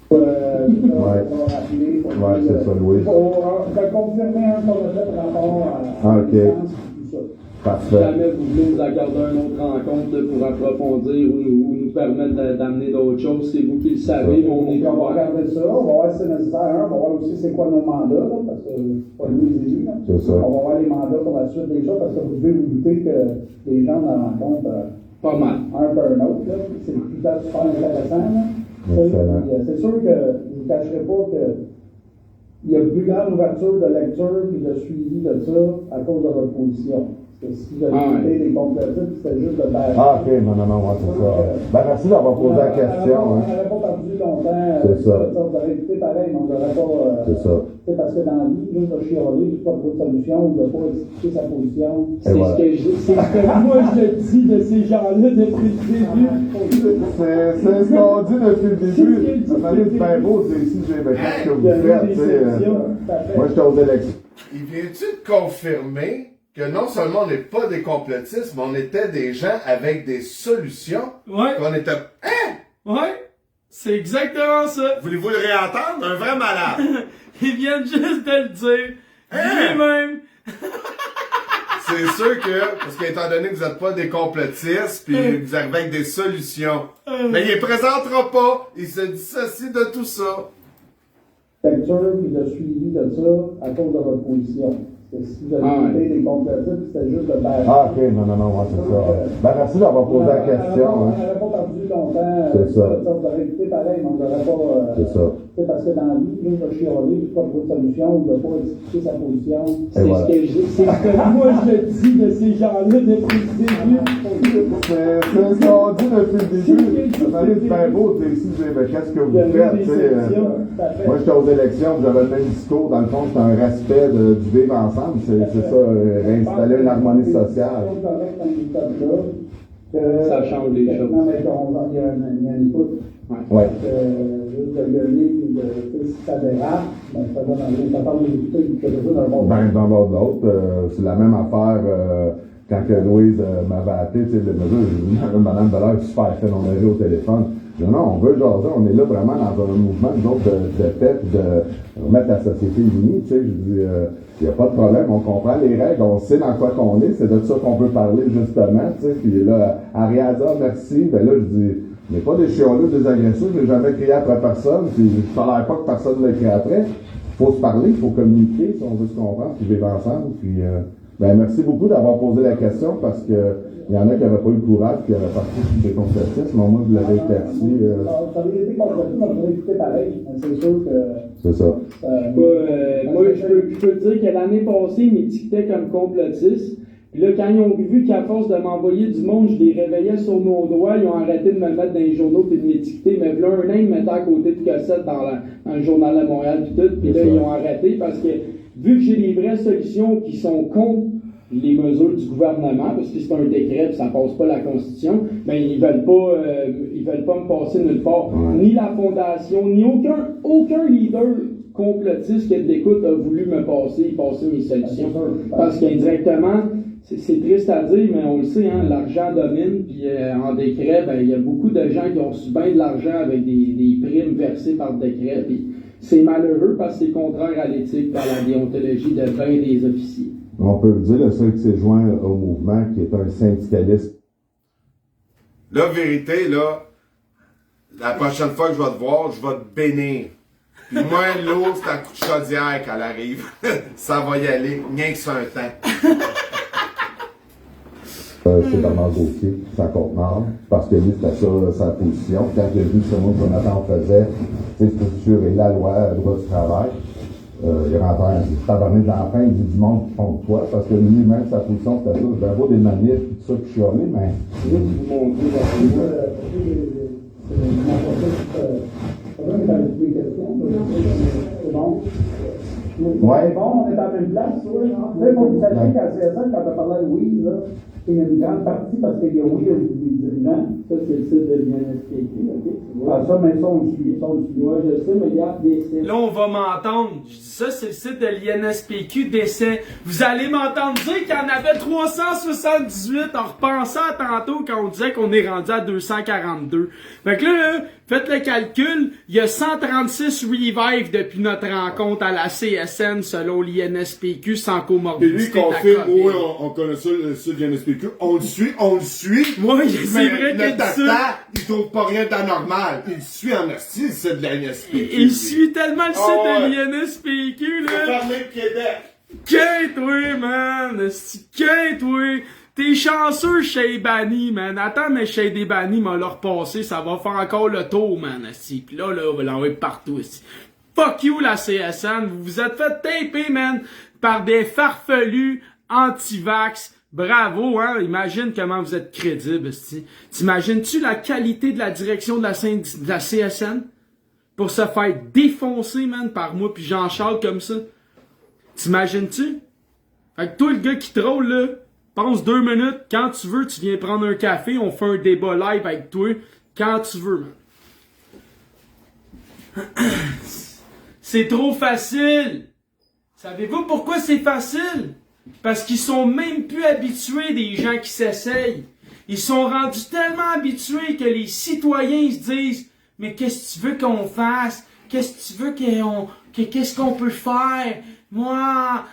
Speaker 5: On va rappeler.
Speaker 4: Ouais, c'est ça, Louis.
Speaker 5: Pour confirmer un qu'on a fait par rapport à
Speaker 4: OK.
Speaker 5: tout ça.
Speaker 2: Si
Speaker 4: Parfait.
Speaker 2: jamais vous voulez nous accorder une autre rencontre là, pour approfondir ou nous permettre d'amener d'autres choses, c'est vous qui le savez, mais on est
Speaker 5: Donc, on va
Speaker 2: ouvert.
Speaker 5: regarder ça, on va voir si c'est nécessaire. On va voir aussi c'est quoi nos mandats, là, parce que c'est pas nous les élus. Là.
Speaker 4: C'est ça.
Speaker 5: On va voir les mandats pour la suite des choses, parce que vous devez vous douter que les gens dans la rencontre
Speaker 2: Pas mal.
Speaker 5: un peu un autre. Là. C'est tout à fait super intéressant. Là.
Speaker 4: Excellent.
Speaker 5: Puis, c'est sûr que je ne cacherai pas que il y a plus grande ouverture de lecture et de suivi de ça à cause de votre position. Parce que si vous avez écouté des complétifs, c'était juste de bâcher.
Speaker 4: Ah, OK, non, ouais, c'est ça. Ben, merci d'avoir posé la question.
Speaker 5: On
Speaker 4: Hein.
Speaker 5: n'aurait pas perdu longtemps.
Speaker 4: C'est ça.
Speaker 5: Vous avez écouté pareil, mais on n'aurait pas.
Speaker 4: C'est ça.
Speaker 5: Parce que dans la vie, juste de chialer, de pas trouver de solution ou de ne pas expliquer sa position.
Speaker 2: C'est
Speaker 4: voilà.
Speaker 2: ce que moi je dis de ces gens-là depuis le début.
Speaker 4: C'est ce qu'on dit depuis le début. Ça m'a dit bien beau, c'est ici, qu'est-ce que vous faites, tu sais. Moi, j'étais aux élections.
Speaker 1: Il vient-tu de confirmer que non seulement on n'est pas des complotistes, mais on était des gens avec des solutions?
Speaker 2: Ouais,
Speaker 1: Qu'on était... Hein?
Speaker 2: ouais, c'est exactement ça.
Speaker 1: Voulez-vous le réentendre? Un vrai malade!
Speaker 2: Ils viennent juste de le dire.
Speaker 1: Hein?
Speaker 2: Lui-même.
Speaker 1: C'est sûr que, parce qu'étant donné que vous n'êtes pas des complotistes, puis vous arrivez avec des solutions, mais il les présentera pas, il se dissocie de tout ça.
Speaker 5: Lecture et de suivi de ça à cause de votre position. Parce que si vous avez écouté des complétifs, c'était juste de bâcher.
Speaker 4: Ah, OK, non, ouais, c'est ça. Ben, merci d'avoir posé la question.
Speaker 5: On
Speaker 4: Hein.
Speaker 5: n'aurait pas perdu longtemps.
Speaker 4: C'est ça.
Speaker 5: Vous avez écouté pareil, mais on n'aurait pas.
Speaker 4: C'est ça.
Speaker 5: Parce que dans la vie, juste de chialer, de pas trouver de solution ou de ne pas expliquer sa position.
Speaker 2: C'est
Speaker 4: voilà.
Speaker 2: ce que moi je dis de ces gens-là depuis le début.
Speaker 4: C'est ce qu'on dit depuis le début. Ça m'a dit bien beau, c'est ici, qu'est-ce que vous faites, tu sais. Moi, j'étais aux élections, j'avais le même discours. Dans le fond, c'est un respect du vivre ensemble. C'est ça, réinstaller une harmonie sociale.
Speaker 2: Ça change les choses.
Speaker 5: Non, mais il y a une écoute.
Speaker 4: Ouais.
Speaker 5: Juste de gueuler, si ça dérape, ça donne ça parle d'écouter quelque chose d'un bon.
Speaker 4: Ben, d'un bord de l'autre, c'est la même affaire quand que Louise m'avait appelé, tu sais, le monsieur, Madame Belleur, super fait, on avait au téléphone. Je dis, non, on veut jaser, on est là vraiment dans un mouvement, nous autres, de paix, de remettre la société unie, tu sais, je dis, il n'y a pas de problème, on comprend les règles, on sait dans quoi qu'on est, c'est de ça qu'on peut parler, justement, tu sais, puis là, Ariane dit, merci, ben là, je dis, on n'est pas des chialeux, des agressifs, je n'ai jamais crié après personne, puis je ne tolère pas que personne ne le crie après. Il faut se parler, il faut communiquer si on veut se comprendre, puis vivre ensemble, puis ben, merci beaucoup d'avoir posé la question, parce que il y en a qui n'avaient pas eu le courage, qui avaient parti des complotistes, mais moi, vous l'avez éclairci.
Speaker 5: Ça avait été complètement, on pourrait écouter pareil. C'est sûr que.
Speaker 4: C'est ça.
Speaker 2: Moi, je peux dire que l'année passée, ils m'étiquetaient comme complotiste. Puis là, quand ils ont vu qu'à force de m'envoyer du monde, je les réveillais sur nos doigts, ils ont arrêté de me mettre dans les journaux et de m'étiqueter. Mais là, un an, ils me mettaient à côté de Cossette dans le journal de Montréal puis tout. Puis là, ils ont arrêté parce que vu que j'ai des vraies solutions qui sont contre les mesures du gouvernement, parce que c'est un décret, ça passe pas la Constitution, ben ils veulent pas me passer nulle part. Ni la Fondation, ni aucun leader complotiste qui d'écoute a voulu me passer mes solutions. Parce qu'indirectement, c'est triste à dire, mais on le sait, hein, l'argent domine, puis en décret, ben il y a beaucoup de gens qui ont reçu bien de l'argent avec des primes versées par décret, puis c'est malheureux parce que c'est contraire à l'éthique, à la déontologie de bien des officiers.
Speaker 4: On peut dire le seul qui s'est joint au mouvement, qui est un syndicaliste.
Speaker 1: La vérité, là, la prochaine fois que je vais te voir, je vais te bénir. Puis moi, l'eau, c'est un coup de chaudière quand elle arrive. Ça va y aller, rien que sur un temps.
Speaker 4: C'est Bernard Gauthier, c'est à Côte-Nord, parce que lui, c'était ça sa position. Quand il a vu ce mot que Jonathan faisait, tu sais, structurer la loi, le droit du travail, il rentre un tabarnak d'enfant, il dit du monde contre toi, parce que lui-même, sa position, c'était ça. Ben, beau des manifs, tout ça, puis chialer, mais.
Speaker 5: Ouais. Bon, on est à la même place, oui. Il faut que vous sachiez qu'à CSN, quand on parlait à Louise, là, il y a une grande partie parce qu'il y a oui, il y a des dirigeants. Ça, c'est le site de l'INSPQ, OK? Ah, ça, mais ça, on le suit. Ouais, je sais, mais il y a des sites.
Speaker 2: Là, on va m'entendre. Je dis ça, c'est le site de l'INSPQ décès. Vous allez m'entendre dire qu'il y en avait 378 en repensant à tantôt quand on disait qu'on est rendu à 242. Fait que là, Faites le calcul, il y a 136 revives depuis notre rencontre à la CSN selon l'INSPQ sans
Speaker 1: Et
Speaker 2: comorbidité.
Speaker 1: lui confirme, oui, on connaît ça, le NSPQ. On le suit.
Speaker 2: Oui, c'est vrai qu'il dit ça.
Speaker 1: Il trouve pas rien d'anormal. Il suit en hostie, c'est de la NSPQ.
Speaker 2: Il suit tellement le site
Speaker 1: Ah ouais.
Speaker 2: de l'INSPQ, là.
Speaker 1: Fermé de Québec.
Speaker 2: Quinte-toi, man! Quinte-toi! T'es chanceux chez Banni, man. Attends, mais chez des Banni m'a leur passé, ça va faire encore le tour, man. Pis là, on va l'envoyer partout, ici. Fuck you, la CSN. Vous vous êtes fait taper, man, par des farfelus anti-vax. Bravo, hein. Imagine comment vous êtes crédible, esti. T'imagines-tu la qualité de la direction de la CSN? Pour se faire défoncer, man, par moi pis Jean-Charles comme ça? T'imagines-tu? Fait que toi, le gars qui troll, là, pense 2 minutes, quand tu veux, tu viens prendre un café, on fait un débat live avec toi, quand tu veux, man. C'est trop facile! Savez-vous pourquoi c'est facile? Parce qu'ils sont même plus habitués des gens qui s'essayent. Ils sont rendus tellement habitués que les citoyens ils se disent « Mais qu'est-ce que tu veux qu'on fasse? Qu'est-ce que tu veux qu'est-ce qu'on peut faire? Moi... »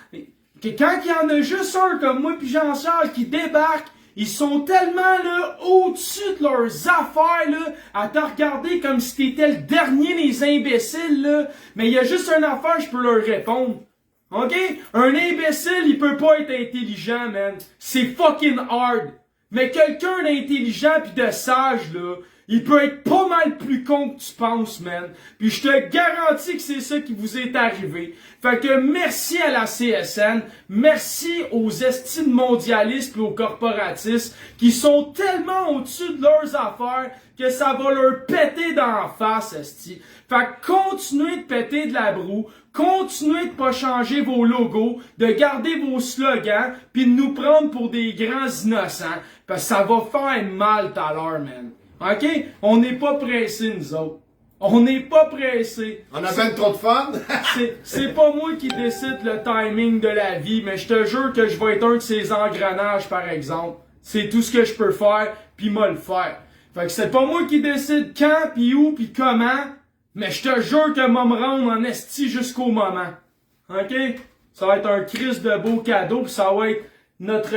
Speaker 2: Que quand il y en a juste un comme moi puis Jean-Charles qui débarque, ils sont tellement là au-dessus de leurs affaires là, à te regarder comme si t'étais le dernier des imbéciles là. Mais il y a juste une affaire, je peux leur répondre. OK? Un imbécile, il peut pas être intelligent, man. C'est fucking hard. Mais quelqu'un d'intelligent pis de sage là, il peut être pas mal plus con que tu penses, man. Puis je te garantis que c'est ça qui vous est arrivé. Fait que merci à la CSN, merci aux estimes mondialistes et aux corporatistes qui sont tellement au-dessus de leurs affaires que ça va leur péter dans la face, esti. Fait que continuez de péter de la broue, continuez de pas changer vos logos, de garder vos slogans, puis de nous prendre pour des grands innocents, parce que ça va faire mal tout à l'heure, man. OK? On n'est pas pressés, nous autres. On n'est pas pressés.
Speaker 1: On a ben trop de fun.
Speaker 2: C'est pas moi qui décide le timing de la vie, mais je te jure que je vais être un de ces engrenages, par exemple. C'est tout ce que je peux faire, puis moi le faire. Fait que c'est pas moi qui décide quand, puis où, puis comment, mais je te jure que moi me rendre en esti jusqu'au moment. OK? Ça va être un crise de beau cadeau, puis ça va être notre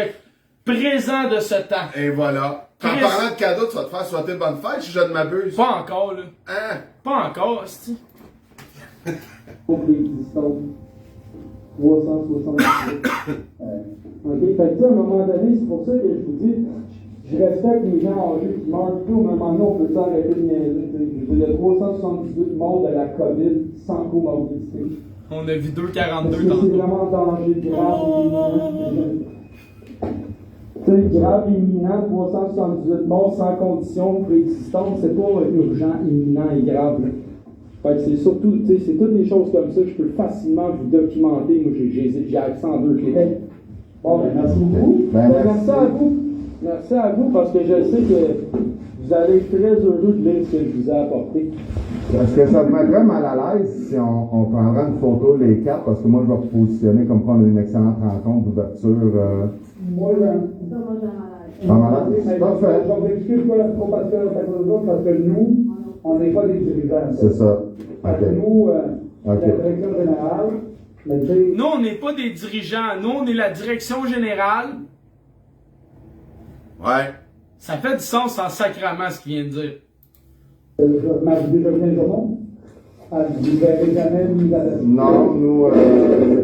Speaker 2: présent de ce temps.
Speaker 1: Et voilà. En parlant de cadeaux, tu vas te faire souhaiter bonne fête si je ne m'abuse.
Speaker 2: Pas encore, là.
Speaker 1: Hein?
Speaker 2: Pas encore, esti.
Speaker 3: Pour l'existence. 368. OK? Fait que, tu sais, à un moment donné, c'est pour ça que je vous dis, je respecte les gens âgés qui meurent, puis au même moment donné, on peut s'arrêter de niaiser. Il y a 378 morts de la COVID sans comorbidité.
Speaker 2: On a vu 2,42
Speaker 3: C'est
Speaker 2: tantôt.
Speaker 3: vraiment un danger grave. Tu sais, grave et imminent, 378 morts sans condition préexistante, c'est pas urgent, imminent et grave. Fait que c'est surtout, tu sais, c'est toutes des choses comme ça, je peux facilement vous documenter. Moi, j'ai accès en 2 clics. Bon, ben, merci beaucoup. Merci à vous. Merci à vous, parce que je sais que vous allez être très heureux de lire ce que je vous ai apporté.
Speaker 4: Est-ce que ça te mettrait mal à l'aise si on prendrait une photo les 4, parce que moi je vais te positionner comme quoi on a une excellente rencontre d'ouverture.
Speaker 3: Moi,
Speaker 4: Pas mal à l'aise? Parfait.
Speaker 3: Je vais vous expliquer pourquoi parce que nous, on n'est pas des dirigeants.
Speaker 4: C'est ça.
Speaker 3: Parce que nous, la direction générale, mais tu sais,
Speaker 2: Nous, on n'est pas des dirigeants. Nous, on est la direction générale.
Speaker 1: Ouais.
Speaker 2: Ça fait du sens en sacrament ce qu'il vient de dire.
Speaker 3: m'avez déjà vu un journal? Vous n'avez jamais mis la
Speaker 4: Non, nous,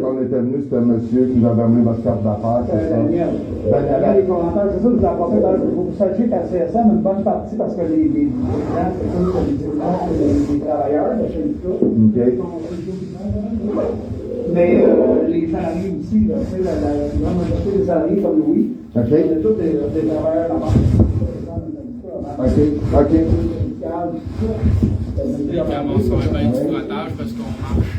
Speaker 4: quand on était venus, c'était un monsieur qui nous avait amené votre carte d'affaires, c'est ça.
Speaker 3: Daniel. Daniel, les commentaires, c'est ça, je vous apporte. Vous sachiez qu'à CSM, une bonne partie, parce que les gens, c'est sûr, les travailleurs, le syndicat.
Speaker 4: OK.
Speaker 3: Mais les salariés aussi, là, tu sais, la grande majorité des salariés comme Louis,
Speaker 4: OK.
Speaker 3: on est tous des travailleurs à
Speaker 4: OK.
Speaker 2: Et comment ça va être du frottage parce qu'on marche.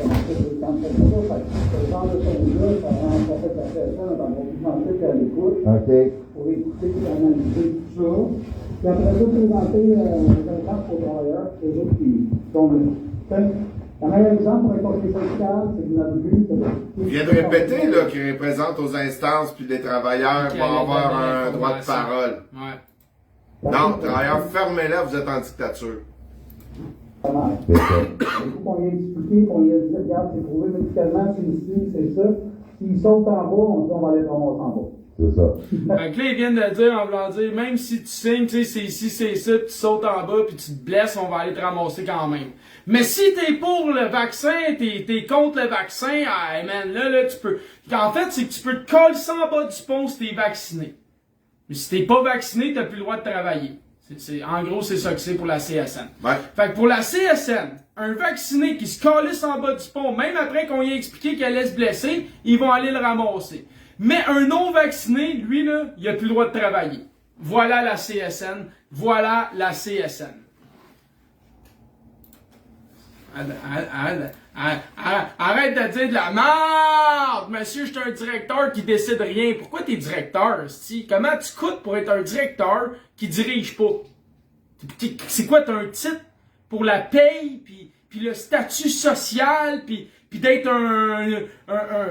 Speaker 4: OK.
Speaker 3: Pour écouter, analyser tout ça. Puis après ça, présenter les impacts aux travailleurs, les autres qui sont venus. Le meilleur exemple pour un conseiller syndical, c'est que notre but,
Speaker 1: Il vient de répéter là, qu'il représente aux instances puis les travailleurs vont avoir un droit de parole.
Speaker 2: Ouais.
Speaker 1: Non, travailleurs, fermez-la, vous êtes en dictature.
Speaker 4: C'est ça.
Speaker 5: Il faut qu'on lui ait expliqué, qu'on lui ait dit, regarde, c'est prouvé médicalement, c'est ici, c'est ça. S'il saute en bas, on dit, on va aller ramasser en bas.
Speaker 4: C'est ça.
Speaker 2: Fait que là, ils viennent de dire, en voulant dire, même si tu signes, tu sais, c'est ici, c'est ça, pis tu sautes en bas, puis tu te blesses, on va aller te ramasser quand même. Mais si t'es pour le vaccin, t'es contre le vaccin, ah, man, là, tu peux... En fait, c'est que tu peux te coller en bas du pont si t'es vacciné. Mais si t'es pas vacciné, t'as plus le droit de travailler. En gros, c'est ça que c'est pour la CSN.
Speaker 1: Ouais.
Speaker 2: Fait que pour la CSN, un vacciné qui se calisse en bas du pont, même après qu'on lui ait expliqué qu'elle allait se blesser, ils vont aller le ramasser. Mais un non-vacciné, lui, là, il a plus le droit de travailler. Voilà la CSN. Voilà la CSN. Arrête de dire de la merde! Monsieur, je suis un directeur qui décide rien. Pourquoi t'es directeur, c'ti? Comment tu coûtes pour être un directeur qui dirige pas? C'est quoi, t'as un titre pour la paye, puis le statut social, puis d'être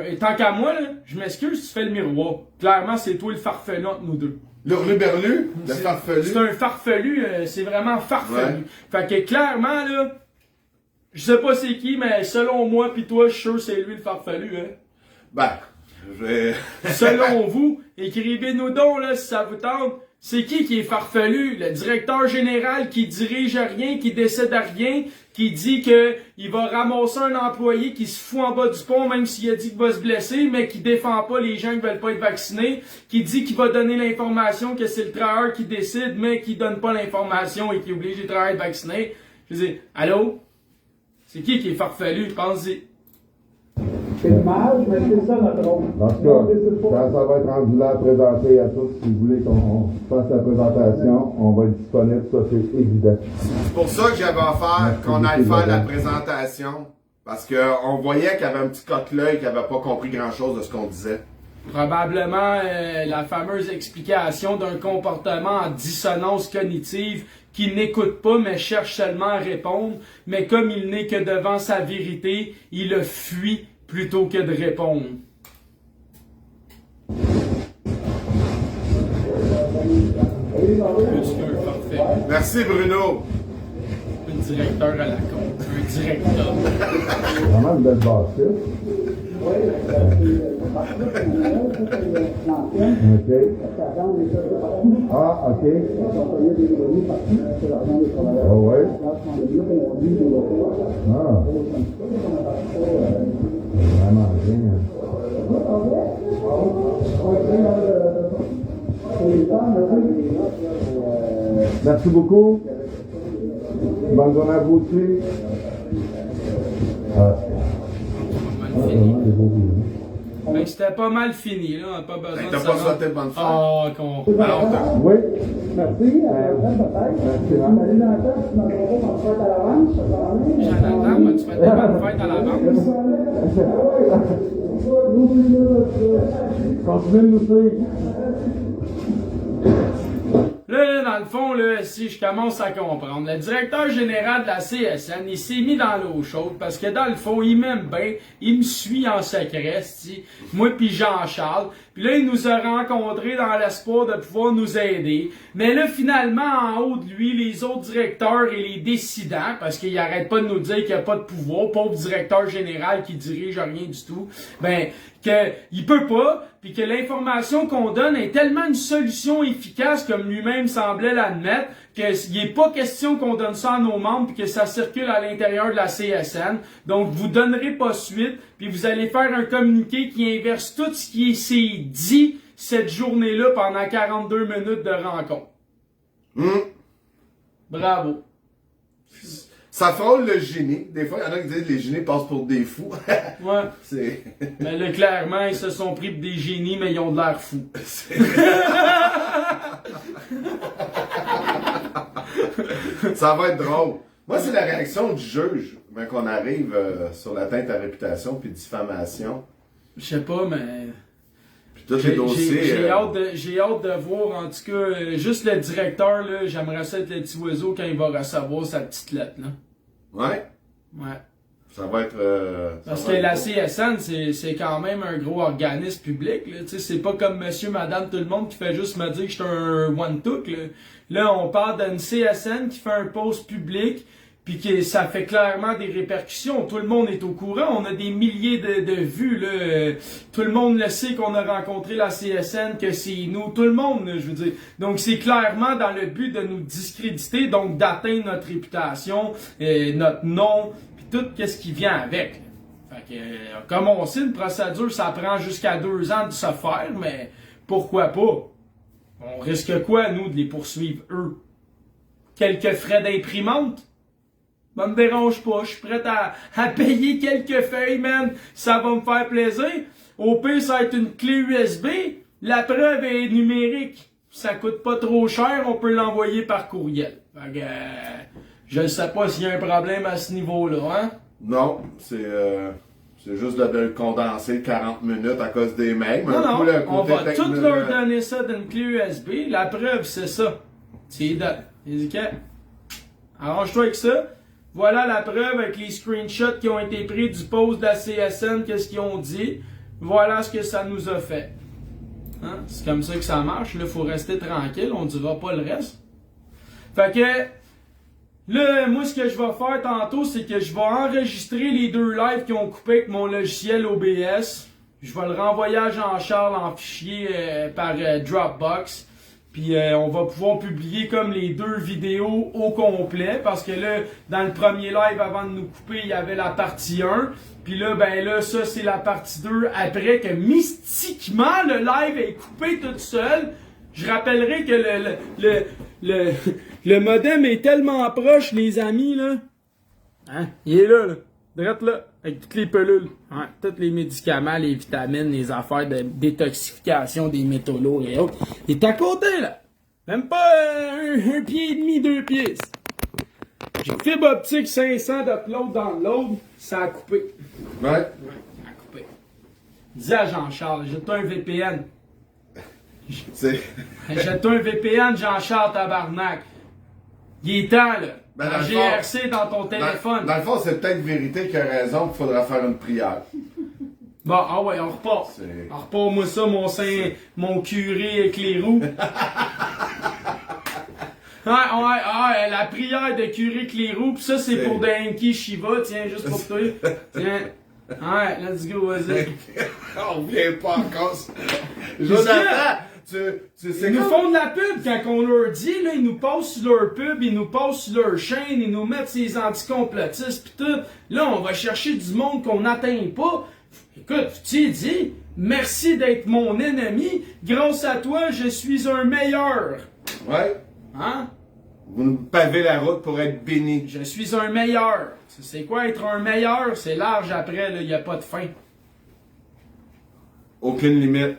Speaker 2: et tant qu'à moi, là, je m'excuse, tu fais le miroir. Clairement, c'est toi le farfelu entre nous deux.
Speaker 1: Le ruberlu, le farfelu.
Speaker 2: C'est un farfelu, c'est vraiment farfelu.
Speaker 1: Ouais.
Speaker 2: Fait que clairement, là, je sais pas c'est qui, mais selon moi pis toi, je suis sûr que c'est lui le farfelu, hein.
Speaker 1: Ben, je vais...
Speaker 2: Selon vous, écrivez-nous donc, là, si ça vous tente. C'est qui est farfelu? Le directeur général qui dirige à rien, qui décide à rien, qui dit que il va ramasser un employé qui se fout en bas du pont, même s'il a dit qu'il va se blesser, mais qui défend pas les gens qui veulent pas être vaccinés, qui dit qu'il va donner l'information que c'est le travailleur qui décide, mais qui donne pas l'information et qui oblige les travailleurs à être vaccinés. Je dis, allô? C'est qui est farfelu? Pensez.
Speaker 5: C'est dommage, mais c'est ça notre rôle.
Speaker 4: En tout cas, quand ça va être rendu là à présenter à tous, si vous voulez qu'on fasse la présentation, on va être disponible, ça c'est évident.
Speaker 1: C'est pour ça que j'avais offert qu'on aille faire la présentation. Parce qu'on voyait qu'il y avait un petit coque-l'œil qui n'avait pas compris grand-chose de ce qu'on disait.
Speaker 2: Probablement la fameuse explication d'un comportement en dissonance cognitive qui n'écoute pas mais cherche seulement à répondre, mais comme il n'est que devant sa vérité, il le fuit plutôt que de répondre.
Speaker 1: Merci Bruno.
Speaker 2: Un directeur à la con. Un directeur.
Speaker 4: Vraiment une belle bâtisse. OK. Ah, OK. Ah ouais. Ah. Vraiment bien. Merci beaucoup. Bonne journée à vous aussi.
Speaker 2: Mais c'était pas mal fini, là. On n'a pas besoin de
Speaker 1: T'as pas souhaité bonne fête?
Speaker 2: Ah, con.
Speaker 1: Alors,
Speaker 4: Oui.
Speaker 5: Merci. Peut-être. Salut Jonathan, tu m'as donné ton fête à l'avance, ça va bien?
Speaker 2: Jonathan, tu fais des bonnes fêtes à l'avance.
Speaker 4: Continuez de nous suivre.
Speaker 2: Là, dans le fond, là, si je commence à comprendre, le directeur général de la CSN, il s'est mis dans l'eau chaude parce que dans le fond, il m'aime bien, il me suit en secret, c'ti, moi puis Jean-Charles. Puis là, il nous a rencontrés dans l'espoir de pouvoir nous aider. Mais là, finalement, en haut de lui, les autres directeurs et les décidents, parce qu'il arrête pas de nous dire qu'il n'y a pas de pouvoir, pauvre directeur général qui dirige rien du tout, ben, qu'il peut pas, puis que l'information qu'on donne est tellement une solution efficace, comme lui-même semblait l'admettre, qu'il n'est pas question qu'on donne ça à nos membres, puis que ça circule à l'intérieur de la CSN. Donc, vous donnerez pas suite, puis vous allez faire un communiqué qui inverse tout ce qui s'est dit cette journée-là pendant 42 minutes de rencontre. Bravo.
Speaker 1: ça frôle le génie. Des fois, il y en a qui disent que les génies passent pour des fous.
Speaker 2: Ouais.
Speaker 1: C'est...
Speaker 2: Mais là, clairement, ils se sont pris pour des génies, mais ils ont de l'air fous.
Speaker 1: Ça va être drôle. Moi, c'est la réaction du juge quand on arrive sur l'atteinte à réputation puis diffamation.
Speaker 2: Je sais pas, mais...
Speaker 1: Puis tous les dossiers...
Speaker 2: J'ai hâte de voir, en tout cas, juste le directeur, là, j'aimerais ça être le petit oiseau quand il va recevoir sa petite lettre, là.
Speaker 1: Ouais.
Speaker 2: Ouais.
Speaker 1: Ça va être...
Speaker 2: Parce que la CSN, c'est quand même un gros organisme public, là. Tu sais, c'est pas comme monsieur, madame, tout le monde qui fait juste me dire que je suis un one-took, là. Là, on parle d'une CSN qui fait un post public, puis que ça fait clairement des répercussions. Tout le monde est au courant, on a des milliers de vues, là. Tout le monde le sait qu'on a rencontré la CSN, que c'est nous, tout le monde, là, je veux dire. Donc c'est clairement dans le but de nous discréditer, donc d'atteindre notre réputation, notre nom, puis tout ce qui vient avec. Fait que, comme on sait, une procédure, ça prend jusqu'à 2 ans de se faire, mais pourquoi pas? On risque quoi, nous, de les poursuivre, eux? Quelques frais d'imprimante? Ça me dérange pas, je suis prêt à payer quelques feuilles, man. Ça va me faire plaisir. Au pire, ça va être une clé USB. La preuve est numérique. Ça coûte pas trop cher, on peut l'envoyer par courriel. Fait que, je ne sais pas s'il y a un problème à ce niveau-là, hein?
Speaker 1: Non, c'est juste de condenser 40 minutes à cause des mails.
Speaker 2: Non, on va tout leur donner ça d'une clé USB. La preuve, c'est ça. C'est arrange-toi avec ça. Voilà la preuve avec les screenshots qui ont été pris du post de la CSN, qu'est-ce qu'ils ont dit. Voilà ce que ça nous a fait. Hein? C'est comme ça que ça marche. Là, il faut rester tranquille, on dira pas le reste. Fait que, là, moi, ce que je vais faire tantôt, c'est que je vais enregistrer les 2 lives qui ont coupé avec mon logiciel OBS. Je vais le renvoyer à Jean-Charles en fichier par Dropbox. Puis on va pouvoir publier comme les 2 vidéos au complet. Parce que là, dans le premier live avant de nous couper, il y avait la partie 1. Puis là, ben là, ça c'est la partie 2 après que mystiquement le live est coupé tout seul. Je rappellerai que le modem est tellement proche, les amis, là. Hein? Il est là. Drette là, avec toutes les pilules, hein, tous les médicaments, les vitamines, les affaires de détoxification des métaux lourds et autres. Il est à côté, là. Même pas un pied et demi, 2 pieds. J'ai fibre optique 500 d'upload dans l'autre, ça a coupé.
Speaker 1: Ouais.
Speaker 2: Ça a coupé. Dis à Jean-Charles, jette-toi un VPN. Jette-toi un VPN, Jean-Charles, tabarnak. Il est temps, là.
Speaker 1: Ben,
Speaker 2: la GRC dans ton téléphone.
Speaker 1: Dans le fond, c'est peut-être vérité qui a raison qu'il faudra faire une prière.
Speaker 2: Bon, ah ouais, on repart. On repart, moi ça, mon curé avec les roues. Ouais, la prière de curé Clérou, pis ça c'est pour Denki Shiva, tiens, juste pour toi. Tiens. Ouais, let's go, vas-y.
Speaker 1: On vient pas encore. Jonathan,
Speaker 2: ils nous font de la pub quand on leur dit, là, ils nous passent sur leur pub, ils nous passent sur leur chaîne, ils nous mettent ces anticomplotistes pis tout. Là, on va chercher du monde qu'on n'atteint pas. Écoute, tu dis, merci d'être mon ennemi, grâce à toi, je suis un meilleur.
Speaker 1: Ouais.
Speaker 2: Hein?
Speaker 1: Vous nous pavez la route pour être béni.
Speaker 2: Je suis un meilleur. C'est quoi être un meilleur? C'est large après, là, y a pas de fin.
Speaker 1: Aucune limite.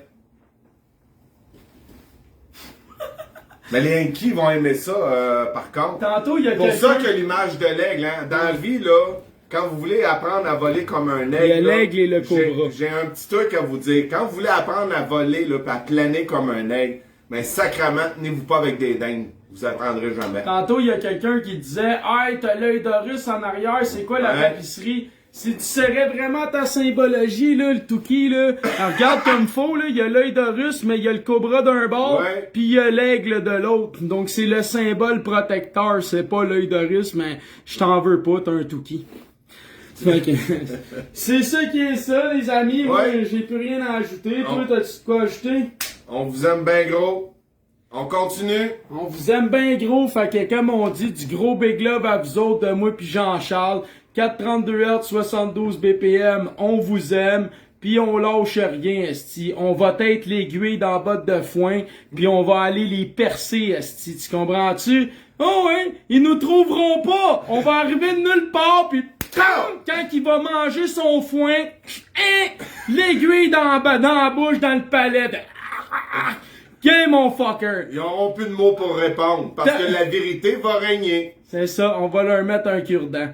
Speaker 1: Mais les Yankees vont aimer ça, par contre.
Speaker 2: Tantôt, il y a
Speaker 1: pour ça que l'image de l'aigle, hein. Dans la vie, là, quand vous voulez apprendre à voler comme un aigle,
Speaker 2: il y a l'aigle et le cobra.
Speaker 1: J'ai un petit truc à vous dire. Quand vous voulez apprendre à voler, là, pis à planer comme un aigle, mais sacrément, tenez-vous pas avec des dingues. Vous apprendrez jamais.
Speaker 2: Tantôt, il y a quelqu'un qui disait, hey, t'as l'œil d'Horus en arrière, c'est quoi la tapisserie? Si tu saurais vraiment ta symbologie, là, le Touki, là, regarde comme faut, là, il y a l'œil d'Horus, mais il y a le cobra d'un bord, puis il y a l'aigle de l'autre. Donc c'est le symbole protecteur, c'est pas l'œil d'Horus, mais je t'en veux pas, t'as un Touki. C'est ça qui est ça, les amis. Moi, j'ai plus rien à ajouter. Toi, t'as-tu de quoi ajouter?
Speaker 1: On vous aime bien gros. On continue.
Speaker 2: On vous aime bien gros, fait que comme on dit, du gros big love à vous autres, de moi puis Jean-Charles. 432 Hz, 72 BPM, on vous aime, puis on lâche rien, esti. On va être l'aiguille dans la botte de foin, puis on va aller les percer, esti. Tu comprends-tu? Oh ouais, ils nous trouveront pas. On va arriver de nulle part, puis quand il va manger son foin, l'aiguille dans la bouche, dans le palais. Game, mon fucker!
Speaker 1: Ils n'auront plus de mots pour répondre, parce que la vérité va régner.
Speaker 2: C'est ça, on va leur mettre un cure-dent.